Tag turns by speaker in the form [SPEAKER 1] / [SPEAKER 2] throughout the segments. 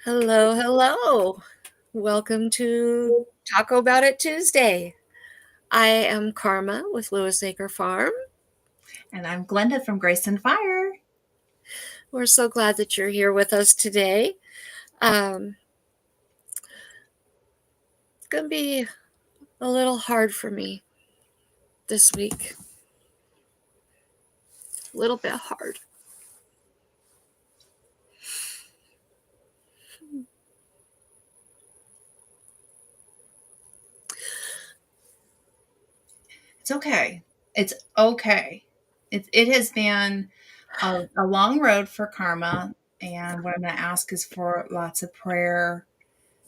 [SPEAKER 1] Hello, hello. Welcome to Talko'bout It Tuesday. I am Karma with Lewis Acre Farm.
[SPEAKER 2] And I'm Glenda from Grace and Fire.
[SPEAKER 1] We're so glad that you're here with us today. It's going to be a little hard for me this week. A little bit hard.
[SPEAKER 2] It's okay. It's okay. It has been a long road for Karma. And what I'm going to ask is for lots of prayer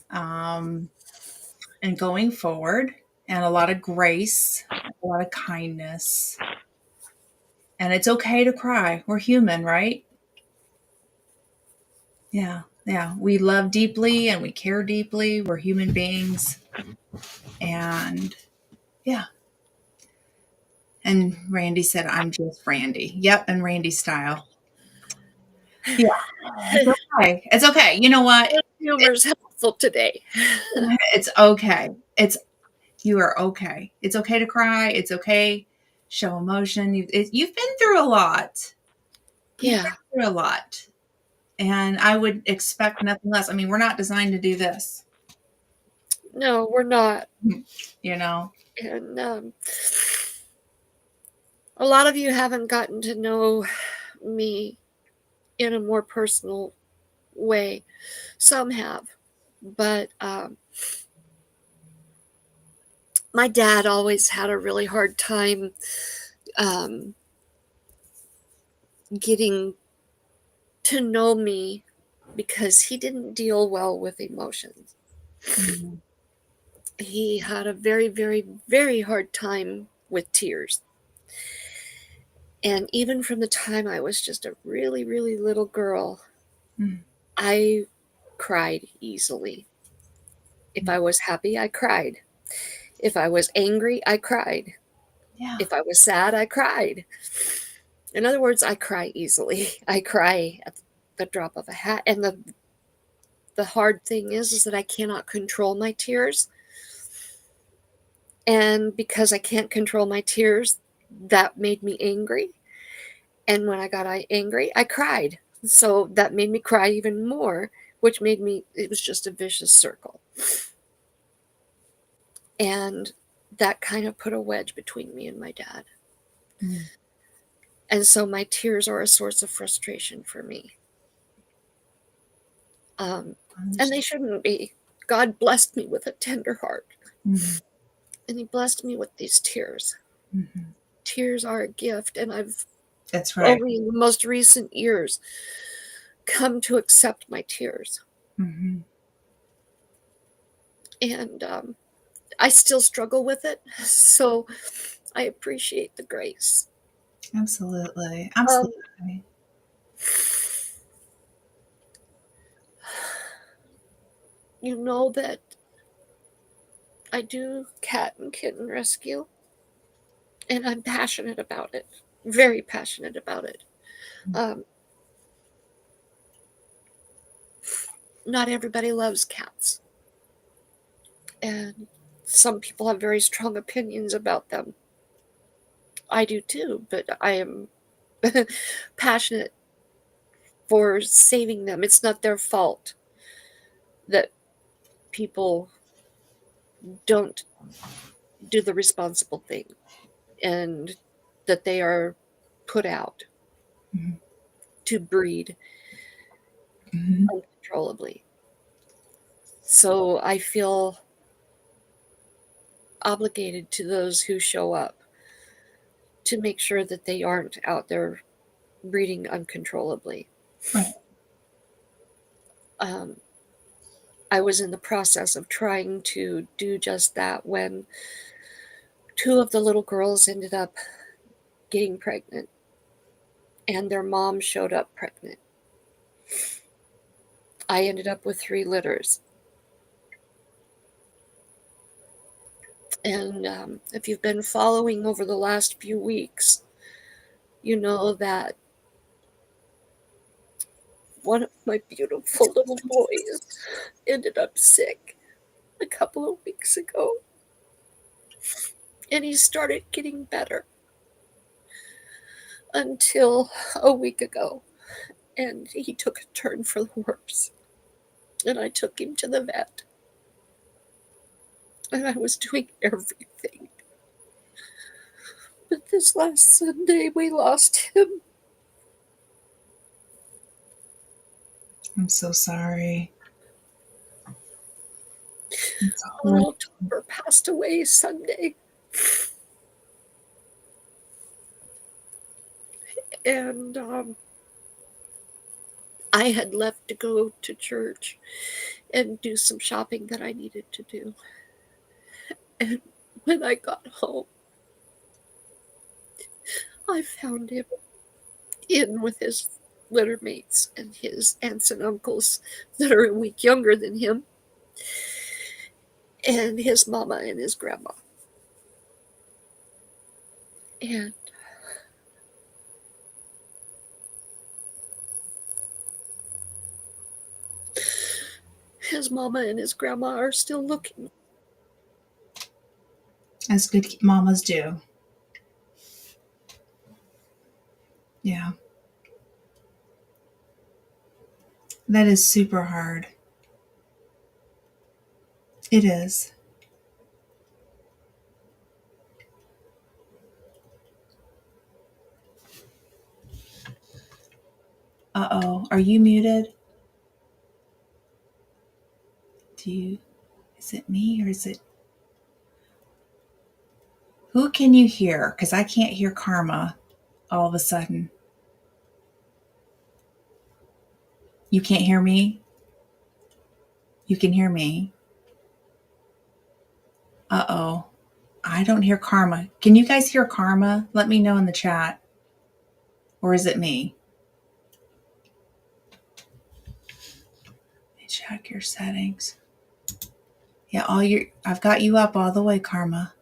[SPEAKER 2] and going forward, and a lot of grace, a lot of kindness. And it's okay to cry. We're human, right? Yeah. Yeah. We love deeply and we care deeply. We're human beings. And yeah. And Randy said, I'm just Randy. Yep. And Randy style. Yeah. It's okay. It's okay. You know what?
[SPEAKER 1] Humor's helpful today.
[SPEAKER 2] It's okay. You are okay. It's okay to cry. It's okay. Show emotion. You've been through a lot. You've
[SPEAKER 1] Yeah.
[SPEAKER 2] been through a lot. And I would expect nothing less. I mean, we're not designed to do this,
[SPEAKER 1] No, we're not.
[SPEAKER 2] you know?
[SPEAKER 1] And a lot of you haven't gotten to know me in a more personal way. Some have. But my dad always had a really hard time um, getting to know me because he didn't deal well with emotions.
[SPEAKER 2] Mm-hmm.
[SPEAKER 1] He had a very, very, very hard time with tears. And even from the time I was just a really, really little girl,
[SPEAKER 2] Mm-hmm.
[SPEAKER 1] I cried easily. If I was happy, I cried. If I was angry, I cried.
[SPEAKER 2] Yeah.
[SPEAKER 1] If I was sad, I cried. In other words, I cry easily. I cry at the drop of a hat. And the hard thing is that I cannot control my tears. And because I can't control my tears, that made me angry. And when I got angry, I cried. So that made me cry even more, which made me, it was just a vicious circle. And that kind of put a wedge between me and my dad.
[SPEAKER 2] Mm-hmm.
[SPEAKER 1] And so my tears are a source of frustration for me. And they shouldn't be. God blessed me with a tender heart.
[SPEAKER 2] Mm-hmm.
[SPEAKER 1] And he blessed me with these tears.
[SPEAKER 2] Mm-hmm.
[SPEAKER 1] Tears are a gift, and I've,
[SPEAKER 2] That's right.
[SPEAKER 1] only in the most recent years, come to accept my tears.
[SPEAKER 2] Mm-hmm.
[SPEAKER 1] And I still struggle with it, so I appreciate the grace.
[SPEAKER 2] Absolutely.
[SPEAKER 1] Um,
[SPEAKER 2] Absolutely.
[SPEAKER 1] you know that I do cat and kitten rescue, and I'm passionate about it, very passionate about it. Um, not everybody loves cats, and some people have very strong opinions about them. I do too, but I am passionate for saving them. It's not their fault that people don't do the responsible thing and that they are put out
[SPEAKER 2] Mm-hmm.
[SPEAKER 1] to breed
[SPEAKER 2] Mm-hmm.
[SPEAKER 1] uncontrollably. So I feel obligated to those who show up to make sure that they aren't out there breeding uncontrollably.
[SPEAKER 2] Right.
[SPEAKER 1] Um, I was in the process of trying to do just that when two of the little girls ended up getting pregnant and their mom showed up pregnant. I ended up with 3 litters. And if you've been following over the last few weeks, you know that one of my beautiful little boys ended up sick a couple of weeks ago. And he started getting better until a week ago. And he took a turn for the worse. And I took him to the vet. And I was doing everything. But this last Sunday, we lost him.
[SPEAKER 2] I'm so sorry.
[SPEAKER 1] Little Topper passed away Sunday. And I had left to go to church and do some shopping that I needed to do. And when I got home, I found him in with his litter mates and his aunts and uncles that are a week younger than him, and his mama and his grandma. And his mama and his grandma are still looking.
[SPEAKER 2] As good mamas do. Yeah. That is super hard. It is. Uh-oh. Are you muted? Is it me or is it? Who can you hear? Because I can't hear Karma all of a sudden. You can't hear me? You can hear me. Uh-oh. I don't hear Karma. Can you guys hear Karma? Let me know in the chat. Or is it me? Let me check your settings. Yeah, I've got you up all the way, Karma.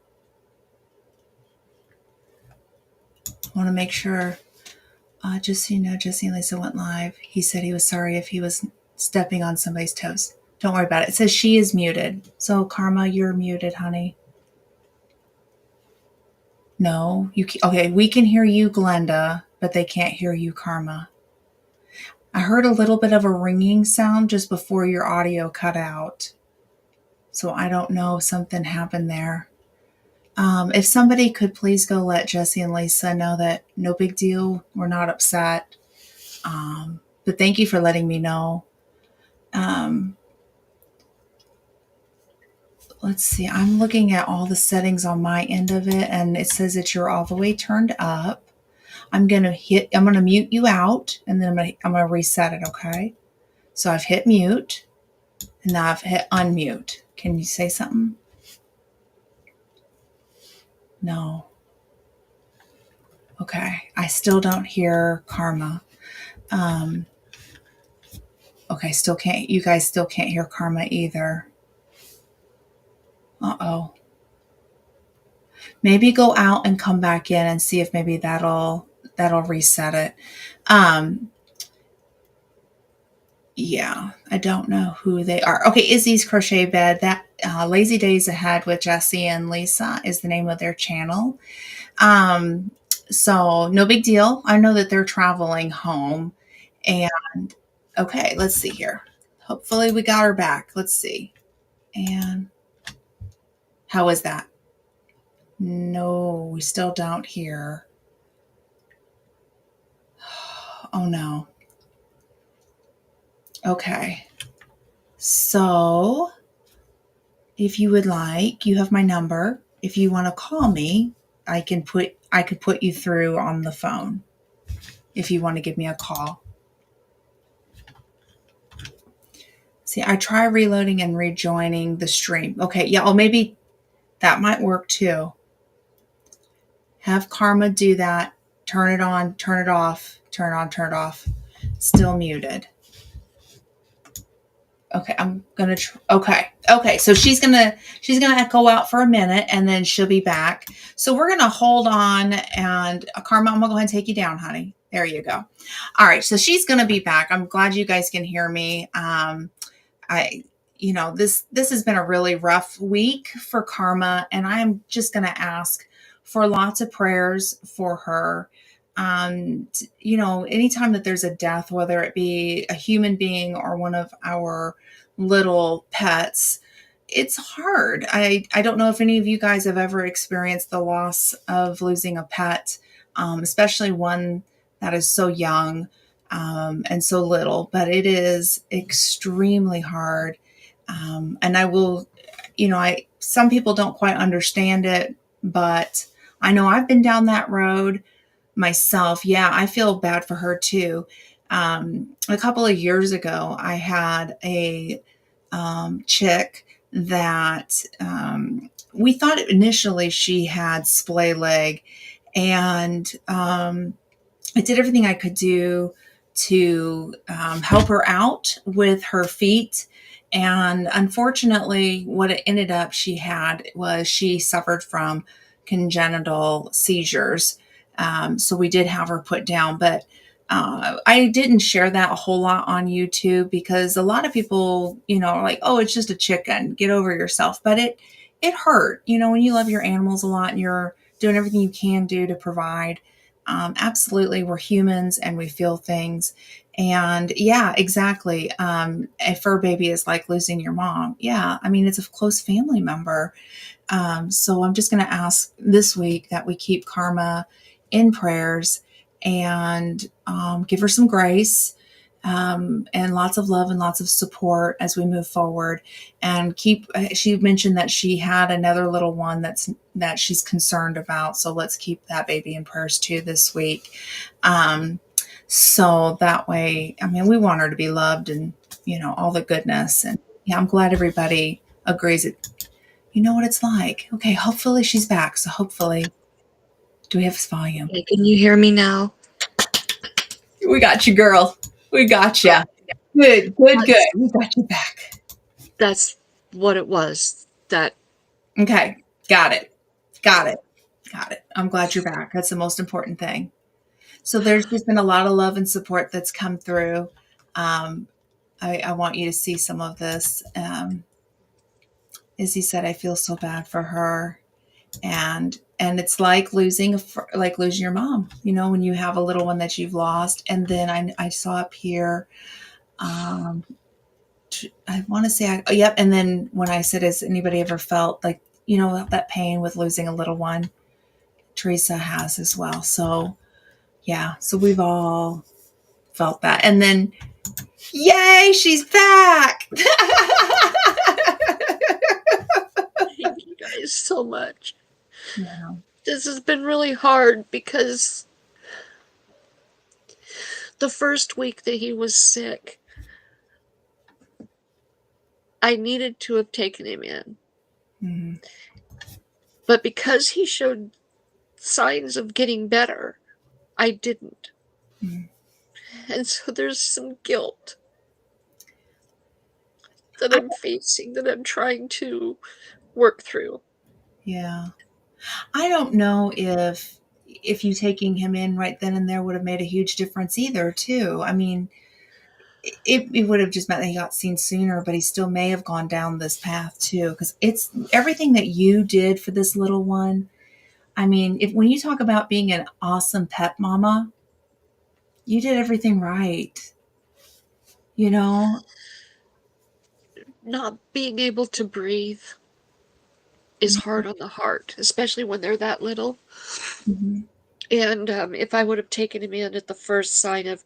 [SPEAKER 2] I want to make sure. Just so you know, Jesse and Lisa went live. He said he was sorry if he was stepping on somebody's toes. Don't worry about it. It says she is muted. So, Karma, you're muted, honey. No, okay, we can hear you, Glenda, but they can't hear you, Karma. I heard a little bit of a ringing sound just before your audio cut out. So I don't know if something happened there. If somebody could please go let Jesse and Lisa know that no big deal, we're not upset. But thank you for letting me know. Let's see, I'm looking at all the settings on my end of it, and it says that you're all the way turned up. I'm gonna mute you out, and then I'm gonna reset it, okay? So I've hit mute, and now I've hit unmute. Can you say something? No. Okay, I still don't hear Karma. Okay, you guys still can't hear Karma either. Uh-oh. Maybe go out and come back in and see if maybe that'll reset it. Yeah, I don't know who they are. Okay, Izzy's Crochet Bed. That Lazy Days Ahead with Jesse and Lisa is the name of their channel. So no big deal. I know that they're traveling home. And okay, let's see here. Hopefully we got her back. Let's see. And how is that? No, we still don't hear. Oh no. Okay. So if you would like, you have my number. If you want to call me, I could put you through on the phone if you want to give me a call. See, I try reloading and rejoining the stream. Okay, yeah, maybe that might work too. Have Karma do that. Turn it on, turn it off, turn it on, turn it off. Still muted. Okay, I'm gonna. Okay. So she's gonna go out for a minute and then she'll be back. So we're gonna hold on and Karma, I'm gonna go ahead and take you down, honey. There you go. All right. So she's going to be back. I'm glad you guys can hear me. I, this has been a really rough week for Karma, and I'm just going to ask for lots of prayers for her. Anytime that there's a death, whether it be a human being or one of our little pets, it's hard. I don't know if any of you guys have ever experienced the loss of losing a pet, especially one that is so young and so little, but it is extremely hard. And I will, some people don't quite understand it, but I know I've been down that road myself. Yeah, I feel bad for her too. A couple of years ago, I had a chick that we thought initially she had splay leg, and I did everything I could do to help her out with her feet. And unfortunately, what it ended up she had was she suffered from congenital seizures. So we did have her put down, but I didn't share that a whole lot on YouTube because a lot of people, are like, "Oh, it's just a chicken. Get over yourself." But it hurt, when you love your animals a lot and you're doing everything you can do to provide. Absolutely, we're humans and we feel things. And yeah, exactly. A fur baby is like losing your mom. Yeah, I mean, it's a close family member. So I'm just going to ask this week that we keep Karma in prayers and give her some grace and lots of love and lots of support as we move forward. And she mentioned that she had another little one that she's concerned about. So let's keep that baby in prayers too this week. So that way, I mean, we want her to be loved and, all the goodness. And yeah, I'm glad everybody agrees it. You know what it's like. Okay, hopefully she's back. So hopefully, do we have his volume?
[SPEAKER 1] Hey, can you hear me now?
[SPEAKER 2] We got you, girl. We got you. Good, good, good.
[SPEAKER 1] That's
[SPEAKER 2] We got you back.
[SPEAKER 1] that's what it was. That
[SPEAKER 2] Okay, got it. Got it. Got it. I'm glad you're back. That's the most important thing. So there's just been a lot of love and support that's come through. Um, I want you to see some of this. Izzy said, "I feel so bad for her," and it's like losing your mom. When you have a little one that you've lost. And then I saw up here. Um, I want to say, yep. And then when I said, "Has anybody ever felt like that pain with losing a little one?" Teresa has as well. So yeah, so we've all felt that. And then, yay, she's back.
[SPEAKER 1] thank you guys so much.
[SPEAKER 2] Yeah.
[SPEAKER 1] This has been really hard because the first week that he was sick, I needed to have taken him in.
[SPEAKER 2] Mm-hmm.
[SPEAKER 1] But because he showed signs of getting better, I didn't.
[SPEAKER 2] Mm-hmm.
[SPEAKER 1] And so there's some guilt that I'm facing that I'm trying to work through.
[SPEAKER 2] Yeah. I don't know if you taking him in right then and there would have made a huge difference either, too. I mean, it would have just meant that he got seen sooner, but he still may have gone down this path too, because it's everything that you did for this little one. I mean, if when you talk about being an awesome pet mama, you did everything right. You know?
[SPEAKER 1] Not being able to breathe is hard on the heart, especially when they're that little.
[SPEAKER 2] Mhm.
[SPEAKER 1] And if I would have taken him in at the first sign of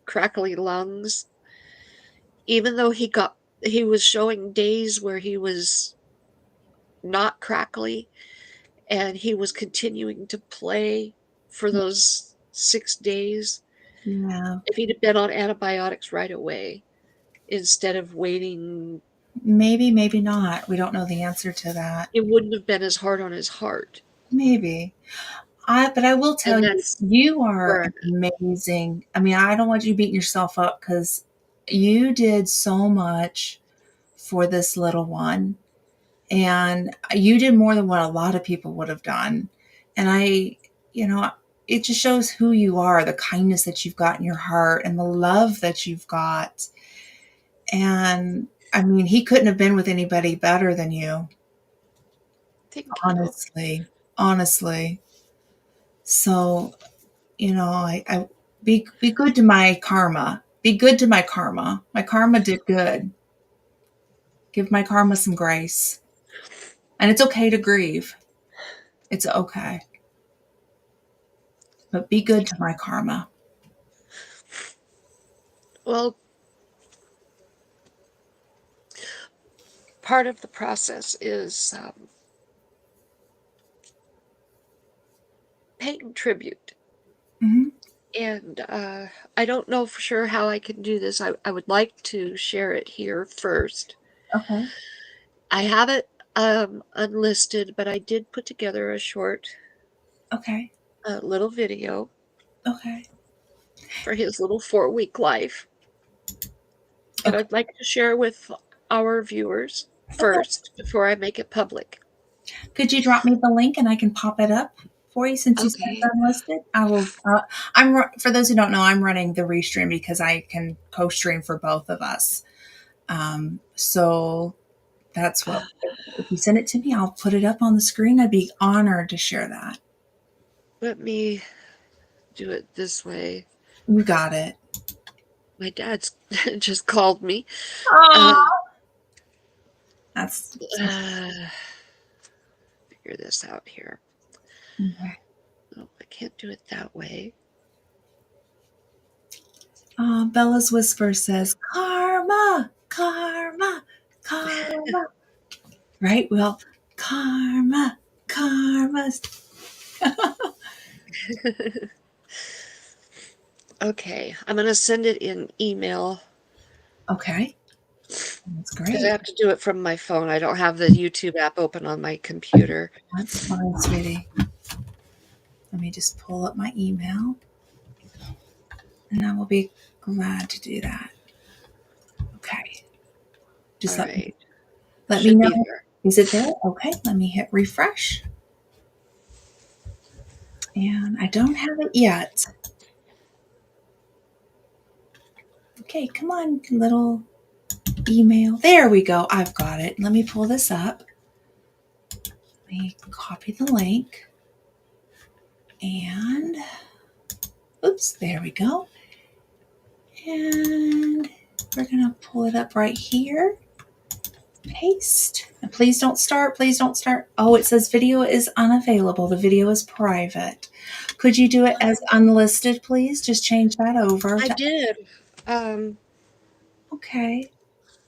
[SPEAKER 1] crackly lungs, even though he was showing days where he was not crackly and he was continuing to play for those 6 days,
[SPEAKER 2] Yeah.
[SPEAKER 1] if he'd have been on antibiotics right away instead of waiting,
[SPEAKER 2] Maybe, maybe not. We don't know the answer to that.
[SPEAKER 1] it wouldn't have been as hard on his heart.
[SPEAKER 2] Maybe. But I will tell
[SPEAKER 1] And
[SPEAKER 2] you,
[SPEAKER 1] that's
[SPEAKER 2] you are
[SPEAKER 1] where
[SPEAKER 2] amazing. I mean, I don't want you beating yourself up because you did so much for this little one. And you did more than what a lot of people would have done. And I, you know, it just shows who you are, the kindness that you've got in your heart and the love that you've got. And I mean, he couldn't have been with anybody better than you,
[SPEAKER 1] Thank you.
[SPEAKER 2] honestly. Honestly. So, I be good to my karma. Be good to my karma. My karma did good. Give my karma some grace. And it's okay to grieve. It's okay. But be good to my karma.
[SPEAKER 1] Well, part of the process is paying tribute.
[SPEAKER 2] Hmm.
[SPEAKER 1] And I don't know for sure how I can do this. I would like to share it here first.
[SPEAKER 2] Okay.
[SPEAKER 1] I have it unlisted, but I did put together a short
[SPEAKER 2] Okay.
[SPEAKER 1] little video
[SPEAKER 2] Okay.
[SPEAKER 1] for his little 4-week life that
[SPEAKER 2] Okay.
[SPEAKER 1] I'd like to share with our viewers
[SPEAKER 2] Okay.
[SPEAKER 1] first before I make it public.
[SPEAKER 2] Could you drop me the link and I can pop it up for you since you said it's
[SPEAKER 1] Okay.
[SPEAKER 2] unlisted? I will. For those who don't know, I'm running the restream because I can co-stream for both of us. So that's what. If you send it to me, I'll put it up on the screen. I'd be honored to share that.
[SPEAKER 1] Let me do it this way.
[SPEAKER 2] You got it.
[SPEAKER 1] My dad's just called me.
[SPEAKER 2] Oh,
[SPEAKER 1] Uh,
[SPEAKER 2] that's
[SPEAKER 1] uh, figure this out here.
[SPEAKER 2] okay.
[SPEAKER 1] Oh, I can't do it that way.
[SPEAKER 2] Bella's Whisper says, "Karma, karma, karma." Right? Well, karma, karma.
[SPEAKER 1] Okay, I'm going to send it in email
[SPEAKER 2] Okay, that's
[SPEAKER 1] because I
[SPEAKER 2] great.
[SPEAKER 1] have to do it from my phone. I don't have the YouTube app open on my computer.
[SPEAKER 2] That's fine, sweetie. Let me just pull up my email and I will be glad to do that. Okay.
[SPEAKER 1] All
[SPEAKER 2] Just
[SPEAKER 1] right,
[SPEAKER 2] let me
[SPEAKER 1] should
[SPEAKER 2] know.
[SPEAKER 1] be there.
[SPEAKER 2] Is it there? Okay, let me hit refresh. And I don't have it yet. Okay, come on, little email. There we go. I've got it. Let me pull this up. Let me copy the link. And oops, there we go. And we're going to pull it up right here. Paste. And please don't start. Please don't start. Oh, it says video is unavailable. The video is private. Could you do it as unlisted, please? Just change that over
[SPEAKER 1] I
[SPEAKER 2] to.
[SPEAKER 1] did. Um,
[SPEAKER 2] Okay.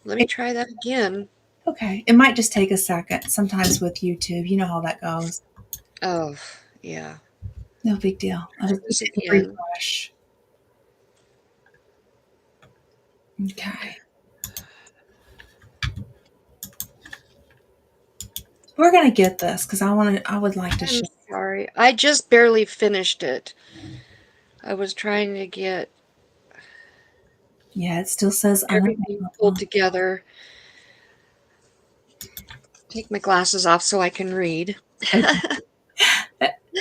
[SPEAKER 1] Let me try that again.
[SPEAKER 2] Okay. It might just take a second. Sometimes with YouTube, you know how that goes.
[SPEAKER 1] Oh, yeah.
[SPEAKER 2] No big deal. I'll
[SPEAKER 1] Try
[SPEAKER 2] just
[SPEAKER 1] this
[SPEAKER 2] hit the
[SPEAKER 1] again.
[SPEAKER 2] refresh. Okay. We're gonna get this because I would like to
[SPEAKER 1] I'm
[SPEAKER 2] share.
[SPEAKER 1] sorry. I just barely finished it. I was trying to get
[SPEAKER 2] Yeah, it still says
[SPEAKER 1] everything pulled
[SPEAKER 2] unavailable.
[SPEAKER 1] together. Take my glasses off so I can read.
[SPEAKER 2] Okay.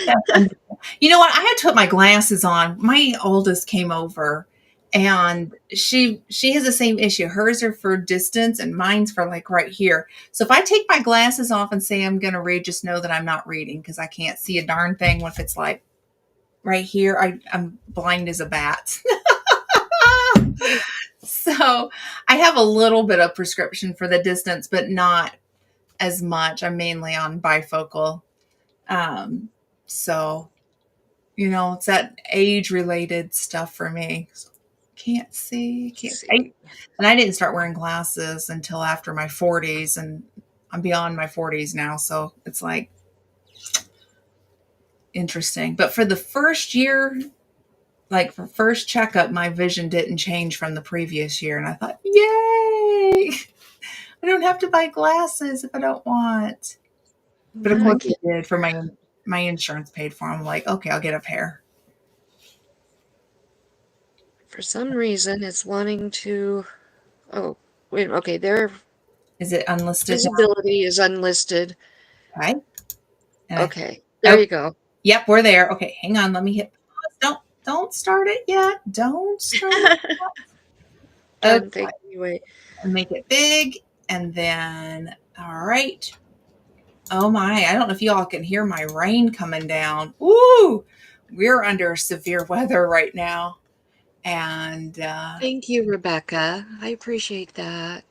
[SPEAKER 2] That's wonderful. You know what? I had to put my glasses on. My oldest came over and she has the same issue. Hers are for distance and mine's for like right here. So if I take my glasses off and say I'm gonna read, just know that I'm not reading because I can't see a darn thing if it's like right here. I'm blind as a bat. So I have a little bit of prescription for the distance, but not as much. I'm mainly on bifocal. Um, so it's that age related stuff for me. Can't see,
[SPEAKER 1] Let's
[SPEAKER 2] can't.
[SPEAKER 1] see.
[SPEAKER 2] And I didn't start wearing glasses until after my 40s, and I'm beyond my 40s now. So it's like interesting. But for the first year, like for first checkup, my vision didn't change from the previous year. And I thought, yay, I don't have to buy glasses if I don't want. But of
[SPEAKER 1] Now I
[SPEAKER 2] course it
[SPEAKER 1] can't.
[SPEAKER 2] did for my insurance paid for them. I'm like, okay, I'll get a pair.
[SPEAKER 1] For some reason, it's wanting to. Oh, wait. Okay, their
[SPEAKER 2] Is it unlisted now?
[SPEAKER 1] visibility is unlisted.
[SPEAKER 2] Okay. And I
[SPEAKER 1] Okay, there
[SPEAKER 2] oh,
[SPEAKER 1] you go.
[SPEAKER 2] Yep, we're there. Okay, hang on. Let me hit pause. Don't start it yet. Don't start it. Okay,
[SPEAKER 1] Darn thing, anyway.
[SPEAKER 2] and make it big. And then, all right. Oh my, I don't know if y'all can hear my rain coming down. Ooh, we're under severe weather right now. And
[SPEAKER 1] Thank you, Rebecca. I appreciate that.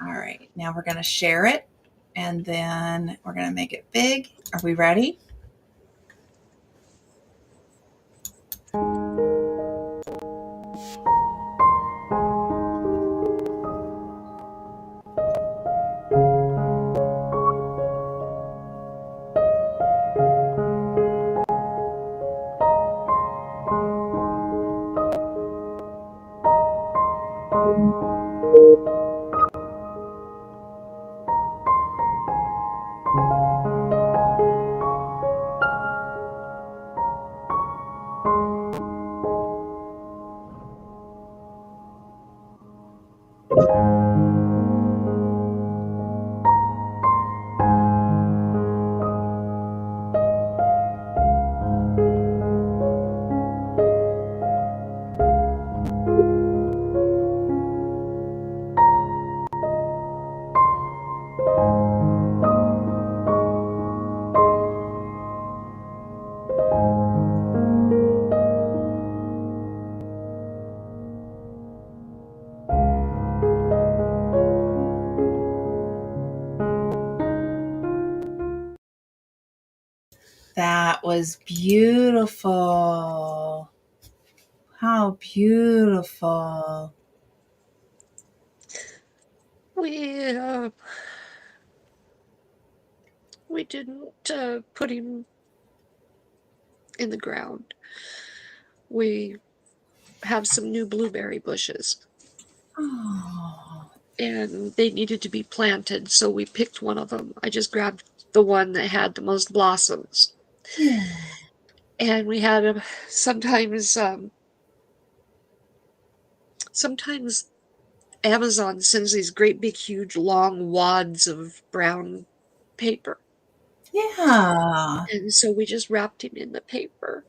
[SPEAKER 2] all right, now we're going to share it and then we're going to make it big. Are we ready? That was beautiful. How beautiful.
[SPEAKER 1] We we didn't put him in the ground. We have some new blueberry bushes,
[SPEAKER 2] Oh,
[SPEAKER 1] and they needed to be planted, so we picked one of them. I just grabbed the one that had the most blossoms,
[SPEAKER 2] yeah.
[SPEAKER 1] and we had sometimes sometimes Amazon sends these great big huge long wads of brown paper,
[SPEAKER 2] Yeah.
[SPEAKER 1] and so we just wrapped him in the paper.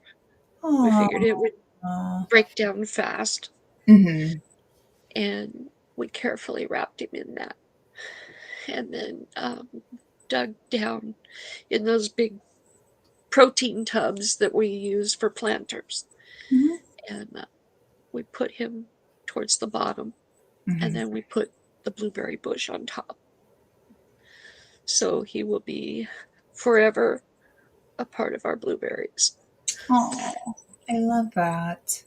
[SPEAKER 1] We figured it
[SPEAKER 2] Oh.
[SPEAKER 1] would break down fast,
[SPEAKER 2] Mm-hmm.
[SPEAKER 1] and we carefully wrapped him in that, and then dug down in those big protein tubs that we use for planters,
[SPEAKER 2] Mm-hmm.
[SPEAKER 1] and we put him towards the bottom, and
[SPEAKER 2] Mm-hmm.
[SPEAKER 1] then we put the blueberry bush on top. So he will be forever a part of our blueberries.
[SPEAKER 2] Oh, I love that.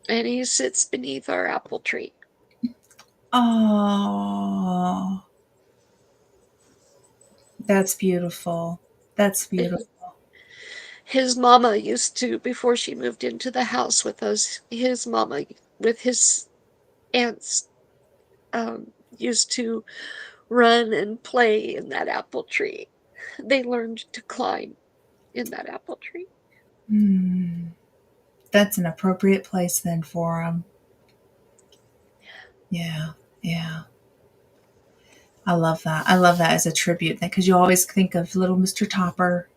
[SPEAKER 1] And he sits beneath our apple tree.
[SPEAKER 2] Oh, that's beautiful. That's beautiful.
[SPEAKER 1] His mama used to, before she moved into the house with us, his mama with his aunts used to run and play in that apple tree. They learned to climb in that apple tree.
[SPEAKER 2] Hmm. That's an appropriate place then for them. Yeah, yeah. I love that. I love that as a tribute because you always think of little Mr. Topper,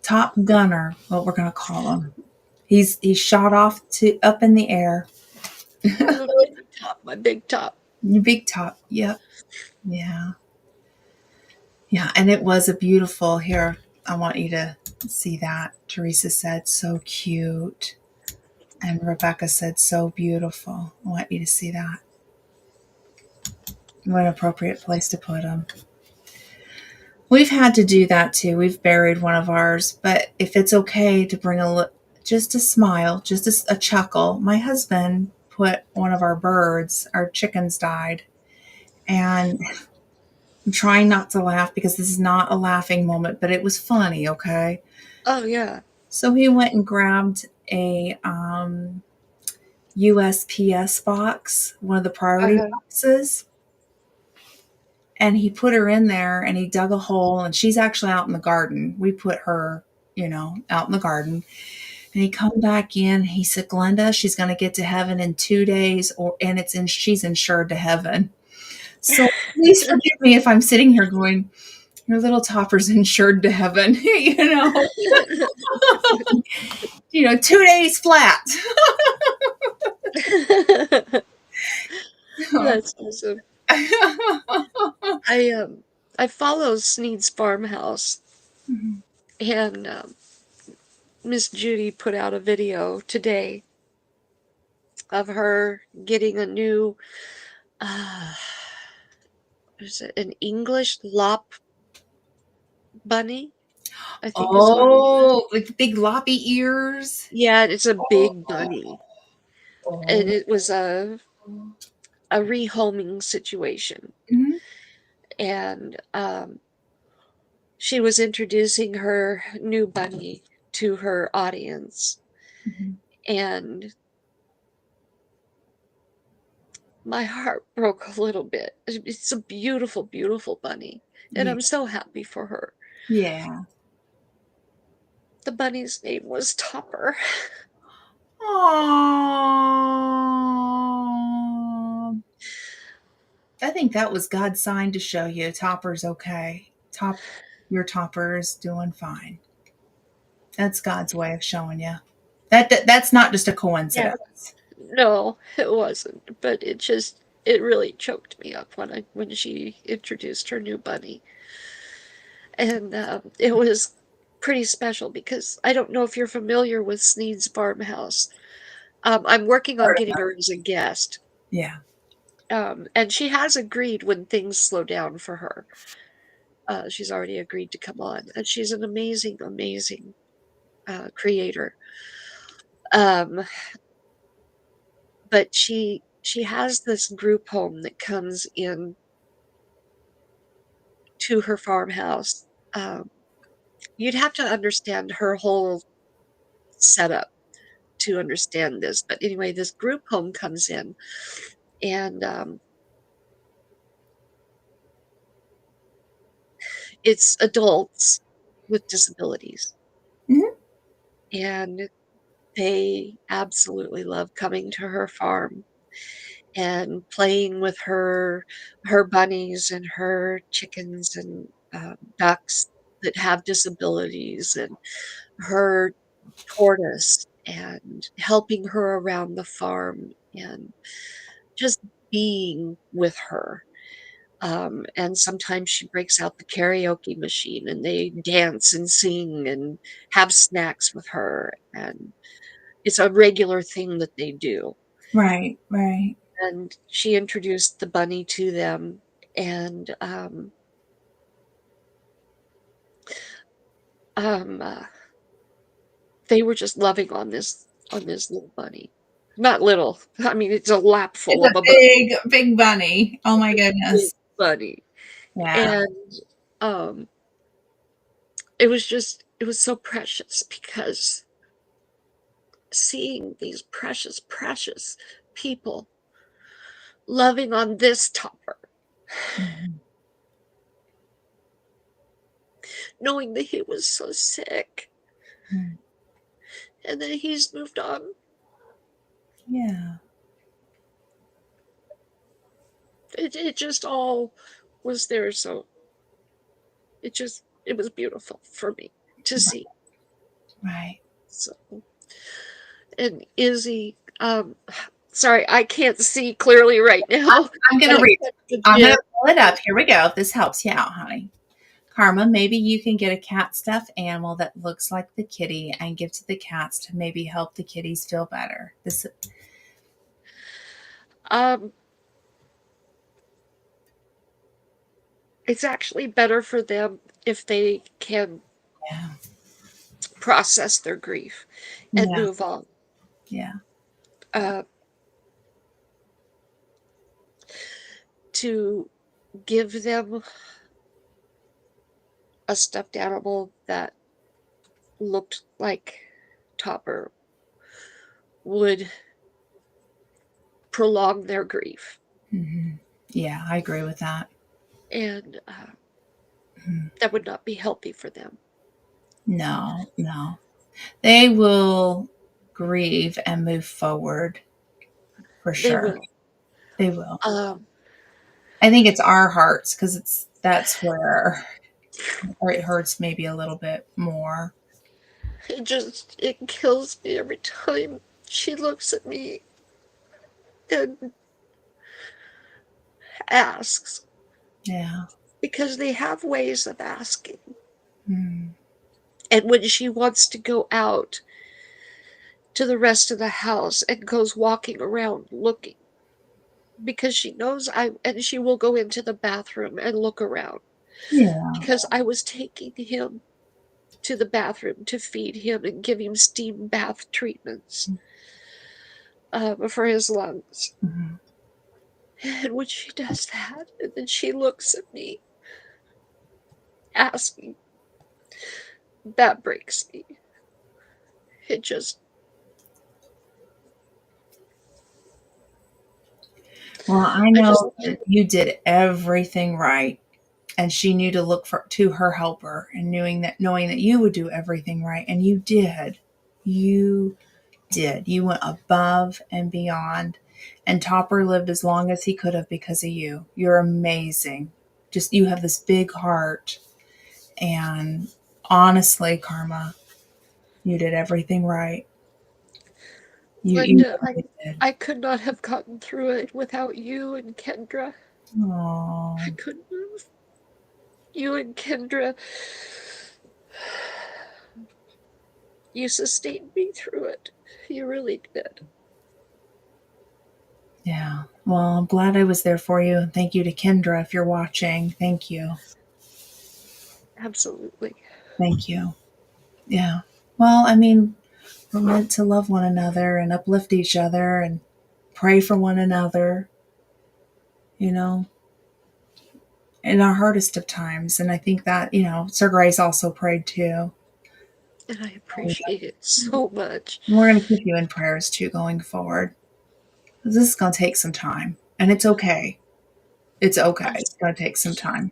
[SPEAKER 2] Top Gunner, what we're gonna call him. He's shot off to up in the air.
[SPEAKER 1] My little kitty top, my big top.
[SPEAKER 2] Big Top. Yep. Yeah. Yeah. And it was a beautiful here. I want you to see that. Teresa said so cute. And Rebecca said so beautiful. I want you to see that. What an appropriate place to put them. We've had to do that too. We've buried one of ours, but if it's okay to bring just a smile, just a chuckle. My husband put one of our birds, our chickens died, and I'm trying not to laugh because this is not a laughing moment, but it was funny, okay?
[SPEAKER 1] Oh, yeah.
[SPEAKER 2] So he went and grabbed a USPS box, one of the priority
[SPEAKER 1] Uh-huh.
[SPEAKER 2] boxes, and he put her in there and he dug a hole and she's actually out in the garden. We put her, out in the garden. And he come back in. He said, Glenda, she's going to get to heaven in 2 days, she's insured to heaven. So please forgive me if I'm sitting here going, your little Topper's insured to heaven, 2 days flat.
[SPEAKER 1] That's awesome. I, um, I follow Sneed's Farmhouse, and, Miss Judy put out a video today of her getting a new, uh, is it an English lop bunny? I think is what it is.
[SPEAKER 2] Oh, with big loppy ears.
[SPEAKER 1] Yeah, it's a
[SPEAKER 2] Oh,
[SPEAKER 1] big bunny, and
[SPEAKER 2] oh.
[SPEAKER 1] it was a rehoming situation,
[SPEAKER 2] Mhm,
[SPEAKER 1] and, she was introducing her new bunny to her audience,
[SPEAKER 2] mhm.
[SPEAKER 1] and my heart broke a little bit. It's a beautiful, beautiful bunny, and
[SPEAKER 2] Yeah.
[SPEAKER 1] I'm so happy for her.
[SPEAKER 2] Yeah.
[SPEAKER 1] The bunny's name was Topper.
[SPEAKER 2] Aww. I think that was God's sign to show you Topper's okay. Your Topper's doing fine. That's God's way of showing you. That's not just a
[SPEAKER 1] Yeah.
[SPEAKER 2] coincidence.
[SPEAKER 1] No, it wasn't, but it really choked me up when she introduced her new bunny, and, it was pretty special because I don't know if you're familiar with Sneed's Farmhouse. I'm working on
[SPEAKER 2] Part of
[SPEAKER 1] getting
[SPEAKER 2] it.
[SPEAKER 1] her as a guest,
[SPEAKER 2] Yeah.
[SPEAKER 1] and she has agreed when things slow down for her. She's already agreed to come on, and she's an amazing, amazing, creator. Um, but she has this group home that comes in to her farmhouse. Um, you'd have to understand her whole setup to understand this, but anyway, this group home comes in, and, it's adults with disabilities,
[SPEAKER 2] Mhm,
[SPEAKER 1] and they absolutely love coming to her farm and playing with her bunnies and her chickens and, ducks that have disabilities and her tortoise and helping her around the farm and just being with her. And sometimes she breaks out the karaoke machine and they dance and sing and have snacks with her, and it's a regular thing that they do.
[SPEAKER 2] right, right.
[SPEAKER 1] And she introduced the bunny to them, and, um, uh, they were just loving on this little bunny. Not little, I mean, it's a lap full
[SPEAKER 2] It's a
[SPEAKER 1] of a bunny.
[SPEAKER 2] big, big bunny. Oh
[SPEAKER 1] It's
[SPEAKER 2] my
[SPEAKER 1] a big
[SPEAKER 2] goodness.
[SPEAKER 1] bunny,
[SPEAKER 2] Yeah.
[SPEAKER 1] and, um, it was so precious because seeing these precious, precious people loving on this topper,
[SPEAKER 2] Mhm,
[SPEAKER 1] knowing that he was so sick
[SPEAKER 2] mhm.
[SPEAKER 1] and that he's moved on.
[SPEAKER 2] Yeah.
[SPEAKER 1] It just all was there, so it was beautiful for me to see.
[SPEAKER 2] Right.
[SPEAKER 1] So, and Izzy, sorry, I can't see clearly right
[SPEAKER 2] I'm
[SPEAKER 1] now,
[SPEAKER 2] I'm
[SPEAKER 1] but
[SPEAKER 2] gonna
[SPEAKER 1] I
[SPEAKER 2] read it.
[SPEAKER 1] went to the
[SPEAKER 2] I'm gonna
[SPEAKER 1] gym.
[SPEAKER 2] pull it up. Here we go. If this helps you out, honey. Karma, maybe you can get a cat stuffed animal that looks like the kitty and give to the cats to maybe help the kitties feel better. This,
[SPEAKER 1] Um, it's actually better for them if they can
[SPEAKER 2] yeah,
[SPEAKER 1] process their grief and
[SPEAKER 2] yeah,
[SPEAKER 1] move on.
[SPEAKER 2] yeah.
[SPEAKER 1] Uh, to give them a stuffed animal that looked like Topper would prolong their grief,
[SPEAKER 2] Hmm. Yeah, I agree with that.
[SPEAKER 1] and
[SPEAKER 2] Mhm.
[SPEAKER 1] that would not be healthy for them.
[SPEAKER 2] No, no. They will grieve and move forward for
[SPEAKER 1] They
[SPEAKER 2] sure.
[SPEAKER 1] will.
[SPEAKER 2] They will.
[SPEAKER 1] Um,
[SPEAKER 2] I think it's our hearts because that's where. or it hurts maybe a little bit more.
[SPEAKER 1] It kills me every time she looks at me and asks,
[SPEAKER 2] Yeah.
[SPEAKER 1] because they have ways of asking.
[SPEAKER 2] Mm.
[SPEAKER 1] And when she wants to go out to the rest of the house and goes walking around looking, because she knows and she will go into the bathroom and look around
[SPEAKER 2] Yeah.
[SPEAKER 1] because I was taking him to the bathroom to feed him and give him steam bath treatments for his lungs.
[SPEAKER 2] Mhm.
[SPEAKER 1] And when she does that, and then she looks at me asking, that breaks me. It just,
[SPEAKER 2] Well, I
[SPEAKER 1] I just
[SPEAKER 2] know that
[SPEAKER 1] can't.
[SPEAKER 2] you did everything right, and she knew to look for to her helper, and knowing that you would do everything right, and you did. You did. You went above and beyond, and Topper lived as long as he could have because of you. You're amazing. Just you have this big heart, and honestly, Karma, you did everything right. You
[SPEAKER 1] Linda,
[SPEAKER 2] really did.
[SPEAKER 1] I could not have gotten through it without you and Kendra. I
[SPEAKER 2] Oh,
[SPEAKER 1] couldn't have. You and Kendra, you sustained me through it. You really did.
[SPEAKER 2] yeah. Well, I'm glad I was there for you. And thank you to Kendra if you're watching. Thank you.
[SPEAKER 1] Absolutely.
[SPEAKER 2] Thank you. Yeah. Well, I mean, we're meant to love one another and uplift each other and pray for one another, you know, in our hardest of times. And I think that, Sir Grace also prayed too.
[SPEAKER 1] And I appreciate it so much.
[SPEAKER 2] And we're going to keep you in prayers too going forward. This is going to take some time, and it's okay. It's okay.
[SPEAKER 1] I,
[SPEAKER 2] It's going to take some time.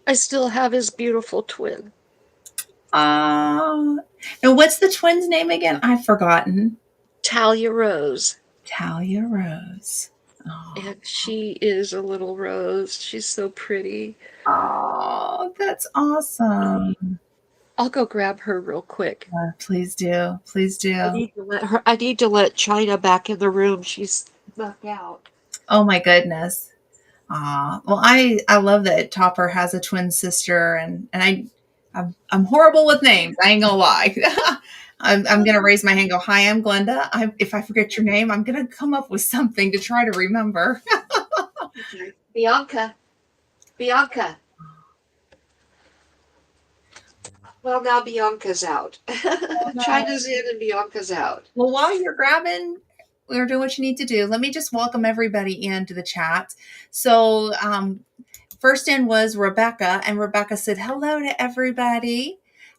[SPEAKER 1] I still have his beautiful twin.
[SPEAKER 2] Uh, and what's the twin's name again? I've forgotten.
[SPEAKER 1] Talia Rose.
[SPEAKER 2] Talia Rose. Oh,
[SPEAKER 1] And she is a little rose. She's so pretty.
[SPEAKER 2] oh, that's awesome.
[SPEAKER 1] I'll go grab her real quick.
[SPEAKER 2] Please do. Please do.
[SPEAKER 1] I need to let China back in the room. She's snuck out.
[SPEAKER 2] Oh my goodness. Well, I love that Topper has a twin sister, and I'm horrible with names. I ain't gonna lie. I'm gonna raise my hand. And go, hi, I'm Glenda. If I forget your name, I'm gonna come up with something to try to remember.
[SPEAKER 1] Okay. Bianca. Bianca. Well, now Bianca's out. China's in and Bianca's out.
[SPEAKER 2] Well, while you're grabbing or doing what you need to do, let me just welcome everybody into the chat. So, first in was Rebecca, and Rebecca said hello to everybody.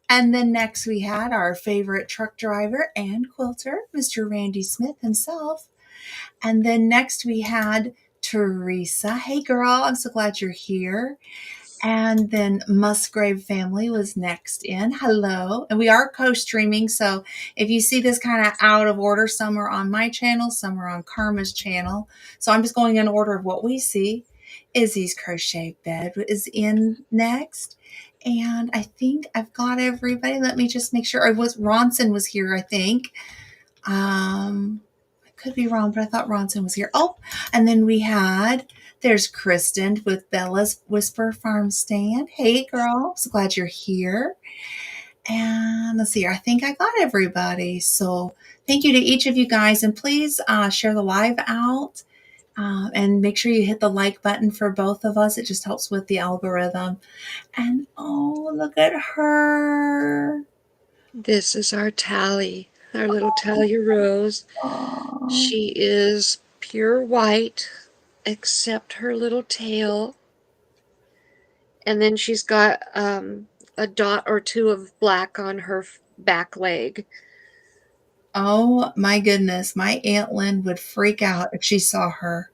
[SPEAKER 2] And then next we had our favorite truck driver and quilter, Mr. Randy Smith himself. And then next we had Teresa. Hey, girl, I'm so glad you're here. And then Musgrave family was next in. Hello. And we are co-streaming. So if you see this kind of out of order, some are on my channel, some are on Karma's channel. So I'm just going in order of what we see. Izzy's crochet bed is in next. And I think I've got everybody. Let me just make sure. Ronson was here, I think. I could be wrong, but I thought Ronson was here. Oh, and then there's Kristen with Bella's Whisper Farm Stand. Hey, girl. So glad you're here. And let's see, I think I got everybody. So thank you to each of you guys. And please share the live out and make sure you hit the like button for both of us. It just helps with the algorithm. And oh, look at her.
[SPEAKER 1] This is our Tally, our little Talia Rose.
[SPEAKER 2] Oh,
[SPEAKER 1] She is pure white, except her little tail. And then she's got a dot or two of black on her back leg.
[SPEAKER 2] oh my goodness. My Aunt Lynn would freak out if she saw her.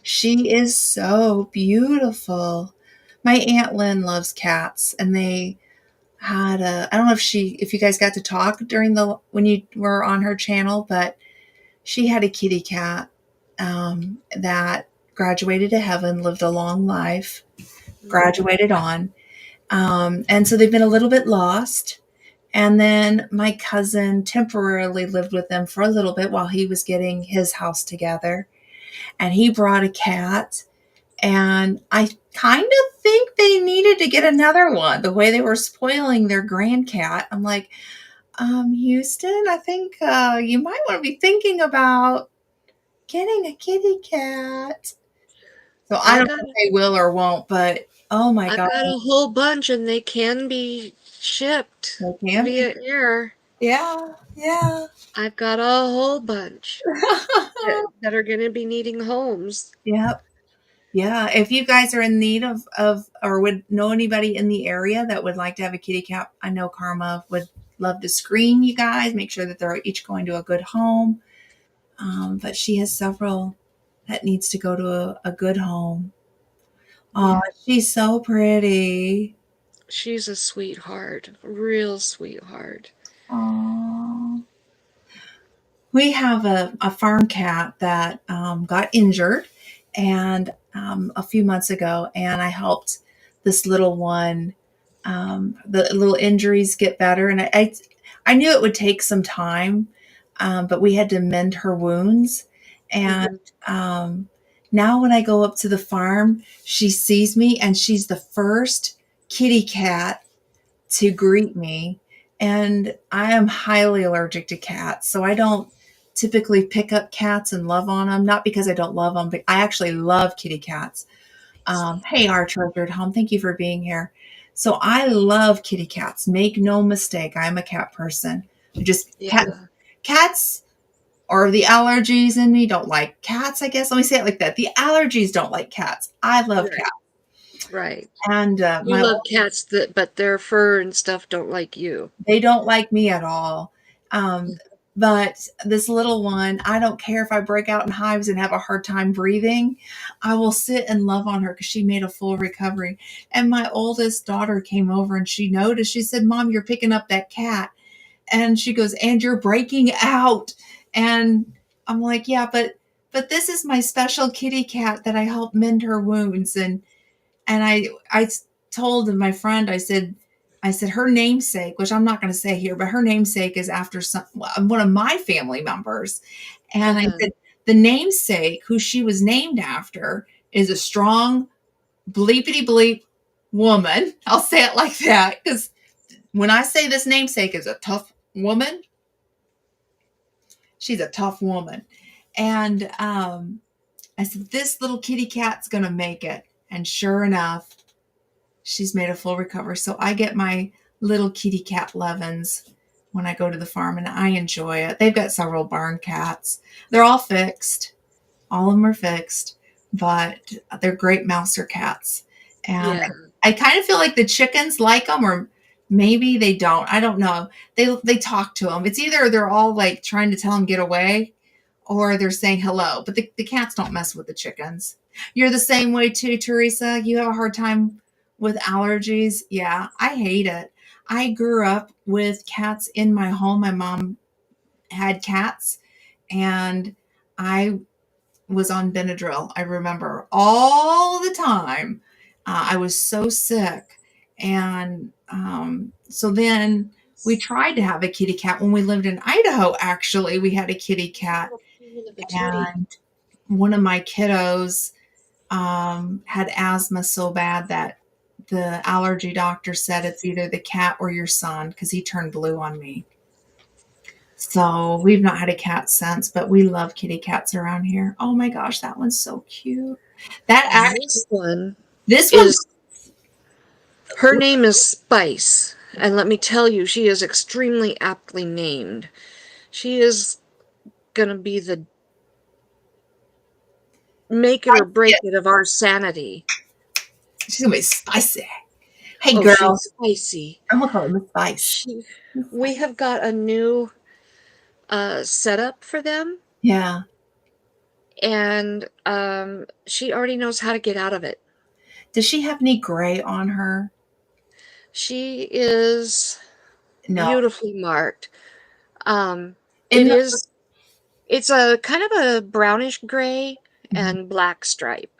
[SPEAKER 2] She is so beautiful. My Aunt Lynn loves cats, and they had I don't know if you guys got to talk during when you were on her channel, but she had a kitty cat that graduated to heaven, lived a long life,
[SPEAKER 1] Mm.
[SPEAKER 2] graduated on. And so they've been a little bit lost. And then my cousin temporarily lived with them for a little bit while he was getting his house together. And he brought a cat. And I kind of think they needed to get another one. The way they were spoiling their grand cat, I'm like, Houston, I think you might want to be thinking about getting a kitty cat. So I
[SPEAKER 1] I
[SPEAKER 2] don't
[SPEAKER 1] got
[SPEAKER 2] know if they will or won't, but oh my
[SPEAKER 1] I've
[SPEAKER 2] God,
[SPEAKER 1] got a whole bunch and they can be shipped
[SPEAKER 2] they can be.
[SPEAKER 1] via air.
[SPEAKER 2] Yeah, yeah.
[SPEAKER 1] I've got a whole bunch that are going to be needing homes.
[SPEAKER 2] Yep. Yeah. If you guys are in need of or would know anybody in the area that would like to have a kitty cat, I know Karma would love to screen you guys, make sure that they're each going to a good home. But she has several that needs to go to a good home. Oh,
[SPEAKER 1] Yeah,
[SPEAKER 2] she's so pretty.
[SPEAKER 1] she's a sweetheart, real sweetheart.
[SPEAKER 2] Oh. We have a farm cat that got injured and a few months ago, and I helped this little one. The little injuries get better, and I knew it would take some time, but we had to mend her wounds. And
[SPEAKER 1] Hmm.
[SPEAKER 2] um, now, when I go up to the farm, she sees me, and she's the first kitty cat to greet me. And I am highly allergic to cats, so I don't typically pick up cats and love on them. Not because I don't love them, but I actually love kitty cats. Hey, our treasured home, thank you for being here. So I love kitty cats. Make no mistake, I'm a cat person. Just
[SPEAKER 1] Yeah,
[SPEAKER 2] cats or the allergies in me don't like cats. I guess let me say it like that. The allergies don't like cats. I love cats,
[SPEAKER 1] right, right.
[SPEAKER 2] and
[SPEAKER 1] You
[SPEAKER 2] my
[SPEAKER 1] love cats that, but their fur and stuff don't like you.
[SPEAKER 2] they don't like me at all. Um, but this little one, I don't care if I break out in hives and have a hard time breathing. I will sit and love on her because she made a full recovery. And my oldest daughter came over and she noticed, she said, Mom, you're picking up that cat. And she goes, and you're breaking out. And I'm like, yeah, but this is my special kitty cat that I help mend her wounds. And I told my friend, I said her namesake, which I'm not going to say here, but her namesake is after one of my family members. And I
[SPEAKER 1] Uh-huh.
[SPEAKER 2] said the namesake, who she was named after, is a strong bleepity bleep woman. I'll say it like that because when I say this namesake is a tough woman, she's a tough woman. And I said this little kitty cat's going to make it. And sure enough, she's made a full recovery. So I get my little kitty cat Levins when I go to the farm and I enjoy it. They've got several barn cats. They're all fixed. All of them are fixed, but they're great mouser cats. And
[SPEAKER 1] Yeah.
[SPEAKER 2] I kind of feel like the chickens like them or maybe they don't. I don't know. They talk to them. It's either they're all like trying to tell them get away or they're saying hello, but the cats don't mess with the chickens. You're the same way too, Teresa. You have a hard time with allergies. Yeah, I hate it. I grew up with cats in my home. My mom had cats, and I was on Benadryl. I remember all the time. I was so sick. And so then we tried to have a kitty cat when we lived in Idaho. Actually, we had a kitty cat, and one of my kiddos had asthma so bad that the allergy doctor said it's either the cat or your son because he turned blue on me. So we've not had a cat since, but we love kitty cats around here. Oh my gosh, that one's so cute. That actually,
[SPEAKER 1] This one
[SPEAKER 2] this one,
[SPEAKER 1] is, her name is Spice. And let me tell you, she is extremely aptly named. She is gonna be the make it or break it of our sanity.
[SPEAKER 2] she's gonna be spicy. Hey
[SPEAKER 1] Oh, she's
[SPEAKER 2] girl,
[SPEAKER 1] spicy.
[SPEAKER 2] I'm gonna call her Miss Spice.
[SPEAKER 1] She,
[SPEAKER 2] Miss Spice.
[SPEAKER 1] we have got a new setup for them,
[SPEAKER 2] Yeah.
[SPEAKER 1] and she already knows how to get out of it.
[SPEAKER 2] Does she have any gray on her?
[SPEAKER 1] She is
[SPEAKER 2] No.
[SPEAKER 1] beautifully marked. It
[SPEAKER 2] In the
[SPEAKER 1] is, it's a kind of a brownish gray
[SPEAKER 2] Mhm.
[SPEAKER 1] and black stripe.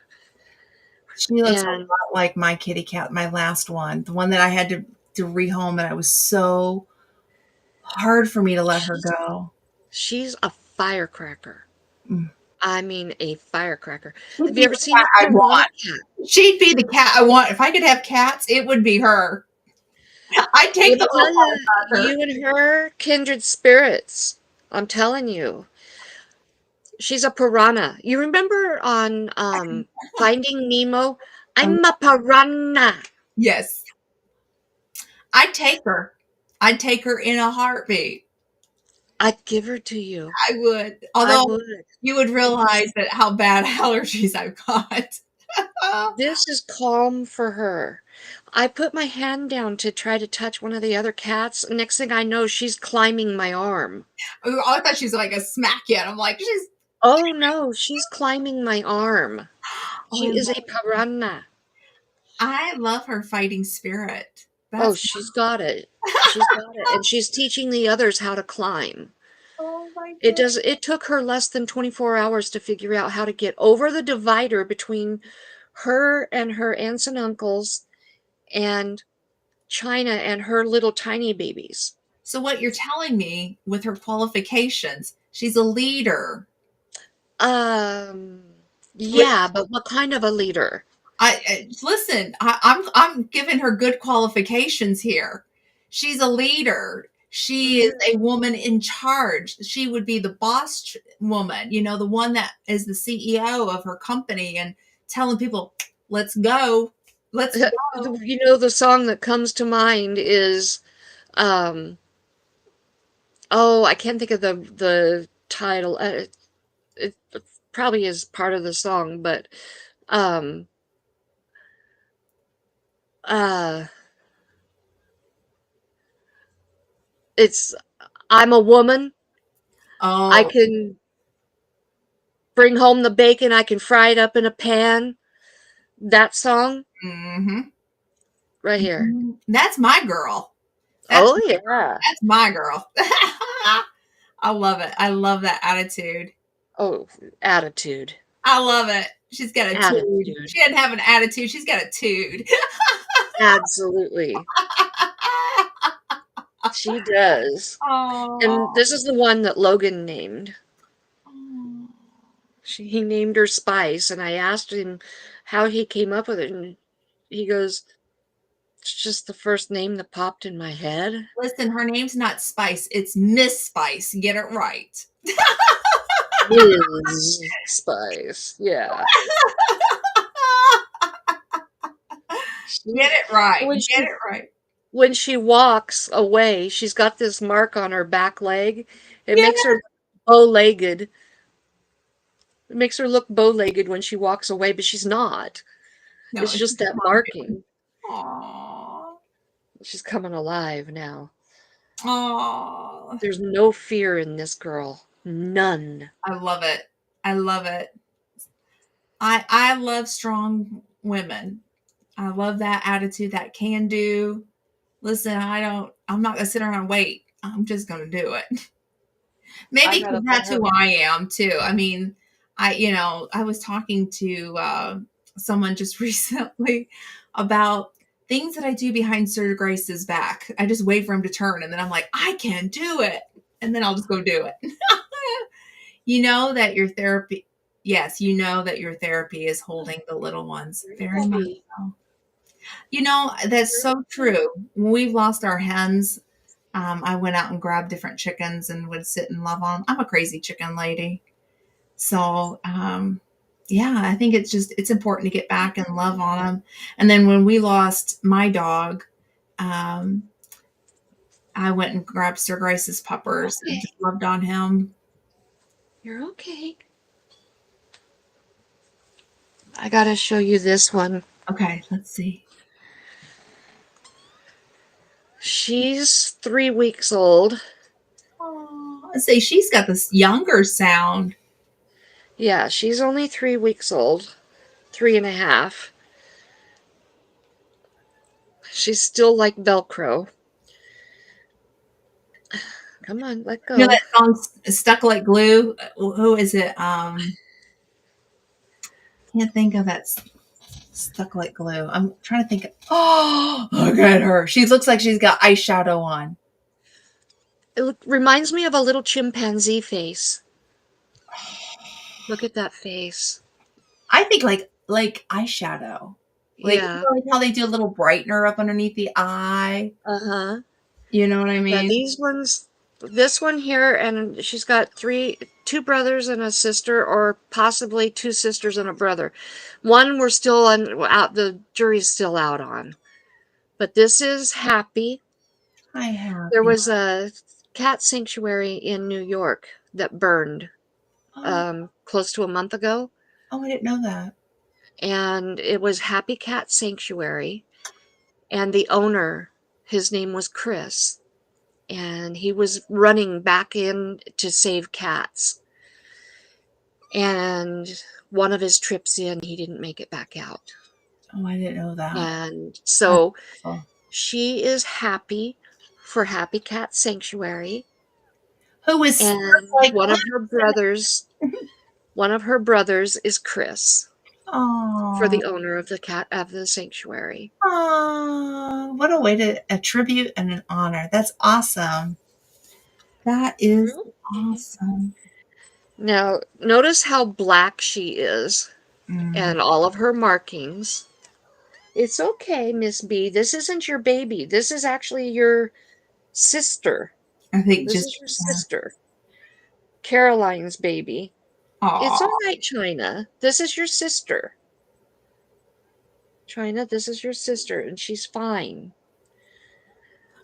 [SPEAKER 2] She looks a
[SPEAKER 1] And
[SPEAKER 2] lot like my kitty cat, my last one, the one that I had to rehome, and it was so hard for me to let her
[SPEAKER 1] she's
[SPEAKER 2] go.
[SPEAKER 1] she's a firecracker.
[SPEAKER 2] Mm.
[SPEAKER 1] I mean, a firecracker.
[SPEAKER 2] She'd
[SPEAKER 1] Have you
[SPEAKER 2] be
[SPEAKER 1] ever
[SPEAKER 2] the
[SPEAKER 1] seen
[SPEAKER 2] cat
[SPEAKER 1] a
[SPEAKER 2] I
[SPEAKER 1] piranha
[SPEAKER 2] want.
[SPEAKER 1] cat?
[SPEAKER 2] She'd be the cat I want. If I could have cats, it would be her. I'd take
[SPEAKER 1] Let
[SPEAKER 2] the
[SPEAKER 1] me
[SPEAKER 2] little
[SPEAKER 1] tell you,
[SPEAKER 2] firecracker.
[SPEAKER 1] you and her, kindred spirits. I'm telling you. She's a piranha. You remember on Finding Nemo?
[SPEAKER 2] Oh,
[SPEAKER 1] I'm a piranha.
[SPEAKER 2] yes. I'd take her. I'd take her in a heartbeat.
[SPEAKER 1] I'd give her to you.
[SPEAKER 2] I would.
[SPEAKER 1] I
[SPEAKER 2] Although
[SPEAKER 1] would.
[SPEAKER 2] you would
[SPEAKER 1] Because
[SPEAKER 2] realize that how bad allergies I've got.
[SPEAKER 1] this is calm for her. I put my hand down to try to touch one of the other cats. Next thing I know, she's climbing my arm.
[SPEAKER 2] I thought she was like a smack yet. I'm like, she's.
[SPEAKER 1] Oh no, she's climbing my arm.
[SPEAKER 2] Oh,
[SPEAKER 1] She is a piranha.
[SPEAKER 2] I love her fighting spirit.
[SPEAKER 1] Oh,
[SPEAKER 2] That's.
[SPEAKER 1] she's got it. She's got it. And she's teaching the others how to climb.
[SPEAKER 2] Oh my
[SPEAKER 1] It
[SPEAKER 2] god.
[SPEAKER 1] does it took her less than 24 hours to figure out how to get over the divider between her and her aunts and uncles and China and her little tiny babies.
[SPEAKER 2] So what you're telling me with her qualifications, she's a leader.
[SPEAKER 1] Um,
[SPEAKER 2] With
[SPEAKER 1] yeah, but what kind of a leader?
[SPEAKER 2] I listen. I'm giving her good qualifications here. She's a leader. She is
[SPEAKER 1] Mhm.
[SPEAKER 2] a woman in charge. She would be the boss woman. You know, the one that is the CEO of her company and telling people, "Let's go, let's go."
[SPEAKER 1] You know, the song that comes to mind is um oh, I can't think of the title. It probably is part of the song, but um uh it's I'm a woman. I
[SPEAKER 2] Oh,
[SPEAKER 1] can bring home the bacon, I can fry it up in a pan. That song
[SPEAKER 2] hmm
[SPEAKER 1] right here.
[SPEAKER 2] that's my girl. That's
[SPEAKER 1] Oh yeah.
[SPEAKER 2] that's my girl. I love it. I love that attitude.
[SPEAKER 1] Oh, attitude.
[SPEAKER 2] I love it. She's got a tude.
[SPEAKER 1] Attitude.
[SPEAKER 2] She doesn't have an attitude. She's got a tude.
[SPEAKER 1] Absolutely. She does. And
[SPEAKER 2] Oh.
[SPEAKER 1] this is the one that Logan named. He named her Spice, and I asked him how he came up with it, and he goes, "It's just the first name that popped in my head."
[SPEAKER 2] Listen, her name's not Spice. It's Miss Spice. Get it right.
[SPEAKER 1] Ms. Spice. Yeah.
[SPEAKER 2] Get
[SPEAKER 1] She,
[SPEAKER 2] it right.
[SPEAKER 1] when
[SPEAKER 2] Get
[SPEAKER 1] she
[SPEAKER 2] it right.
[SPEAKER 1] when she walks away, she's got this mark on her back leg. It
[SPEAKER 2] Get
[SPEAKER 1] makes her
[SPEAKER 2] it.
[SPEAKER 1] bow-legged. It makes her look bow-legged when she walks away, but she's not.
[SPEAKER 2] No,
[SPEAKER 1] It's
[SPEAKER 2] she's
[SPEAKER 1] just that
[SPEAKER 2] pumping.
[SPEAKER 1] marking.
[SPEAKER 2] Aw.
[SPEAKER 1] She's coming alive now.
[SPEAKER 2] Aw.
[SPEAKER 1] There's no fear in this girl. None.
[SPEAKER 2] I love it. I love it. I love strong women. I love that attitude, that can do. Listen, I'm not gonna sit around and wait. I'm just gonna do it.
[SPEAKER 1] I
[SPEAKER 2] Maybe because
[SPEAKER 1] gotta let
[SPEAKER 2] that's
[SPEAKER 1] her.
[SPEAKER 2] who I am too. I mean, I was talking to someone just recently about things that I do behind Sir Grace's back. I just wait for him to turn, and then I'm like, I can do it, and then I'll just go do it. You know that your therapy, yes, you know that your therapy is holding the little ones
[SPEAKER 1] You're
[SPEAKER 2] very much
[SPEAKER 1] okay.
[SPEAKER 2] so. You know, that's
[SPEAKER 1] You're
[SPEAKER 2] so
[SPEAKER 1] okay.
[SPEAKER 2] true. When we've lost our hens, I went out and grabbed different chickens and would sit and love on them. I'm a crazy chicken lady. So, yeah, I think it's important to get back and love on them. And then when we lost my dog, um, I went and grabbed Sir Grace's
[SPEAKER 1] You're
[SPEAKER 2] puppers and
[SPEAKER 1] okay.
[SPEAKER 2] just loved on him.
[SPEAKER 1] You're okay. I gotta show you this one.
[SPEAKER 2] Okay, let's see.
[SPEAKER 1] She's 3 weeks old.
[SPEAKER 2] Oh, let's see. She's got this younger sound.
[SPEAKER 1] Yeah, she's only 3 weeks old. 3.5. She's still like Velcro. Come on, let
[SPEAKER 2] You know
[SPEAKER 1] go.
[SPEAKER 2] that song "Stuck Like Glue"? Who is it? Can't think of it. Stuck like glue. I'm trying to think. Oh, look at her. She looks like she's got eyeshadow on.
[SPEAKER 1] It reminds me of a little chimpanzee face. Look at that face.
[SPEAKER 2] I think like eyeshadow. Like,
[SPEAKER 1] Yeah.
[SPEAKER 2] like how they do a little brightener up underneath the eye.
[SPEAKER 1] Uh-huh.
[SPEAKER 2] You know what I
[SPEAKER 1] Yeah,
[SPEAKER 2] mean?
[SPEAKER 1] these ones, this one here, and she's got two brothers and a sister, or possibly two sisters and a brother. One we're still out, the jury's still out on. But this is Happy.
[SPEAKER 2] Hi,
[SPEAKER 1] There
[SPEAKER 2] happy.
[SPEAKER 1] was a cat sanctuary in New York that burned
[SPEAKER 2] Oh,
[SPEAKER 1] close to a month ago,
[SPEAKER 2] oh, I didn't know that.
[SPEAKER 1] and it was Happy Cat Sanctuary, and the owner, his name was Chris, and he was running back in to save cats. And one of his trips in, he didn't make it back out.
[SPEAKER 2] Oh, I didn't know that.
[SPEAKER 1] And
[SPEAKER 2] That's
[SPEAKER 1] so
[SPEAKER 2] awful.
[SPEAKER 1] she is happy for Happy Cat Sanctuary.
[SPEAKER 2] Who is stuck
[SPEAKER 1] And
[SPEAKER 2] like
[SPEAKER 1] one of her brothers is Chris, for
[SPEAKER 2] oh,
[SPEAKER 1] the owner of the sanctuary.
[SPEAKER 2] oh, what a way to attribute and an honor. That's awesome. That is awesome.
[SPEAKER 1] Now, notice how black she is
[SPEAKER 2] Mm,
[SPEAKER 1] and all of her markings. It's okay, Miss B. This isn't your baby. This is actually your sister.
[SPEAKER 2] I think
[SPEAKER 1] This
[SPEAKER 2] just
[SPEAKER 1] is your sister. Caroline's baby. It's all
[SPEAKER 2] oh,
[SPEAKER 1] right, China. This is your sister. China, this is your sister, and she's fine.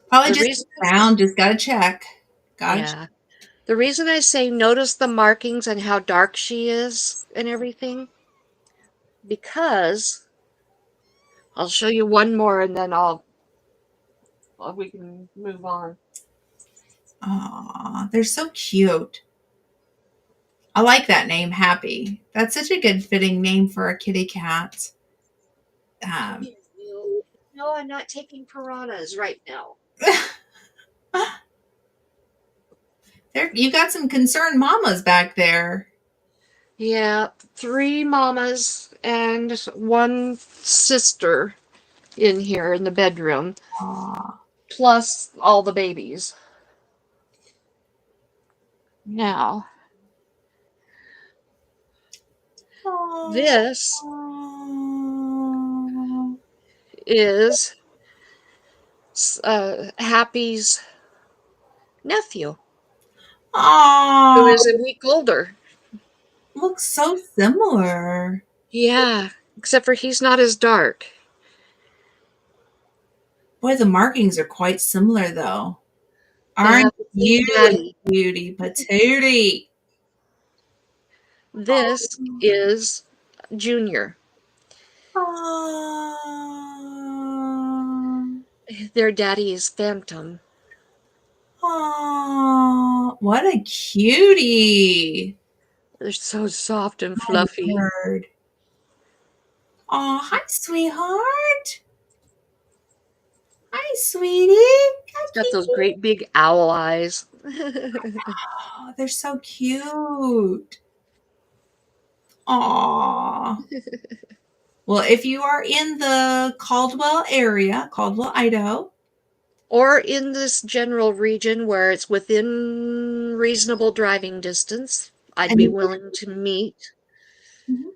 [SPEAKER 2] probably
[SPEAKER 1] The
[SPEAKER 2] just
[SPEAKER 1] reason,
[SPEAKER 2] found. Just gotta check. Gotta.
[SPEAKER 1] yeah, the reason I say notice the markings and how dark she is and everything, because I'll show you one more, and then we can move on.
[SPEAKER 2] Oh, they're so cute. I like that name, Happy. That's such a good fitting name for a kitty cat. Um,
[SPEAKER 1] No, I'm not taking piranhas right now.
[SPEAKER 2] there, you got some concerned mamas back there.
[SPEAKER 1] Yeah, three mamas and one sister in here in the bedroom,
[SPEAKER 2] Aw.
[SPEAKER 1] plus all the babies. Now, this
[SPEAKER 2] Aw.
[SPEAKER 1] is Happy's nephew, who
[SPEAKER 2] Aw,
[SPEAKER 1] is a week older.
[SPEAKER 2] looks so similar.
[SPEAKER 1] Yeah, except for he's not as dark.
[SPEAKER 2] Boy, the markings are quite similar though.
[SPEAKER 1] They
[SPEAKER 2] Aren't
[SPEAKER 1] have the same
[SPEAKER 2] you,
[SPEAKER 1] daddy.
[SPEAKER 2] beauty patootie?
[SPEAKER 1] This is Junior.
[SPEAKER 2] Aw.
[SPEAKER 1] Their daddy is Phantom.
[SPEAKER 2] Aw, what a cutie.
[SPEAKER 1] They're so soft and
[SPEAKER 2] My
[SPEAKER 1] fluffy.
[SPEAKER 2] word. Aw, hi, sweetheart. Hi, sweetie. Hi,
[SPEAKER 1] He's got those
[SPEAKER 2] kitty.
[SPEAKER 1] great big owl eyes.
[SPEAKER 2] Oh, they're so cute. Aw. Well, if you are in the Caldwell area, Caldwell, Idaho,
[SPEAKER 1] Or in this general region where it's within reasonable driving distance, I'd
[SPEAKER 2] and
[SPEAKER 1] be
[SPEAKER 2] you,
[SPEAKER 1] willing to meet.
[SPEAKER 2] mhm.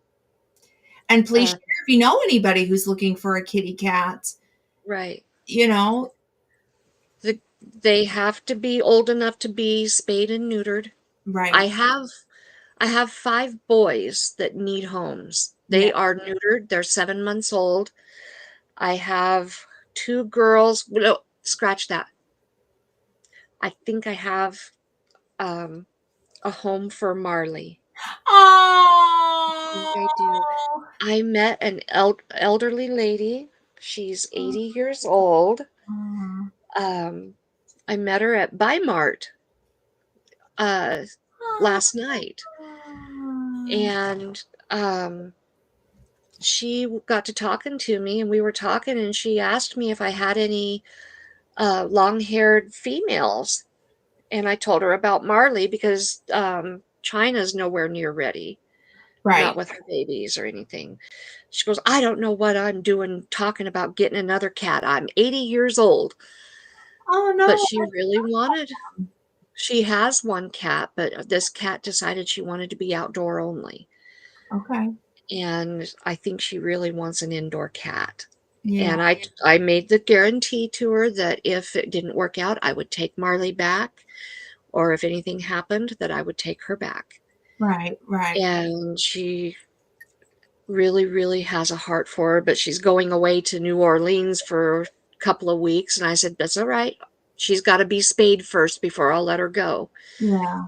[SPEAKER 2] And please
[SPEAKER 1] Uh,
[SPEAKER 2] share if you know anybody who's looking for a kitty cat.
[SPEAKER 1] right.
[SPEAKER 2] You know,
[SPEAKER 1] They have to be old enough to be spayed and neutered. I
[SPEAKER 2] right?
[SPEAKER 1] have I have five boys that need homes.
[SPEAKER 2] Yeah.
[SPEAKER 1] They are neutered. They're 7 months old. I have two girls. No, scratch that. I think I have um, a home for Marley. I think I do.
[SPEAKER 2] Oh.
[SPEAKER 1] I met an elderly lady. She's 80 years old. Um, I met her at Mart uh, last night, and she got to talking to me, and we were talking, and she asked me if I had any long-haired females, and I told her about Marley because China's nowhere near ready. not
[SPEAKER 2] Right.
[SPEAKER 1] with her babies or anything. She goes, "I don't know what I'm doing talking about getting another cat. I'm 80 years old."
[SPEAKER 2] Oh,
[SPEAKER 1] But
[SPEAKER 2] no.
[SPEAKER 1] she really wanted she has one cat, but this cat decided she wanted to be outdoor only.
[SPEAKER 2] Okay.
[SPEAKER 1] And I think she really wants an indoor cat.
[SPEAKER 2] Yeah.
[SPEAKER 1] And I made the guarantee to her that if it didn't work out, I would take Marley back, or if anything happened, that I would take her back.
[SPEAKER 2] Right, right.
[SPEAKER 1] And she really, really has a heart for her, but she's going away to New Orleans for a couple of weeks. And I said, "That's all right. She's got to be spayed first before I'll let her go."
[SPEAKER 2] Yeah.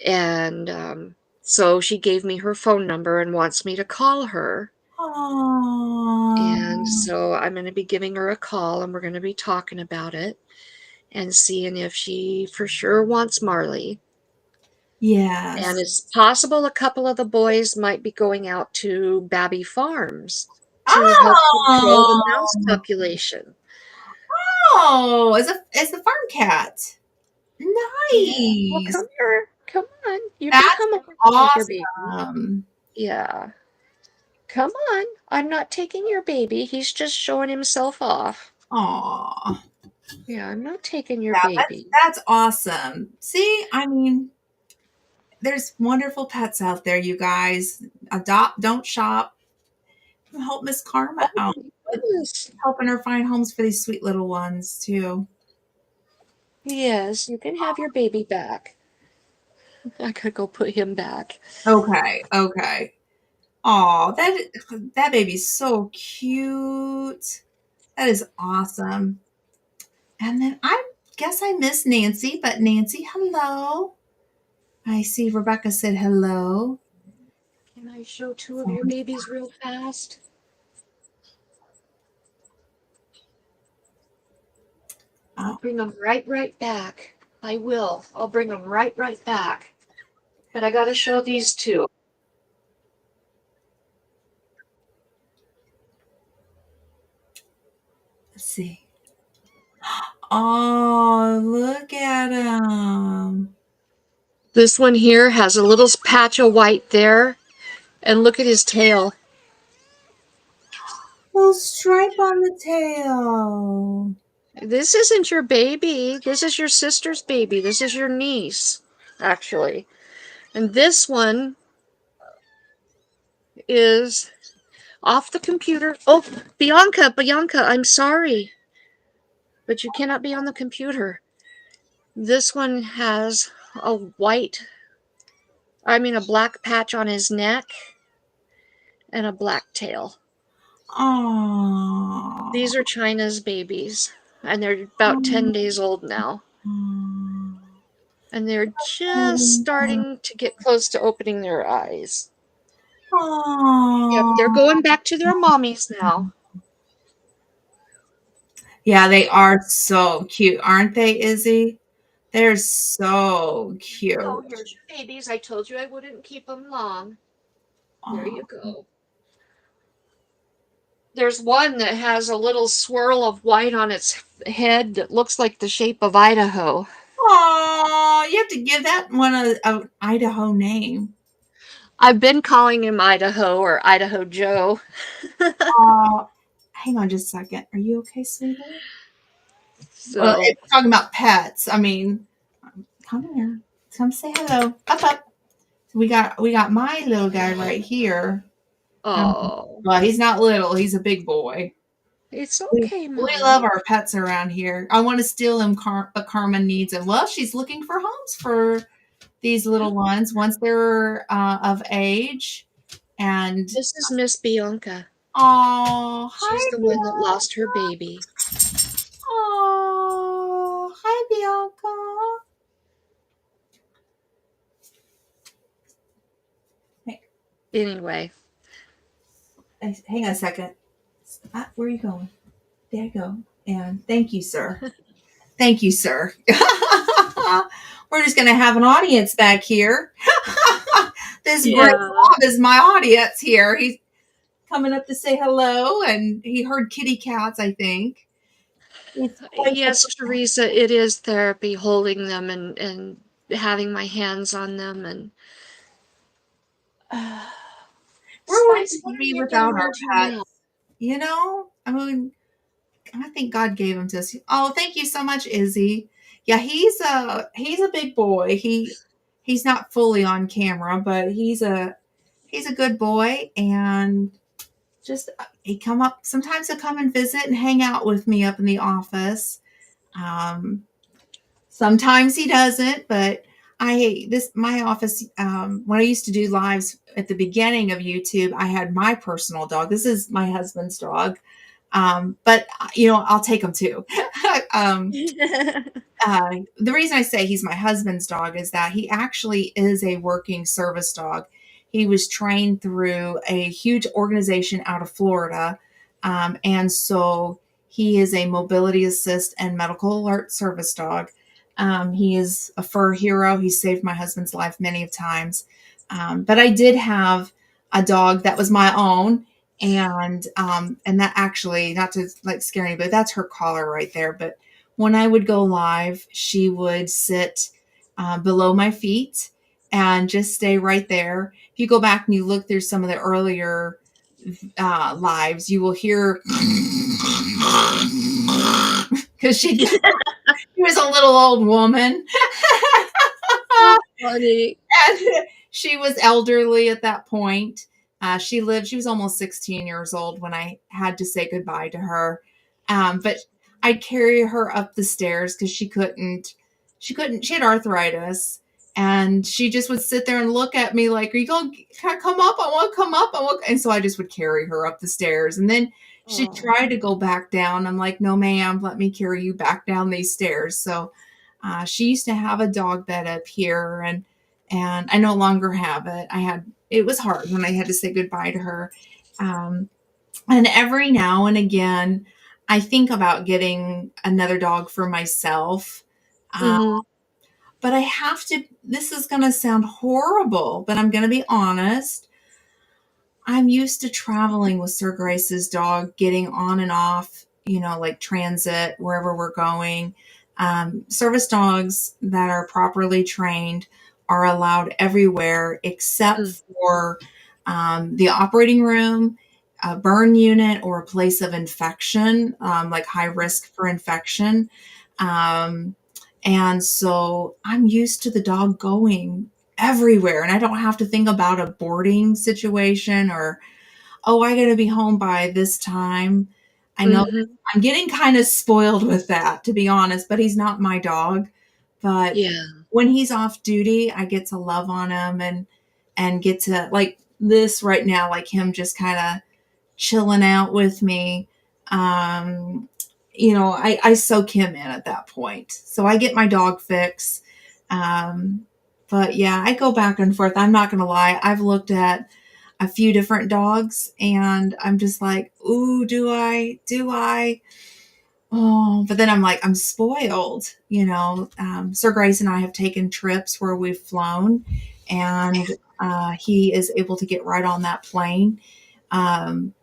[SPEAKER 1] And so she gave me her phone number and wants me to call her. And
[SPEAKER 2] Oh,
[SPEAKER 1] so I'm going to be giving her a call and we're going to be talking about it and seeing if she for sure wants Marley. And
[SPEAKER 2] yes.
[SPEAKER 1] it's possible a couple of the boys might be going out to Babby Farms to help control the mouse
[SPEAKER 2] Oh,
[SPEAKER 1] population.
[SPEAKER 2] oh, as a farm cat.
[SPEAKER 1] Yeah. Well,
[SPEAKER 2] Nice.
[SPEAKER 1] come here. Come on. You can
[SPEAKER 2] That's
[SPEAKER 1] come over and take your baby.
[SPEAKER 2] awesome.
[SPEAKER 1] Yeah. Come on. I'm not taking your baby. He's just showing himself off.
[SPEAKER 2] Aw.
[SPEAKER 1] Yeah, I'm not taking your
[SPEAKER 2] Yeah, that's
[SPEAKER 1] baby.
[SPEAKER 2] that's awesome. See, I mean, there's wonderful pets out there, you guys. Adopt, don't shop. Help Miss Karma
[SPEAKER 1] Oh
[SPEAKER 2] out
[SPEAKER 1] my
[SPEAKER 2] with
[SPEAKER 1] goodness.
[SPEAKER 2] helping her find homes for these sweet little ones too.
[SPEAKER 1] Yes, you can have your baby back. I could go put him back.
[SPEAKER 2] Okay, okay. Oh, that baby's so cute. That is awesome. And then I guess I miss Nancy, but Nancy, hello. I see Rebecca said hello.
[SPEAKER 1] Can I show two of your
[SPEAKER 2] So,
[SPEAKER 1] babies real fast? I'll
[SPEAKER 2] oh,
[SPEAKER 1] bring them right back. I will. I'll bring them right back. But I gotta show these two.
[SPEAKER 2] let's see. Oh, look at him.
[SPEAKER 1] This one here has a little patch of white there. And look at his tail.
[SPEAKER 2] Little stripe on the tail.
[SPEAKER 1] This isn't your baby. This is your sister's baby. This is your niece, actually. And this one is off the computer. Oh, Bianca, I'm sorry, but you cannot be on the computer. This one has a a black patch on his neck and a black tail.
[SPEAKER 2] Oh.
[SPEAKER 1] These are China's babies, and they're about 10 days old now. And they're just starting to get close to opening their eyes. Yep, they're
[SPEAKER 2] Oh.
[SPEAKER 1] going back to their mommies now.
[SPEAKER 2] Yeah, they are so cute, aren't they, Izzy? They're so
[SPEAKER 1] So
[SPEAKER 2] cute.
[SPEAKER 1] here's your babies. I told you I wouldn't keep them long. There
[SPEAKER 2] Oh.
[SPEAKER 1] you go. There's one that has a little swirl of white on its head that looks like the shape of Idaho.
[SPEAKER 2] Aw, you have to give that one a Idaho name.
[SPEAKER 1] I've been calling him Idaho or Idaho Joe.
[SPEAKER 2] Hang on just a second. Are you okay, sweetheart? Well,
[SPEAKER 1] So,
[SPEAKER 2] if we're talking about pets, I mean, come here. Come say hello. Up, up. We got my little guy right here.
[SPEAKER 1] oh,
[SPEAKER 2] Well, he's not little. He's a big boy.
[SPEAKER 1] it's
[SPEAKER 2] We,
[SPEAKER 1] okay,
[SPEAKER 2] we love
[SPEAKER 1] Mommy.
[SPEAKER 2] our pets around here. I want to steal him, but Carmen needs him. Well, she's looking for homes for these little ones once they're of age. And
[SPEAKER 1] This is Miss Bianca.
[SPEAKER 2] oh,
[SPEAKER 1] She's
[SPEAKER 2] hi
[SPEAKER 1] the one that
[SPEAKER 2] Bianca.
[SPEAKER 1] lost her baby.
[SPEAKER 2] Oh, hi Bianca. Hey,
[SPEAKER 1] Anyway,
[SPEAKER 2] hang on a second. Where are you going? There you go. And thank you, sir. Thank you, sir. We're just going to have an audience back here. This great
[SPEAKER 1] yeah.
[SPEAKER 2] Bob is my audience here. He's coming up to say hello, and he heard kitty cats, I think. He's quite the.
[SPEAKER 1] Yes, Teresa, it is therapy holding them and having my hands on them and
[SPEAKER 2] where would
[SPEAKER 1] Why
[SPEAKER 2] we
[SPEAKER 1] don't
[SPEAKER 2] be
[SPEAKER 1] you get
[SPEAKER 2] without our
[SPEAKER 1] around here
[SPEAKER 2] pets?
[SPEAKER 1] now?
[SPEAKER 2] You know, I mean, I think God gave him to us. Oh, thank you so much, Izzy. Yeah, he's a big boy. He's not fully on camera, but he's a good boy, and just he come up sometimes. He'll come and visit and hang out with me up in the office. Um, Sometimes he doesn't, but I this my office when I used to do lives at the beginning of YouTube, I had my personal dog. This is my husband's dog. But I'll take him too. um, the reason I say he's my husband's dog is that he actually is a working service dog. He was trained through a huge organization out of Florida. And so he is a mobility assist and medical alert service dog. He is a fur hero. He saved my husband's life many of times. But I did have a dog that was my own. And that actually, not to like scare anybody, that's her collar right there. But when I would go live, she would sit below my feet and just stay right there. If you go back and you look through some of the earlier lives, you will hear because she was a little old woman.
[SPEAKER 1] So funny.
[SPEAKER 2] And she was elderly at that point. She was almost 16 years old when I had to say goodbye to her. But I'd carry her up the stairs because she had arthritis. And she just would sit there and look at me like, are you going to come up? I want to come up. And so I just would carry her up the stairs. And then she'd
[SPEAKER 1] Oh.
[SPEAKER 2] try to go back down. I'm like, no, ma'am, let me carry you back down these stairs. So she used to have a dog bed up here, and I no longer have it. It was hard when I had to say goodbye to her. Um, and every now and again, I think about getting another dog for myself. Uh,
[SPEAKER 1] Mhm.
[SPEAKER 2] but I have to, this is going to sound horrible, but I'm going to be honest. I'm used to traveling with Sir Grace's dog, getting on and off, like transit, wherever we're going. Service dogs that are properly trained are allowed everywhere except
[SPEAKER 1] Mm.
[SPEAKER 2] for the operating room, a burn unit, or a place of infection, like high risk for infection. Um, and so I'm used to the dog going everywhere, and I don't have to think about a boarding situation or, oh, I got to be home by this time. I know
[SPEAKER 1] Mhm.
[SPEAKER 2] I'm getting kind of spoiled with that, to be honest, but he's not my dog. But
[SPEAKER 1] Yeah.
[SPEAKER 2] when he's off duty, I get to love on him and get to like this right now, like him just kind of chilling out with me. Um, I soak him in at that point. So I get my dog fix. Um, but yeah, I go back and forth. I'm not going to lie. I've looked at a few different dogs and I'm just like, ooh, do I? Do I? Oh, but then I'm like, I'm spoiled. Sir Grace and I have taken trips where we've flown, and he is able to get right on that plane. Um,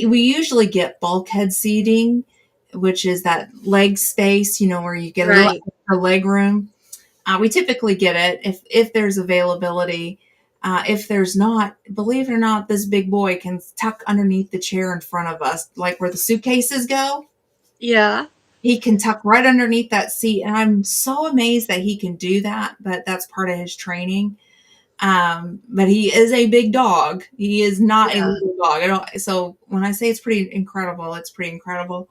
[SPEAKER 2] we usually get bulkhead seating, which is that leg space, where you get a little
[SPEAKER 1] Right.
[SPEAKER 2] extra leg room. We typically get it if there's availability. If there's not, believe it or not, this big boy can tuck underneath the chair in front of us, like where the suitcases go.
[SPEAKER 1] Yeah.
[SPEAKER 2] He can tuck right underneath that seat, and I'm so amazed that he can do that. But that's part of his training. But he is a big dog. He is not a
[SPEAKER 1] Yeah.
[SPEAKER 2] little dog. I don't. So when I say it's pretty incredible, it's pretty incredible.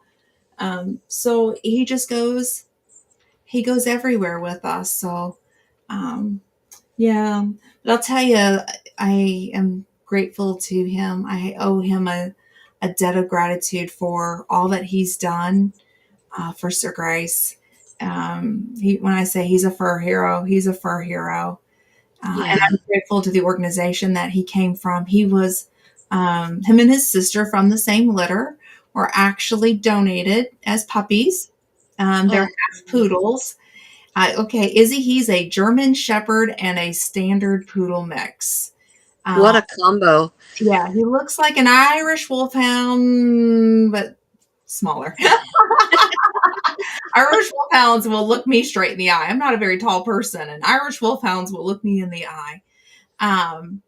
[SPEAKER 2] So he just goes. He goes everywhere with us. So, um, yeah. But I'll tell you, I am grateful to him. I owe him a debt of gratitude for all that he's done for Sir Grace. When I say he's a fur hero, he's a fur hero. And
[SPEAKER 1] Yeah.
[SPEAKER 2] I'm grateful to the organization that he came from. Him and his sister from the same litter were actually donated as puppies. They're
[SPEAKER 1] Oh,
[SPEAKER 2] half poodles. Okay, Izzy, he's a German Shepherd and a standard poodle mix. Uh,
[SPEAKER 1] what a combo.
[SPEAKER 2] yeah, he looks like an Irish Wolfhound, but smaller. Irish Wolfhounds will look me straight in the eye. I'm not a very tall person, and Irish Wolfhounds will look me in the eye. Um,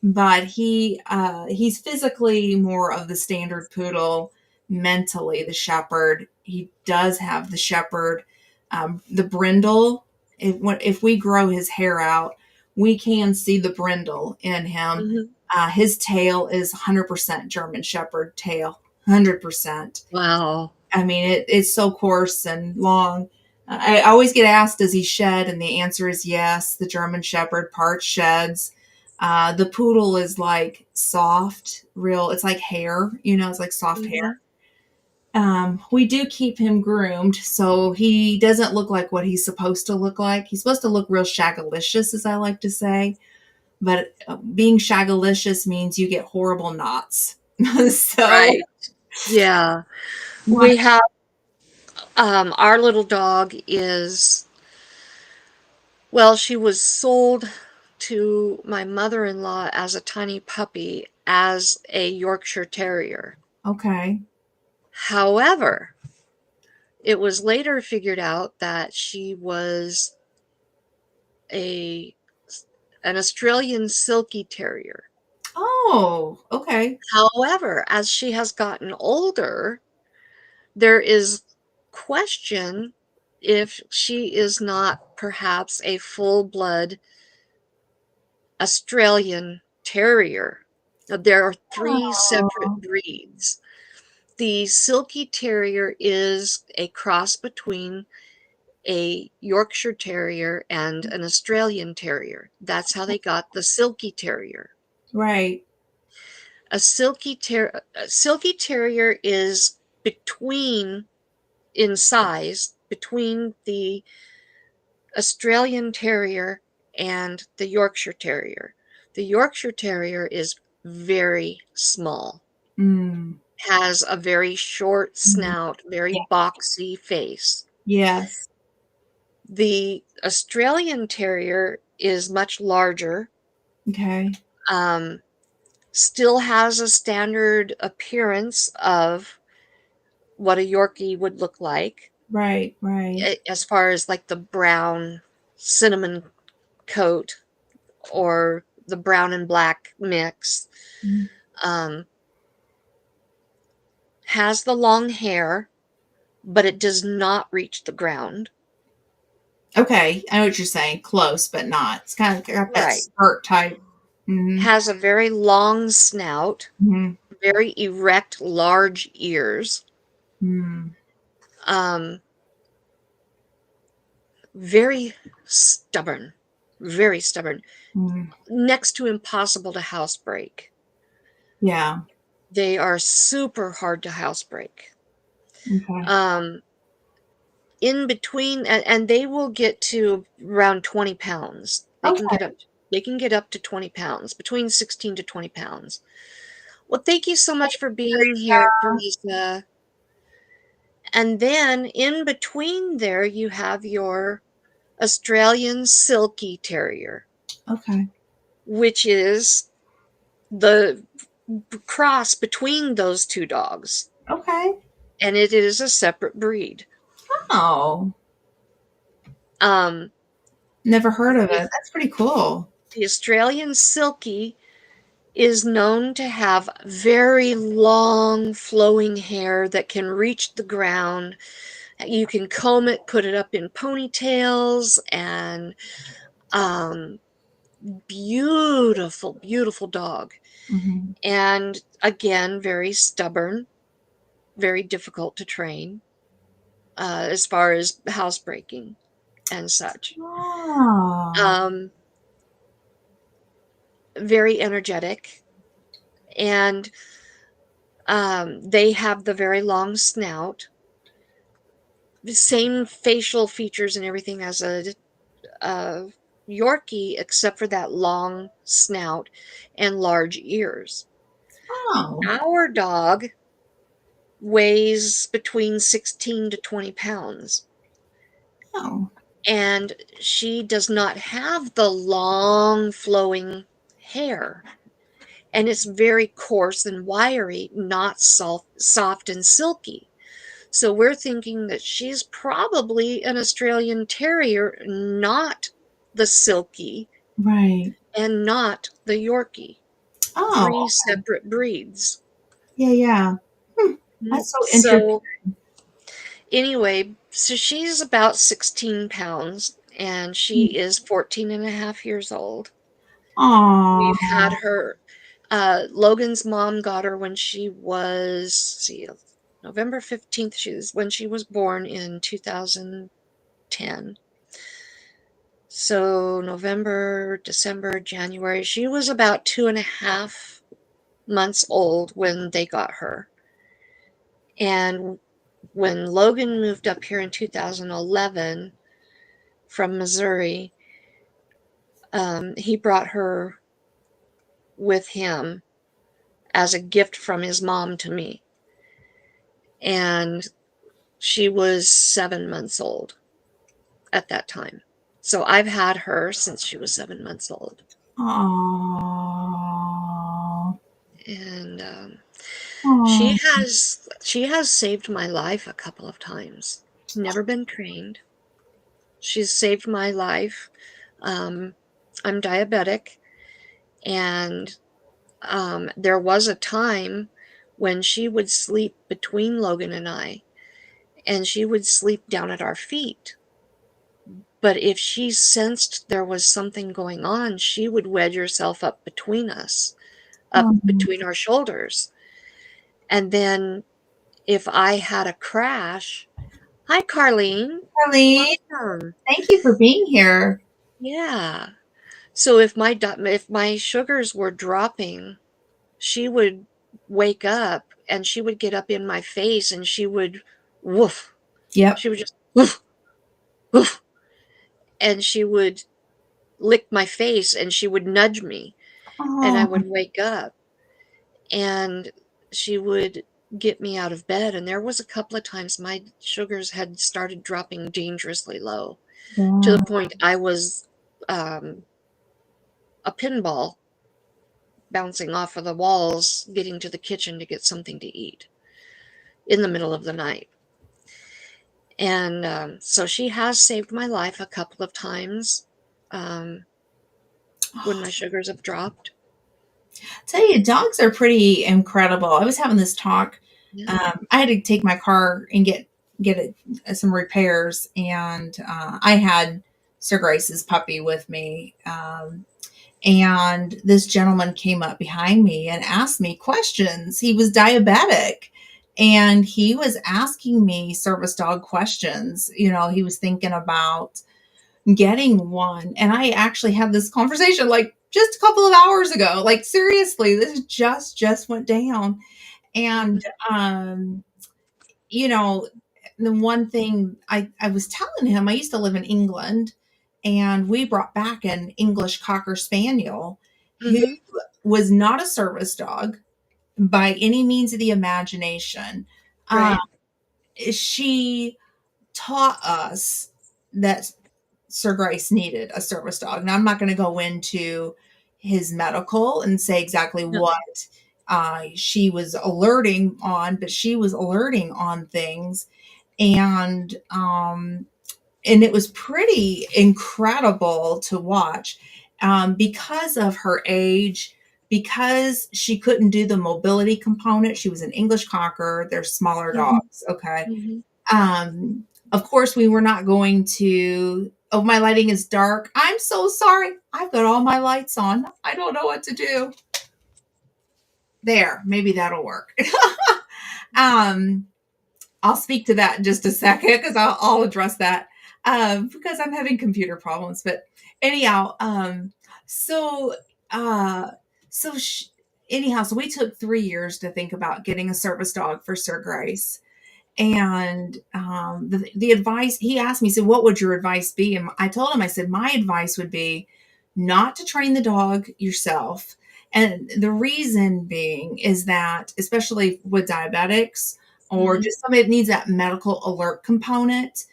[SPEAKER 2] but he's physically more of the standard poodle, mentally the shepherd. He does have the shepherd, the brindle. If we grow his hair out, we can see the brindle in him.
[SPEAKER 1] Mhm.
[SPEAKER 2] His tail is 100% German shepherd tail, 100%.
[SPEAKER 1] Wow.
[SPEAKER 2] I mean, it's so coarse and long. I always get asked, does he shed? And the answer is yes. The German Shepherd part sheds. The poodle is like soft, real. It's like hair, it's like soft
[SPEAKER 1] Mhm.
[SPEAKER 2] hair. We do keep him groomed so he doesn't look like what he's supposed to look like. He's supposed to look real shagalicious, as I like to say. But being shagalicious means you get horrible knots. So,
[SPEAKER 1] Right. Yeah.
[SPEAKER 2] not,
[SPEAKER 1] We have, our little dog is, well, she was sold to my mother-in-law as a tiny puppy as a Yorkshire Terrier.
[SPEAKER 2] okay.
[SPEAKER 1] However, it was later figured out that she was a an Australian Silky Terrier.
[SPEAKER 2] Oh, okay.
[SPEAKER 1] However, as she has gotten older, there is question if she is not perhaps a full-blood Australian Terrier. There are three separate
[SPEAKER 2] Oh,
[SPEAKER 1] breeds. The Silky Terrier is a cross between a Yorkshire Terrier and an Australian Terrier. That's how they got the Silky Terrier.
[SPEAKER 2] right.
[SPEAKER 1] A Silky Terrier is between in size between the Australian Terrier and the Yorkshire Terrier. The Yorkshire Terrier is very small,
[SPEAKER 2] Mm.
[SPEAKER 1] has a very short
[SPEAKER 2] Mhm.
[SPEAKER 1] snout, very
[SPEAKER 2] Yeah.
[SPEAKER 1] boxy face.
[SPEAKER 2] Yes.
[SPEAKER 1] The Australian Terrier is much larger,
[SPEAKER 2] Okay.
[SPEAKER 1] um, still has a standard appearance of what a Yorkie would look like,
[SPEAKER 2] Right, right.
[SPEAKER 1] as far as like the brown cinnamon coat or the brown and black mix.
[SPEAKER 2] Mm.
[SPEAKER 1] Um, has the long hair, but it does not reach the ground.
[SPEAKER 2] Okay, I know what you're saying. Close, but not. It's kind of got that
[SPEAKER 1] Right.
[SPEAKER 2] skirt type. Mm-hmm.
[SPEAKER 1] Has a very long snout,
[SPEAKER 2] Mm-hmm.
[SPEAKER 1] very erect, large ears.
[SPEAKER 2] Mm.
[SPEAKER 1] Um, very stubborn, very stubborn.
[SPEAKER 2] Mm.
[SPEAKER 1] Next to impossible to housebreak.
[SPEAKER 2] Yeah.
[SPEAKER 1] They are super hard to housebreak.
[SPEAKER 2] Okay.
[SPEAKER 1] Um, in between, and they will get to around 20 pounds.
[SPEAKER 2] Okay.
[SPEAKER 1] They can get up to 20 pounds, between 16 to 20 pounds. Well, thank you so much for being here, Teresa. And then in between there, you have your Australian Silky Terrier,
[SPEAKER 2] Okay.
[SPEAKER 1] which is the cross between those two dogs,
[SPEAKER 2] Okay.
[SPEAKER 1] and it is a separate breed.
[SPEAKER 2] Oh,
[SPEAKER 1] Um,
[SPEAKER 2] never heard of
[SPEAKER 1] the,
[SPEAKER 2] it. That's pretty cool.
[SPEAKER 1] the Australian Silky is known to have very long flowing hair that can reach the ground. You can comb it, put it up in ponytails, and um, beautiful, beautiful dog.
[SPEAKER 2] Mm-hmm.
[SPEAKER 1] And again, very stubborn, very difficult to train as far as housebreaking and such.
[SPEAKER 2] Oh.
[SPEAKER 1] Um, very energetic, and they have the very long snout, the same facial features and everything as a Yorkie, except for that long snout and large ears.
[SPEAKER 2] Oh.
[SPEAKER 1] Our dog weighs between 16 to 20 pounds,
[SPEAKER 2] Oh.
[SPEAKER 1] and she does not have the long flowing hair. And it's very coarse and wiry, not soft and silky. So we're thinking that she's probably an Australian Terrier, not the Silky
[SPEAKER 2] Right.
[SPEAKER 1] and not the Yorkie.
[SPEAKER 2] Oh,
[SPEAKER 1] 3 separate breeds.
[SPEAKER 2] yeah, yeah. Hmm.
[SPEAKER 1] Mm,
[SPEAKER 2] That's so interesting.
[SPEAKER 1] so, anyway, so she's about 16 pounds, and she is 14 and a half years old. We've had
[SPEAKER 2] Oh,
[SPEAKER 1] her Logan's mom got her when she was, see, November 15th, she was when she was born in 2010. So November, December, January, she was about 2.5 months old when they got her. And when Logan moved up here in 2011 from Missouri, he brought her with him as a gift from his mom to me. And she was 7 months old at that time. So I've had her since she was 7 months old.
[SPEAKER 2] oh,
[SPEAKER 1] And
[SPEAKER 2] oh,
[SPEAKER 1] she has saved my life a couple of times. Never been trained. She's saved my life. Um, I'm diabetic, and there was a time when she would sleep between Logan and I, and she would sleep down at our feet. But if she sensed there was something going on, she would wedge herself up between us, up
[SPEAKER 2] oh.
[SPEAKER 1] between our shoulders. And then if I had a crash, hi, Carlene.
[SPEAKER 2] Charlene,
[SPEAKER 1] Welcome.
[SPEAKER 2] thank you for being here.
[SPEAKER 1] Yeah. So if my sugars were dropping, she would wake up and she would get up in my face and she would woof.
[SPEAKER 2] Yep.
[SPEAKER 1] She would just woof, woof, and she would lick my face and she would nudge me and I
[SPEAKER 2] Oh,
[SPEAKER 1] would wake up and she would get me out of bed. And there was a couple of times my sugars had started dropping dangerously low to the
[SPEAKER 2] wow.
[SPEAKER 1] point I was um, a pinball bouncing off of the walls, getting to the kitchen to get something to eat in the middle of the night. And so she has saved my life a couple of times um, when my sugars have dropped.
[SPEAKER 2] Tell you, dogs are pretty incredible. I was having this talk.
[SPEAKER 1] Yeah.
[SPEAKER 2] I had to take my car and get some repairs, and I had Sir Grace's puppy with me. And this gentleman came up behind me and asked me questions. He was diabetic, and he was asking me service dog questions. He was thinking about getting one. And I actually had this conversation like just a couple of hours ago. Like seriously, this just went down. And
[SPEAKER 1] Mhm.
[SPEAKER 2] you know, the one thing I was telling him, I used to live in England, and we brought back an English Cocker Spaniel who
[SPEAKER 1] Mhm.
[SPEAKER 2] was not a service dog by any means of the imagination. Uh,
[SPEAKER 1] Right.
[SPEAKER 2] she taught us that Sir Grace needed a service dog. Now, I'm not going to go into his medical and say exactly
[SPEAKER 1] No.
[SPEAKER 2] what she was alerting on, but she was alerting on things, and and it was pretty incredible to watch because of her age. Because she couldn't do the mobility component, she was an English Cocker. They're smaller
[SPEAKER 1] Mhm.
[SPEAKER 2] dogs, okay.
[SPEAKER 1] Mhm.
[SPEAKER 2] Of course, we were not going to. Oh, my lighting is dark. I'm so sorry. I've got all my lights on. I don't know what to do. There, maybe that'll work. um, I'll speak to that in just a second because I'll address that because I'm having computer problems. But anyhow, so uh, so sh- anyhow, so we took 3 years to think about getting a service dog for Sir Grace. And the advice he asked me, he said, "What would your advice be?" And I told him, I said, "My advice would be not to train the dog yourself." And the reason being is that, especially with diabetics or
[SPEAKER 1] Mhm.
[SPEAKER 2] just somebody that needs that medical alert component,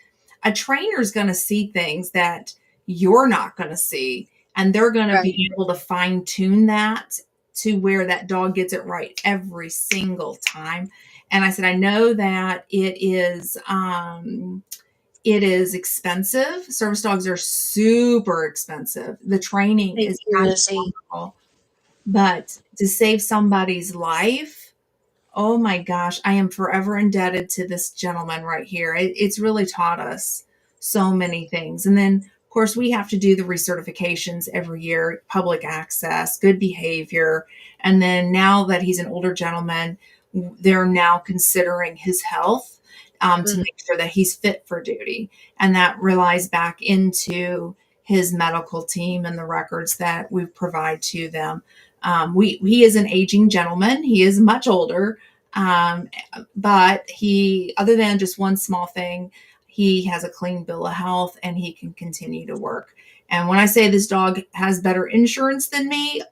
[SPEAKER 2] a trainer is going to see things that you're not going to see. And they're going to
[SPEAKER 1] Right.
[SPEAKER 2] be able to fine tune that to where that dog gets it right every single time. And I said, I know that it is expensive. Service dogs are super expensive. The training
[SPEAKER 1] Thank
[SPEAKER 2] is
[SPEAKER 1] you, Lizzie.
[SPEAKER 2] astronomical. But to save somebody's life, oh my gosh, I am forever indebted to this gentleman right here. It's really taught us so many things. And then, of course, we have to do the recertifications every year, public access, good behavior. And then now that he's an older gentleman, they're now considering his health to
[SPEAKER 1] Mhm.
[SPEAKER 2] make sure that he's fit for duty. And that relies back into his medical team and the records that we provide to them. He is an aging gentleman. He is much older, um, but he, other than just one small thing, he has a clean bill of health and he can continue to work. And when I say this dog has better insurance than me,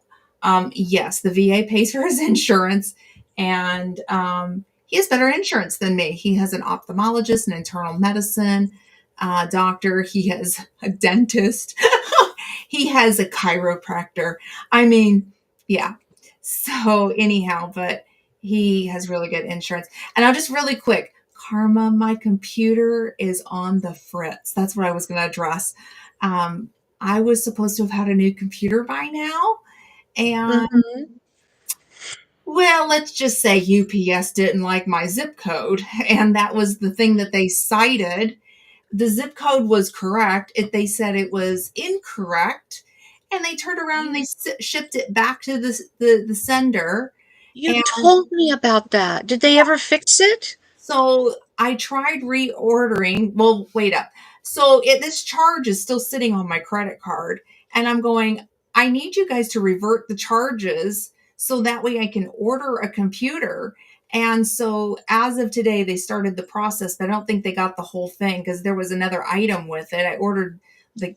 [SPEAKER 2] yes, the VA pays for his insurance, and he has better insurance than me. He has an ophthalmologist, an internal medicine doctor. He has a dentist. He has a chiropractor. I mean, yeah. So anyhow, but he has really good insurance. And I'll just really quick, Karma, my computer is on the fritz. That's what I was going to address. Um, I was supposed to have had a new computer by now, and
[SPEAKER 1] Mhm.
[SPEAKER 2] well, let's just say UPS didn't like my zip code, and that was the thing that they cited. The zip code was correct. They said it was incorrect, and they turned around and they
[SPEAKER 1] You
[SPEAKER 2] shipped it back to the sender.
[SPEAKER 1] you
[SPEAKER 2] And
[SPEAKER 1] told me about that. Did they ever fix it?
[SPEAKER 2] so I tried reordering. Well, wait up. So this charge is still sitting on my credit card, and I'm going, I need you guys to revert the charges so that way I can order a computer. And so as of today, they started the process, but I don't think they got the whole thing because there was another item with it. I ordered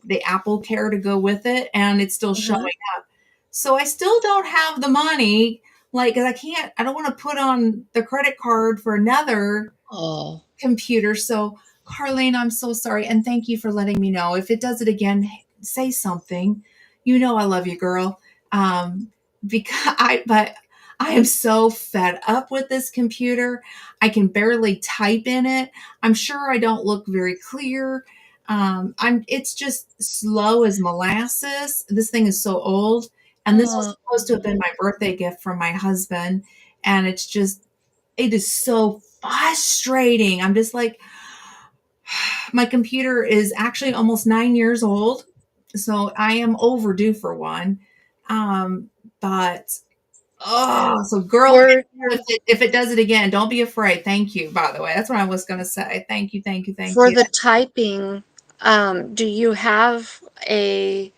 [SPEAKER 2] the Apple Care to go with it, and it's still showing
[SPEAKER 1] Uh-huh.
[SPEAKER 2] up. So I still don't have the money, like, because I don't want to put on the credit card for another
[SPEAKER 1] Oh.
[SPEAKER 2] computer. So, Carlene, I'm so sorry. And thank you for letting me know. If it does it again, say something. You know, I love you, girl. But I am so fed up with this computer. I can barely type in it. I'm sure I don't look very clear. It's just slow as molasses. This thing is so old. And this was
[SPEAKER 1] Oh.
[SPEAKER 2] supposed to have been my birthday gift from my husband. And it is so frustrating. I'm just like, my computer is actually almost 9 years old, so I am overdue for one. Um, but so girl,
[SPEAKER 1] For
[SPEAKER 2] if it does it again, don't be afraid. Thank you, by the way. That's what I was gonna say. Thank you, thank you, thank
[SPEAKER 1] for
[SPEAKER 2] you.
[SPEAKER 1] the typing, do you have a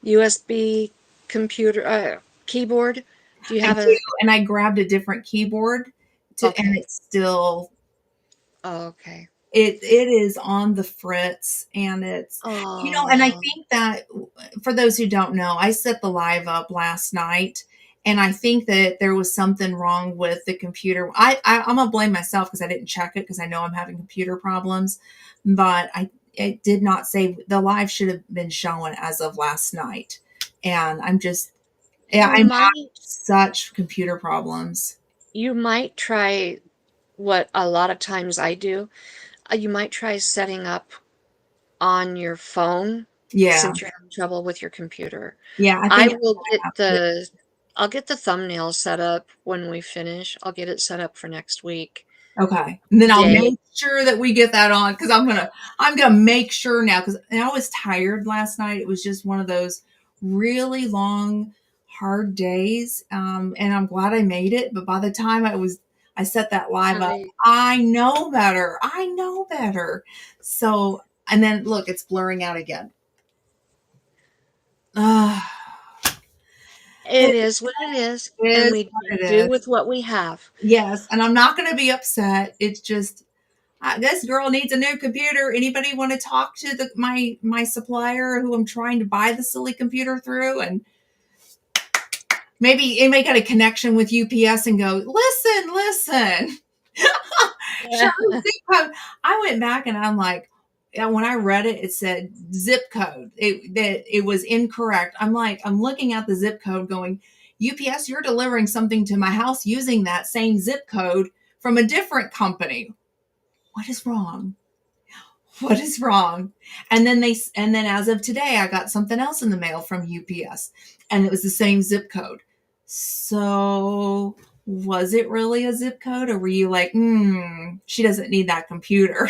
[SPEAKER 1] USB computer keyboard? Do you
[SPEAKER 2] I
[SPEAKER 1] have
[SPEAKER 2] do,
[SPEAKER 1] a
[SPEAKER 2] and I grabbed a different keyboard and
[SPEAKER 1] okay.
[SPEAKER 2] it's still
[SPEAKER 1] Oh, okay.
[SPEAKER 2] it is on the fritz, and and I
[SPEAKER 1] Oh.
[SPEAKER 2] think that for those who don't know, I set the live up last night, and I think that there was something wrong with the computer. I'm gonna blame myself because I didn't check it because I know I'm having computer problems, but it did not say the live should have been shown as of last night, and yeah,
[SPEAKER 1] You
[SPEAKER 2] I'm having
[SPEAKER 1] might
[SPEAKER 2] such computer problems.
[SPEAKER 1] you might try what a lot of times I do. You might try setting up on your phone
[SPEAKER 2] Yeah,
[SPEAKER 1] since you're having trouble with your computer.
[SPEAKER 2] yeah, I
[SPEAKER 1] I
[SPEAKER 2] think
[SPEAKER 1] will get
[SPEAKER 2] yeah.
[SPEAKER 1] I'll get the thumbnail set up when we finish. I'll get it set up for next week.
[SPEAKER 2] Okay. And then I'll
[SPEAKER 1] Day.
[SPEAKER 2] make sure that we get that on because I'm gonna make sure now because I was tired last night. It was just one of those really long, hard days. And I'm glad I made it. But by the time I set that live up,
[SPEAKER 1] I
[SPEAKER 2] I know better. I know better. So and then look, it's blurring out again. Uh,
[SPEAKER 1] It
[SPEAKER 2] it
[SPEAKER 1] is what it is, and
[SPEAKER 2] is
[SPEAKER 1] we
[SPEAKER 2] what it
[SPEAKER 1] do
[SPEAKER 2] is.
[SPEAKER 1] with what we have.
[SPEAKER 2] Yes, and I'm not gonna be upset. It's just this girl needs a new computer. Anybody want to talk to my supplier who I'm trying to buy the silly computer through? And maybe anybody got a connection with UPS and go, listen. Sure, zip code. I went back and I'm like, yeah, when I read it, it said zip code. It was incorrect. I'm like, I'm looking at the zip code going, UPS, you're delivering something to my house using that same zip code from a different company. What is wrong? What is wrong? And then as of today, I got something else in the mail from UPS, and it was the same zip code. So, was it really a zip code, or were you like, she doesn't need that computer?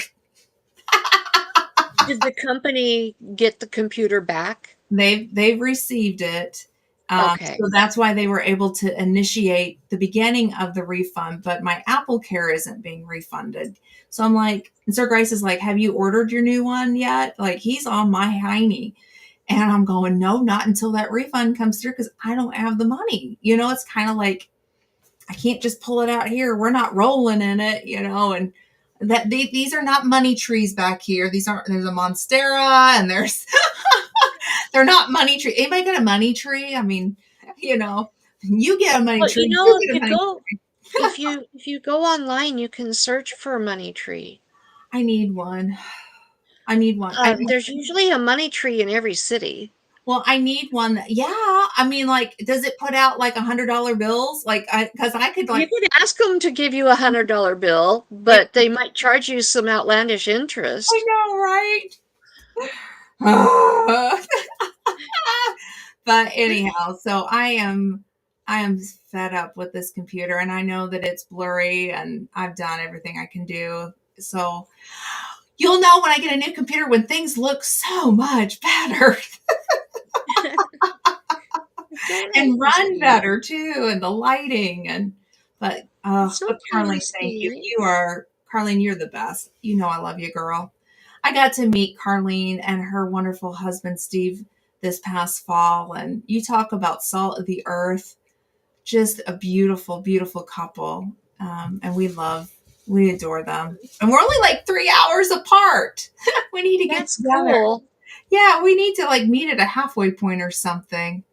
[SPEAKER 1] Did the company get the computer back?
[SPEAKER 2] They've received it.
[SPEAKER 1] Okay.
[SPEAKER 2] So that's why they were able to initiate the beginning of the refund, but my Apple Care isn't being refunded. So I'm like, and Sir Grace is like, have you ordered your new one yet? Like, he's on my hiney. And I'm going, no, not until that refund comes through because I don't have the money. It's kind of like I can't just pull it out here. We're not rolling in it, and these are not money trees back here. These aren't. There's a monstera, and there's they're not money tree. Anybody got a money tree? I mean, you know, you get a money
[SPEAKER 1] Well,
[SPEAKER 2] tree. You get a money.
[SPEAKER 1] if you go online, you can search for a money tree.
[SPEAKER 2] I need one. I need one.
[SPEAKER 1] There's usually a money tree in every city.
[SPEAKER 2] Well, I need one. Yeah. I mean, like, does it put out like $100 bills? Like, because I could
[SPEAKER 1] You
[SPEAKER 2] like,
[SPEAKER 1] could ask them to give you $100 bill,
[SPEAKER 2] yeah,
[SPEAKER 1] but they might charge you some outlandish
[SPEAKER 2] I
[SPEAKER 1] interest.
[SPEAKER 2] know, right? But anyhow, so I am fed up with this computer, and I know that it's blurry, and I've done everything I can do. So you'll know when I get a new computer when things look so much better
[SPEAKER 1] Don't
[SPEAKER 2] and
[SPEAKER 1] always
[SPEAKER 2] run
[SPEAKER 1] be.
[SPEAKER 2] better too, and the lighting
[SPEAKER 1] It's
[SPEAKER 2] but
[SPEAKER 1] not
[SPEAKER 2] Carlene,
[SPEAKER 1] always
[SPEAKER 2] thank you.
[SPEAKER 1] be.
[SPEAKER 2] Carlene, you're the best. I love you, girl. I got to meet Carlene and her wonderful husband Steve this past fall, and you talk about salt of the earth. Just a beautiful, beautiful couple. And we adore them. And we're only like 3 hours apart. We need to get
[SPEAKER 1] That's
[SPEAKER 2] together.
[SPEAKER 1] cool.
[SPEAKER 2] Yeah, we need to like meet at a halfway point or something.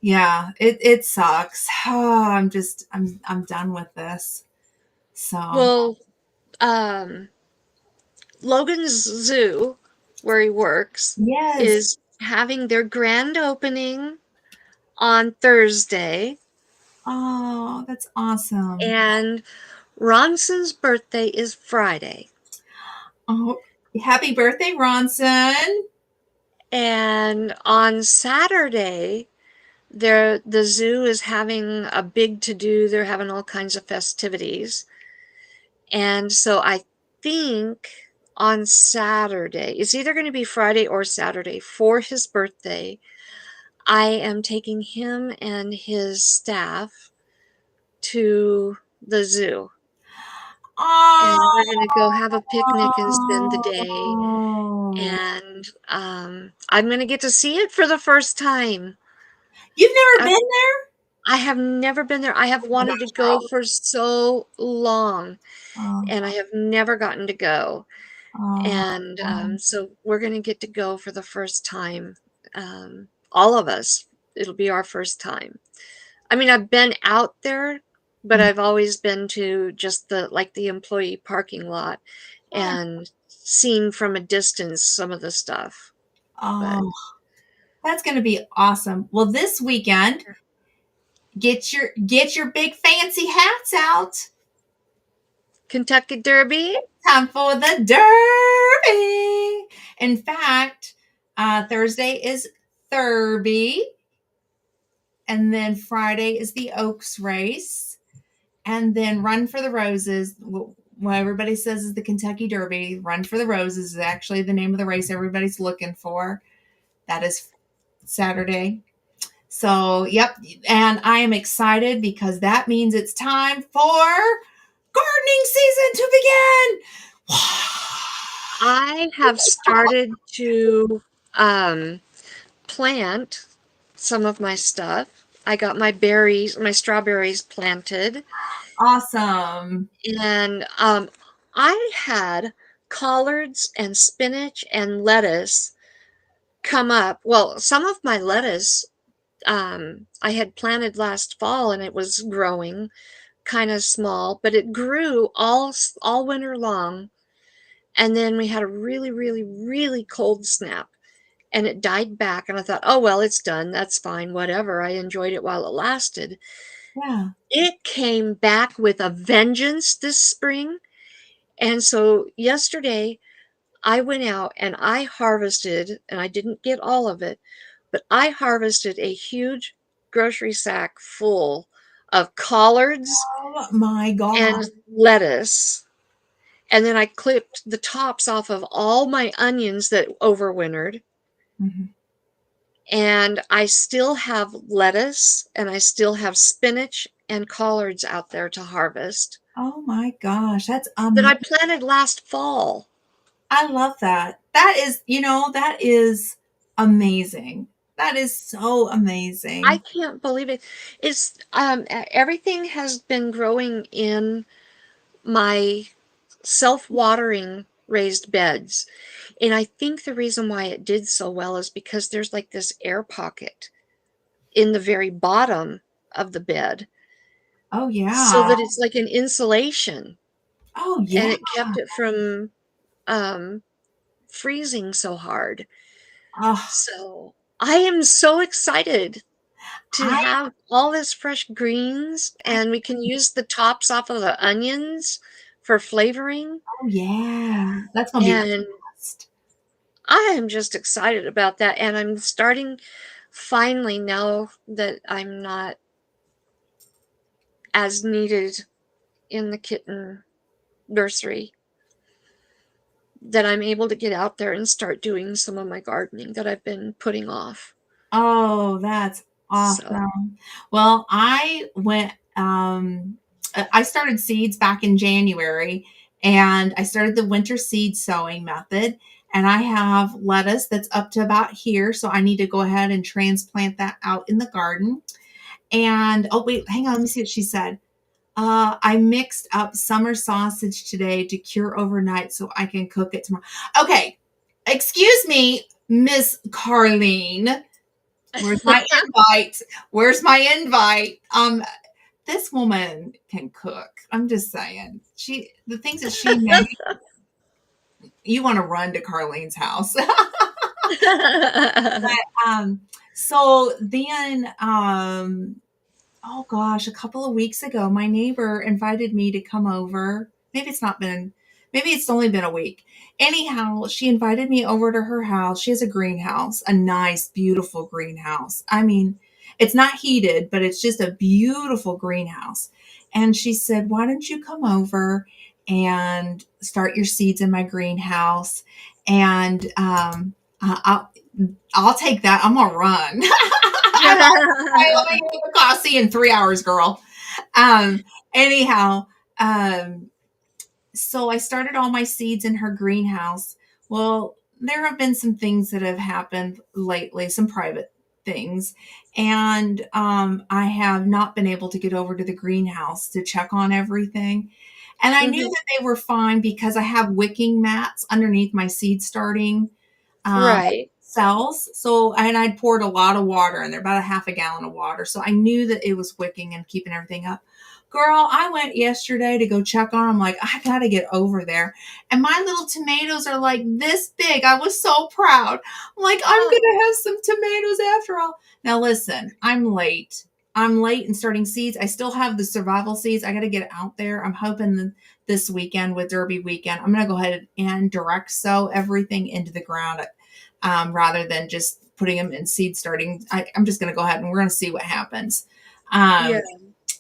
[SPEAKER 2] Yeah, it sucks. I'm done with this. So
[SPEAKER 1] Well, um, Logan's Zoo, where he works,
[SPEAKER 2] yes.
[SPEAKER 1] is having their grand opening on Thursday,
[SPEAKER 2] Oh, that's awesome.
[SPEAKER 1] and Ronson's birthday is Friday.
[SPEAKER 2] Oh, happy birthday, Ronson.
[SPEAKER 1] And on Saturday, the zoo is having a big to do. They're having all kinds of festivities. And so I think on Saturday, it's either going to be Friday or Saturday for his birthday. I am taking him and his staff to the zoo. And we're going to go have a picnic and spend the day.
[SPEAKER 2] Oh.
[SPEAKER 1] And I'm going to get to see it for the first time.
[SPEAKER 2] You've never
[SPEAKER 1] I,
[SPEAKER 2] been there?
[SPEAKER 1] I have never been there. I have
[SPEAKER 2] Oh my
[SPEAKER 1] wanted to go
[SPEAKER 2] gosh,
[SPEAKER 1] for so long,
[SPEAKER 2] oh,
[SPEAKER 1] and I have never gotten to go.
[SPEAKER 2] oh,
[SPEAKER 1] And
[SPEAKER 2] oh,
[SPEAKER 1] so we're going to get to go for the first time. All of us. It'll be our first time. I mean, I've been out there, but
[SPEAKER 2] yeah,
[SPEAKER 1] I've always been to just the employee parking lot
[SPEAKER 2] yeah.
[SPEAKER 1] and seen from a distance some of the stuff. But
[SPEAKER 2] Oh, that's going to be awesome. Well, this weekend, get your big fancy hats out.
[SPEAKER 1] Kentucky Derby,
[SPEAKER 2] Time for the Derby. In fact, Thursday is Thurby, and then Friday is the Oaks race, and then Run for the Roses. What everybody says is the Kentucky Derby. Run for the Roses is actually the name of the race everybody's looking for. That is Saturday. So, yep. And I am excited because that means it's time for gardening season to begin.
[SPEAKER 1] I have started to plant some of my stuff. I got my strawberries planted,
[SPEAKER 2] Awesome.
[SPEAKER 1] and I had collards and spinach and lettuce come up. Well, some of my lettuce I had planted last fall, and it was growing kind of small, but it grew all winter long. And then we had a really, really, really cold snap, and it died back. And I thought, oh, well, it's done. That's fine. Whatever. I enjoyed it while it lasted.
[SPEAKER 2] Yeah.
[SPEAKER 1] It came back with a vengeance this spring. And so yesterday, I went out and I harvested, and I didn't get all of it, but I harvested a huge grocery sack full of collards
[SPEAKER 2] Oh my
[SPEAKER 1] and
[SPEAKER 2] God.
[SPEAKER 1] lettuce. And then I clipped the tops off of all my onions that overwintered.
[SPEAKER 2] Mhm.
[SPEAKER 1] And I still have lettuce and I still have spinach and collards out there to harvest
[SPEAKER 2] Oh my gosh. That's
[SPEAKER 1] that I
[SPEAKER 2] amazing.
[SPEAKER 1] planted last fall.
[SPEAKER 2] I love that. That is, that is amazing. That is so
[SPEAKER 1] I
[SPEAKER 2] amazing.
[SPEAKER 1] can't believe it. It's everything has been growing in my self-watering raised beds. And I think the reason why it did so well is because there's like this air pocket in the very bottom of the bed
[SPEAKER 2] Oh
[SPEAKER 1] so
[SPEAKER 2] yeah.
[SPEAKER 1] that it's like an insulation
[SPEAKER 2] Oh
[SPEAKER 1] and
[SPEAKER 2] yeah.
[SPEAKER 1] it kept it from um, freezing so hard.
[SPEAKER 2] Oh,
[SPEAKER 1] So I am so excited to
[SPEAKER 2] I
[SPEAKER 1] have all this fresh greens
[SPEAKER 2] I
[SPEAKER 1] and we can use the tops off of the onions for flavoring.
[SPEAKER 2] oh yeah. That's gonna be the
[SPEAKER 1] And
[SPEAKER 2] best.
[SPEAKER 1] I am just excited about that. And I'm starting finally now that I'm not as needed in the kitten nursery, that I'm able to get out there and start doing some of my gardening that I've been putting off.
[SPEAKER 2] Oh, that's
[SPEAKER 1] So,
[SPEAKER 2] awesome. Well, I started seeds back in January, and I started the winter seed sowing method, and I have lettuce that's up to about here, so I need to go ahead and transplant that out in the garden. And oh wait, hang on, let me see what she said. I mixed up summer sausage today to cure overnight so I can cook it tomorrow. Okay, excuse me, Miss Carlene. Where's my invite? Where's my invite? This woman can cook. I'm just saying. The things that she makes, you want to run to Carlene's house. um, so then oh gosh, a couple of weeks ago, my neighbor invited me to come over. Maybe it's only been a week. Anyhow, she invited me over to her house. She has a greenhouse, a nice, beautiful greenhouse. I mean, it's not heated, but it's just a beautiful greenhouse. And she said, "Why don't you come over and start your seeds in my greenhouse?" And I'll take that. I'm gonna run. Let me get the coffee in 3 hours, girl. Um, anyhow, um, so I started all my seeds in her greenhouse. Well, there have been some things that have happened lately, some private things, and I have not been able to get over to the greenhouse to check on everything. And I knew
[SPEAKER 1] Mhm.
[SPEAKER 2] that they were fine because I have wicking mats underneath my seed starting um,
[SPEAKER 1] Right.
[SPEAKER 2] cells. So, and I'd poured a lot of water in there, about a half a gallon of water. So I knew that it was wicking and keeping everything up. Girl, I went yesterday to go check on them. Like, I got to get over there. And my little tomatoes are like this big. I was so proud. I'm like, I'm going
[SPEAKER 1] Oh,
[SPEAKER 2] to have some tomatoes after all. Now, listen, I'm late. I'm late in starting seeds. I still have the survival seeds. I got to get out there. I'm hoping that this weekend with Derby weekend, I'm going to go ahead and direct sow everything into the ground rather than just putting them in seed starting. I'm just going to go ahead and we're going to see what happens.
[SPEAKER 1] yeah.
[SPEAKER 2] Um,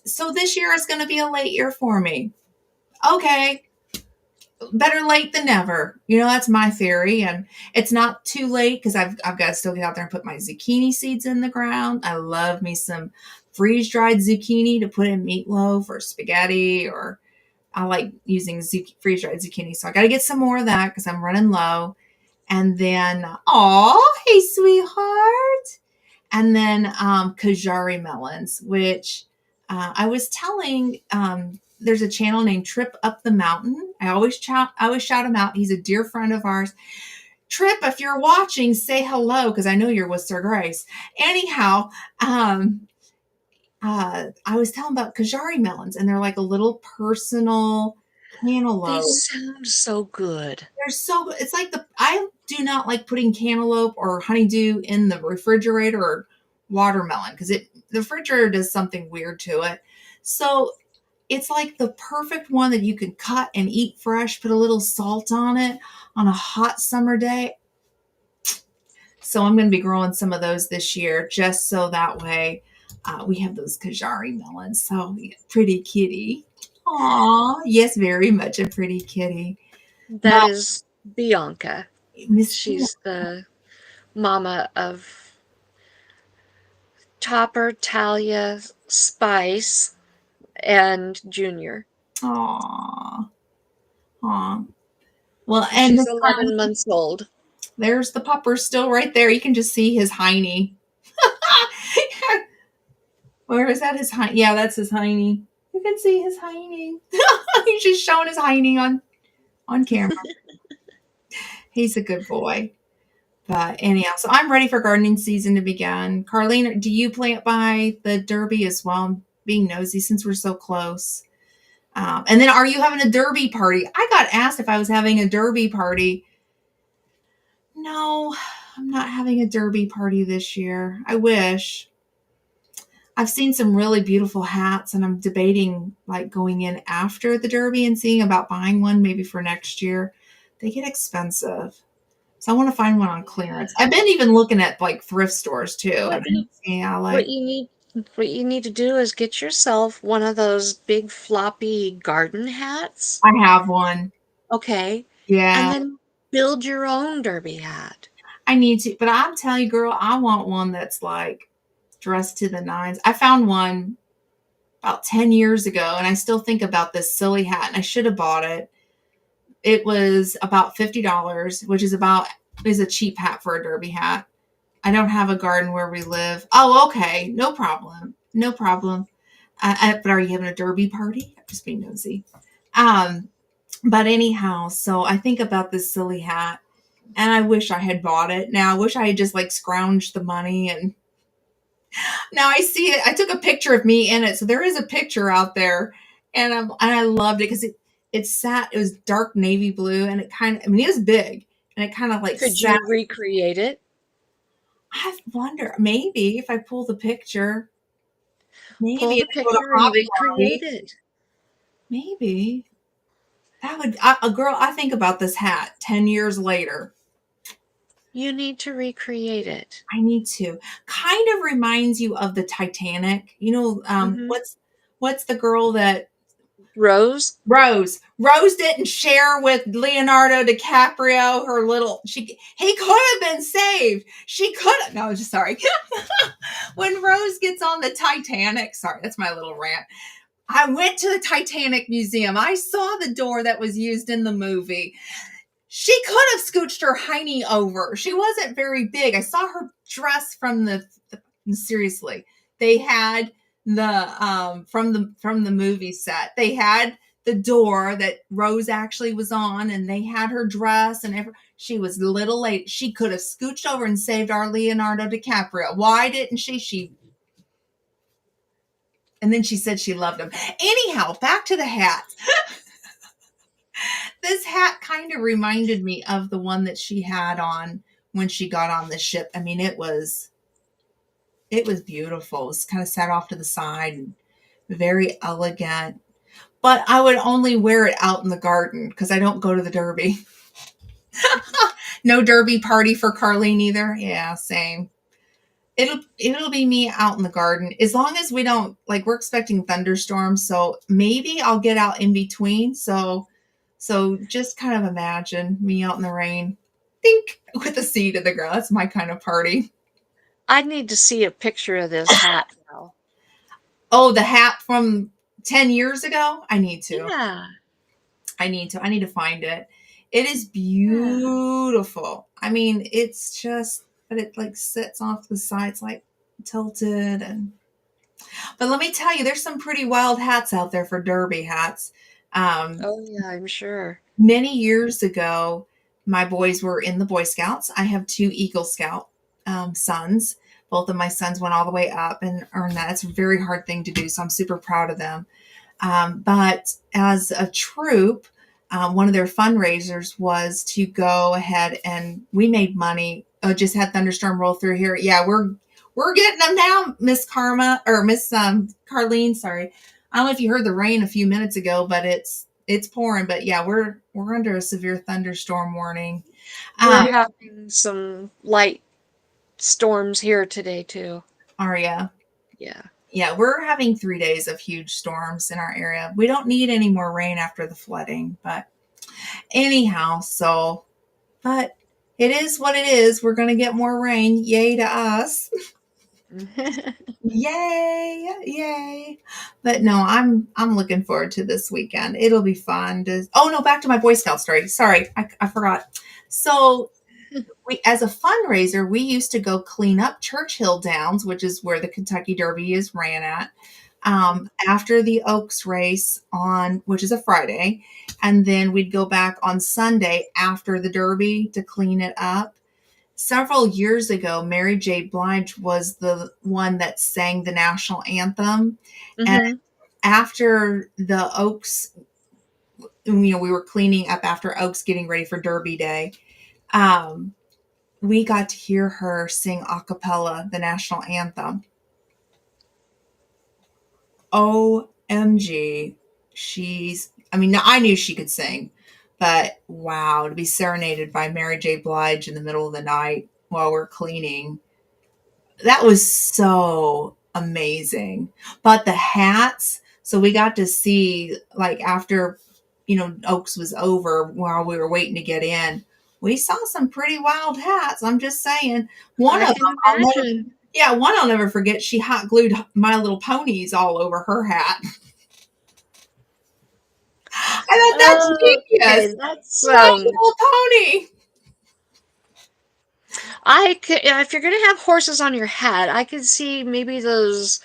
[SPEAKER 2] so this year is going to be a late year for me. Okay, better late than never. That's my theory, and it's not too late because I've got to still get out there and put my zucchini seeds in the ground. I love me some freeze dried zucchini to put in meatloaf or spaghetti, or I like using freeze dried zucchini. So I got to get some more of that because I'm running low. And then, oh, hey, sweetheart. And then Kajari melons, which I was telling. There's a channel named Trip Up the Mountain. I always shout him out. He's a dear friend of ours. Trip, if you're watching, say hello because I know you're with Sir Grace. Anyhow, I was telling about Kajari melons, and they're like a little personal
[SPEAKER 1] They
[SPEAKER 2] cantaloupe.
[SPEAKER 1] sound so good.
[SPEAKER 2] They're so good. It's like I do not like putting cantaloupe or honeydew in the refrigerator or watermelon because the refrigerator does something weird to it. So it's like the perfect one that you can cut and eat fresh, put a little salt on it on a hot summer day. So I'm going to be growing some of those this year just so that way We have those Kajari melons. So yeah, pretty kitty. Aw, yes, very much a pretty kitty.
[SPEAKER 1] That
[SPEAKER 2] Now,
[SPEAKER 1] is Bianca.
[SPEAKER 2] Miss Bea,
[SPEAKER 1] She's the mama of Topper, Talia, Spice, and Junior.
[SPEAKER 2] aw, aw. Well, and
[SPEAKER 1] She's
[SPEAKER 2] Miss Carmen,
[SPEAKER 1] 11 months old.
[SPEAKER 2] there's the pupper still right there. You can just see his hiney. Where is that? His hiney? Yeah, that's his hiney. You can see his hiney. He's just showing his hiney on camera. He's a good boy. But anyhow, so I'm ready for gardening season to begin. Carlene, do you plant by the Derby as well? I'm being nosy since we're so close. And then are you having a Derby party? I got asked if I was having a Derby party. No, I'm not having a Derby party this year. I wish. I've seen some really beautiful hats and I'm debating like going in after the Derby and seeing about buying one maybe for next year. They get expensive. So I want to find one on clearance. I've been even looking at like thrift stores too.
[SPEAKER 1] What
[SPEAKER 2] And
[SPEAKER 1] you
[SPEAKER 2] yeah,
[SPEAKER 1] what
[SPEAKER 2] like
[SPEAKER 1] you need what you need to do is get yourself one of those big floppy garden hats.
[SPEAKER 2] I have one.
[SPEAKER 1] Okay. And
[SPEAKER 2] Yeah,
[SPEAKER 1] then build your own derby hat.
[SPEAKER 2] I need to. But I'm telling you, girl, I want one that's like dressed to the nines. I found one about 10 years ago and I still think about this silly hat and I should have bought it. It was about $50, which is a cheap hat for a derby hat. I don't have a garden where we live. Oh, okay. No problem. No problem. But are you having a derby party? I'm just being nosy. Um, but anyhow, so I think about this silly hat and I wish I had bought it. Now I wish I had just like scrounged the money and now I see it. I took a picture of me in it. So there is a picture out there and I loved it because it was dark navy blue and I mean, it was big and it kind of like
[SPEAKER 1] Could
[SPEAKER 2] sat.
[SPEAKER 1] you recreate it?
[SPEAKER 2] I wonder maybe if I pull the picture,
[SPEAKER 1] Pull
[SPEAKER 2] maybe if
[SPEAKER 1] the
[SPEAKER 2] I go to
[SPEAKER 1] picture and
[SPEAKER 2] Hobby
[SPEAKER 1] recreate
[SPEAKER 2] Lobby,
[SPEAKER 1] it.
[SPEAKER 2] maybe that would, a girl, I think about this hat 10 years later.
[SPEAKER 1] You need to recreate it.
[SPEAKER 2] I need to. Kind of reminds you of the Titanic.
[SPEAKER 1] Hmm.
[SPEAKER 2] What's the girl that
[SPEAKER 1] Rose,
[SPEAKER 2] Rose didn't share with Leonardo DiCaprio her little he could have been saved. She could have no, just sorry. When Rose gets on the Titanic, sorry, that's my little rant. I went to the Titanic Museum. I saw the door that was used in the movie. She could have scooched her hiney over. She wasn't very big. I saw her dress from seriously. They had the from the movie set. They had the door that Rose actually was on, and they had her dress and she was a little late. She could have scooched over and saved our Leonardo DiCaprio. Why didn't she? And then she said she loved him. Anyhow, back to the hat. This hat kind of reminded me of the one that she had on when she got on the ship. I mean, it was beautiful. It was kind of set off to the side and very elegant. But I would only wear it out in the garden because I don't go to the Derby. No Derby party for Carlene either. Yeah, same. It'll be me out in the garden as long as we don't like we're expecting thunderstorms, so maybe I'll get out in between. So just kind of imagine me out in the rain, think with the seed of the ground. That's my kind of party.
[SPEAKER 1] I need to see a picture of this hat now.
[SPEAKER 2] Oh, the hat from 10 years ago. I need to.
[SPEAKER 1] Yeah,
[SPEAKER 2] I need to find it. It is
[SPEAKER 1] yeah.
[SPEAKER 2] beautiful. I mean, it's just, but it like sits off the sides like tilted and but let me tell you, there's some pretty wild hats out there for derby hats. Um,
[SPEAKER 1] Oh, yeah, I'm sure.
[SPEAKER 2] Many years ago, my boys were in the Boy Scouts. I have two Eagle Scout sons. Both of my sons went all the way up and earned that. It's a very hard thing to do, so I'm super proud of them. But as a troop, one of their fundraisers was to go ahead and we made money. Just had thunderstorm roll through here. Yeah, we're getting them now, Miss Karma or Miss Carlene. Sorry, I don't know if you heard the rain a few minutes ago, but it's pouring. But yeah, we're under a severe thunderstorm warning.
[SPEAKER 1] We're having some light storms here today too.
[SPEAKER 2] Aria,
[SPEAKER 1] Yeah.
[SPEAKER 2] Yeah, we're having 3 days of huge storms in our area. We don't need any more rain after the flooding, but anyhow, so, but it is what it is. We're going to get more rain. Yay to us. Yay, yay. But no, I'm looking forward to this weekend. It'll be fun to, oh no, back to my Boy Scout story. Sorry, I forgot. So we, as a fundraiser, we used to go clean up Churchill Downs, which is where the Kentucky Derby is ran at, after the Oaks race on, which is a Friday, and then we'd go back on Sunday after the Derby to clean it up. Several years ago, Mary J. Blige was the one that sang the national anthem, and
[SPEAKER 1] Hmm.
[SPEAKER 2] after the Oaks, we were cleaning up after Oaks, getting ready for Derby Day. Um, we got to hear her sing a cappella the national anthem. OMG. I mean, I knew she could sing, but wow, to be serenaded by Mary J. Blige in the middle of the night while we're cleaning, that was so amazing. But the hats, so we got to see, like, after, Oaks was over, while we were waiting to get in, we saw some pretty wild hats. I'm just saying. One
[SPEAKER 1] I
[SPEAKER 2] of them,
[SPEAKER 1] can
[SPEAKER 2] I'll never,
[SPEAKER 1] imagine.
[SPEAKER 2] yeah, one I'll never forget. She hot glued My Little Ponies all over her hat. I thought that's
[SPEAKER 1] Okay,
[SPEAKER 2] genius.
[SPEAKER 1] that's
[SPEAKER 2] My Little Pony.
[SPEAKER 1] I could, if you're gonna have horses on your hat, I could see maybe those.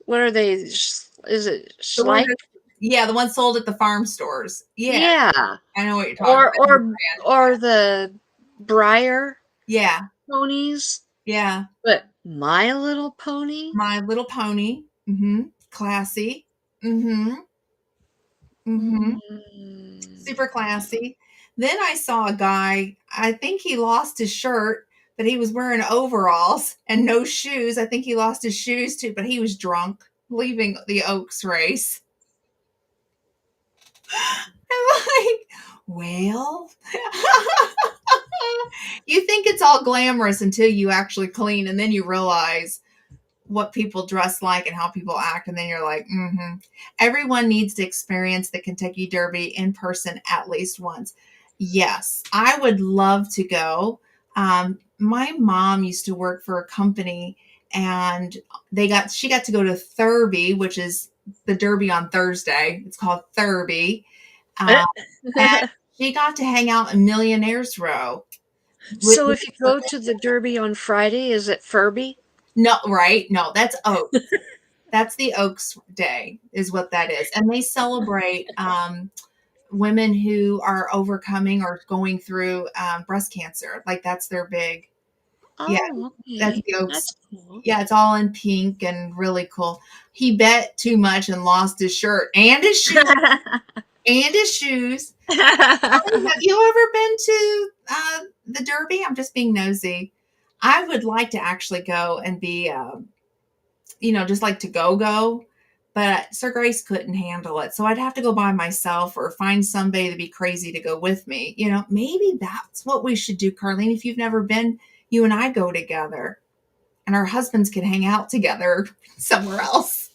[SPEAKER 1] What are they? Is it
[SPEAKER 2] The one
[SPEAKER 1] Schleich?
[SPEAKER 2] that, yeah, the one sold at the farm stores. Yeah,
[SPEAKER 1] Yeah,
[SPEAKER 2] I know what you're talking
[SPEAKER 1] or
[SPEAKER 2] about.
[SPEAKER 1] or or the Briar
[SPEAKER 2] Yeah,
[SPEAKER 1] ponies.
[SPEAKER 2] yeah.
[SPEAKER 1] But My Little Pony.
[SPEAKER 2] My Little Pony. Mm-hmm. Classy. Mm-hmm. Mm-hmm.
[SPEAKER 1] Mm.
[SPEAKER 2] Super classy. Then I saw a guy, I think he lost his shirt, but he was wearing overalls and no shoes. I think he lost his shoes too, but he was drunk leaving the Oaks race. I'm like, well, you think it's all glamorous until you actually clean, and then you realize what people dress like and how people act, and then you're like, everyone needs to experience the Kentucky Derby in person at least once. Yes, I would love to go. My mom used to work for a company, and she got to go to Thurby, which is the Derby on Thursday. It's called Thurby, and she got to hang out in Millionaires Row. With,
[SPEAKER 1] So if you go to the Derby on Friday, is it Furby?
[SPEAKER 2] no, right? No, that's Oaks. That's the Oaks Day, is what that is. And they celebrate women who are overcoming or going through breast cancer. Like, that's their big, yeah,
[SPEAKER 1] Oh,
[SPEAKER 2] that's
[SPEAKER 1] okay.
[SPEAKER 2] the Oaks.
[SPEAKER 1] That's cool.
[SPEAKER 2] Yeah, it's all in pink and really cool. He bet too much and lost his shirt and his shoes and his shoes. Have you ever been to the Derby? I'm just being nosy. I would like to actually go and be just like to go. But Sir Grace couldn't handle it. So I'd have to go by myself or find somebody to be crazy to go with me. Maybe that's what we should do, Carlene. If you've never been, you and I go together and our husbands can hang out together somewhere else.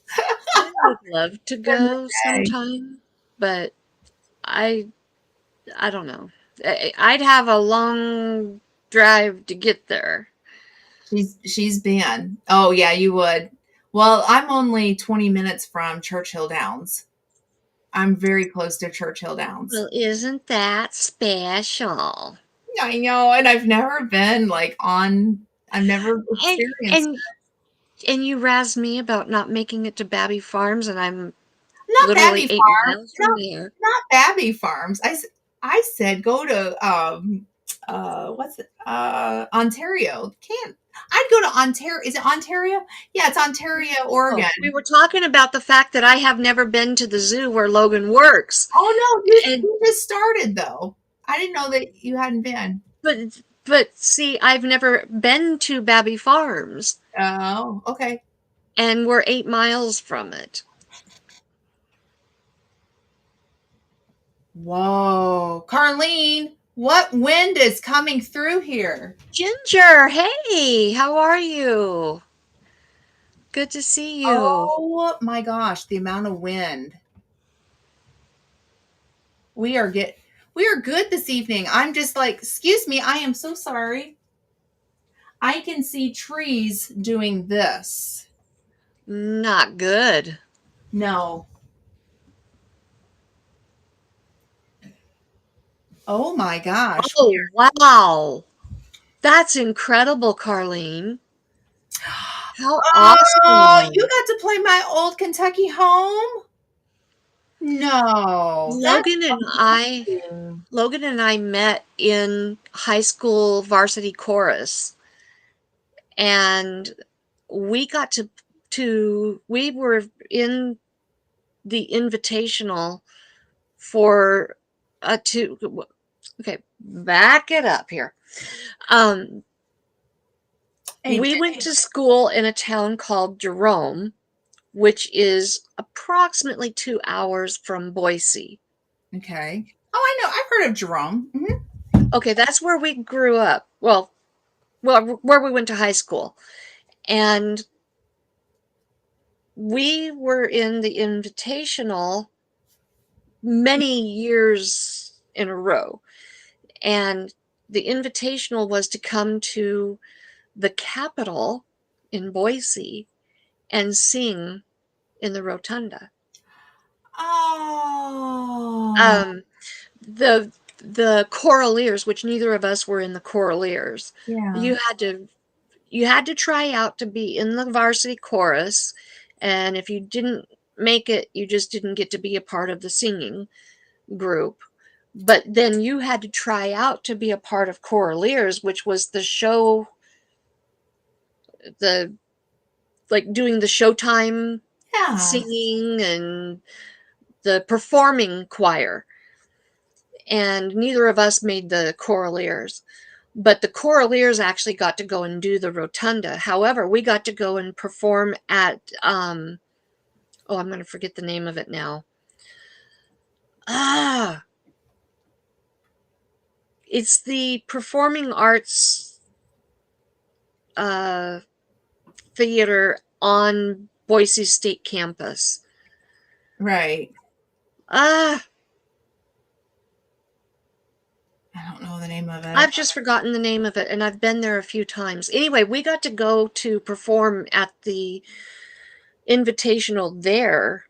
[SPEAKER 1] I would love to go
[SPEAKER 2] Okay.
[SPEAKER 1] sometime, but I I don't know. I'd have a long drive to get there.
[SPEAKER 2] She's been. Oh yeah, you would. Well, I'm only 20 minutes from Churchill Downs. I'm very close to Churchill Downs.
[SPEAKER 1] Well, isn't that special?
[SPEAKER 2] I know, and I've never been I've never
[SPEAKER 1] And
[SPEAKER 2] experienced
[SPEAKER 1] and and you razzed me about not making it to Babby Farms, and I'm
[SPEAKER 2] Not
[SPEAKER 1] literally
[SPEAKER 2] Babby
[SPEAKER 1] 8 miles from
[SPEAKER 2] Farms.
[SPEAKER 1] there.
[SPEAKER 2] Not Babby Farms. I said go to what's it? Ontario. Can't I'd go to Ontario. Is it Ontario? Yeah, it's Ontario,
[SPEAKER 1] Oh,
[SPEAKER 2] Oregon.
[SPEAKER 1] we were talking about the fact that I have never been to the zoo where Logan works.
[SPEAKER 2] Oh no, you,
[SPEAKER 1] And
[SPEAKER 2] you just started though. I didn't know that you hadn't been.
[SPEAKER 1] but see, I've never been to Babby Farms,
[SPEAKER 2] Oh, okay.
[SPEAKER 1] and we're 8 miles from it.
[SPEAKER 2] Whoa. Carlene, what wind is coming through here?
[SPEAKER 1] Ginger, hey, how are you? Good to see you.
[SPEAKER 2] Oh my gosh, the amount of wind. We are get we are good this evening. I'm just like, excuse me, I am so sorry. I can see trees doing this.
[SPEAKER 1] Not good.
[SPEAKER 2] No. Oh my gosh.
[SPEAKER 1] Oh, wow. That's incredible, Carlene. How
[SPEAKER 2] Oh, you
[SPEAKER 1] awesome.
[SPEAKER 2] got to play my old Kentucky home? No. That's
[SPEAKER 1] Logan and I
[SPEAKER 2] amazing.
[SPEAKER 1] Logan and I met in high school varsity chorus, and we got to we were in the invitational for to okay, back it up here. Um
[SPEAKER 2] Hey,
[SPEAKER 1] we went to school in a town called Jerome, which is approximately 2 hours from Boise.
[SPEAKER 2] okay. Oh, I know. I've heard of Jerome. Mhm.
[SPEAKER 1] Okay, that's where we grew up. Well, where we went to high school. And we were in the invitational many years in a row. And the invitational was to come to the Capitol in Boise and sing in the rotunda.
[SPEAKER 2] Oh,
[SPEAKER 1] Um, the the choraleers, which neither of us were in the choraleers,
[SPEAKER 2] yeah.
[SPEAKER 1] you had to you had to try out to be in the varsity chorus, and if you didn't make it, you just didn't get to be a part of the singing group. But then you had to try out to be a part of choraleers, which was the show, the like doing the showtime
[SPEAKER 2] Yeah.
[SPEAKER 1] singing and the performing choir. And neither of us made the choraleers. But the choraleers actually got to go and do the rotunda. However, we got to go and perform at oh, I'm going to forget the name of it now. Ah, it's the performing arts uh, theater on Boise State campus.
[SPEAKER 2] Right.
[SPEAKER 1] Ah,
[SPEAKER 2] I don't know the name of it.
[SPEAKER 1] I've just forgotten the name of it, and I've been there a few times. Anyway, we got to go to perform at the Invitational there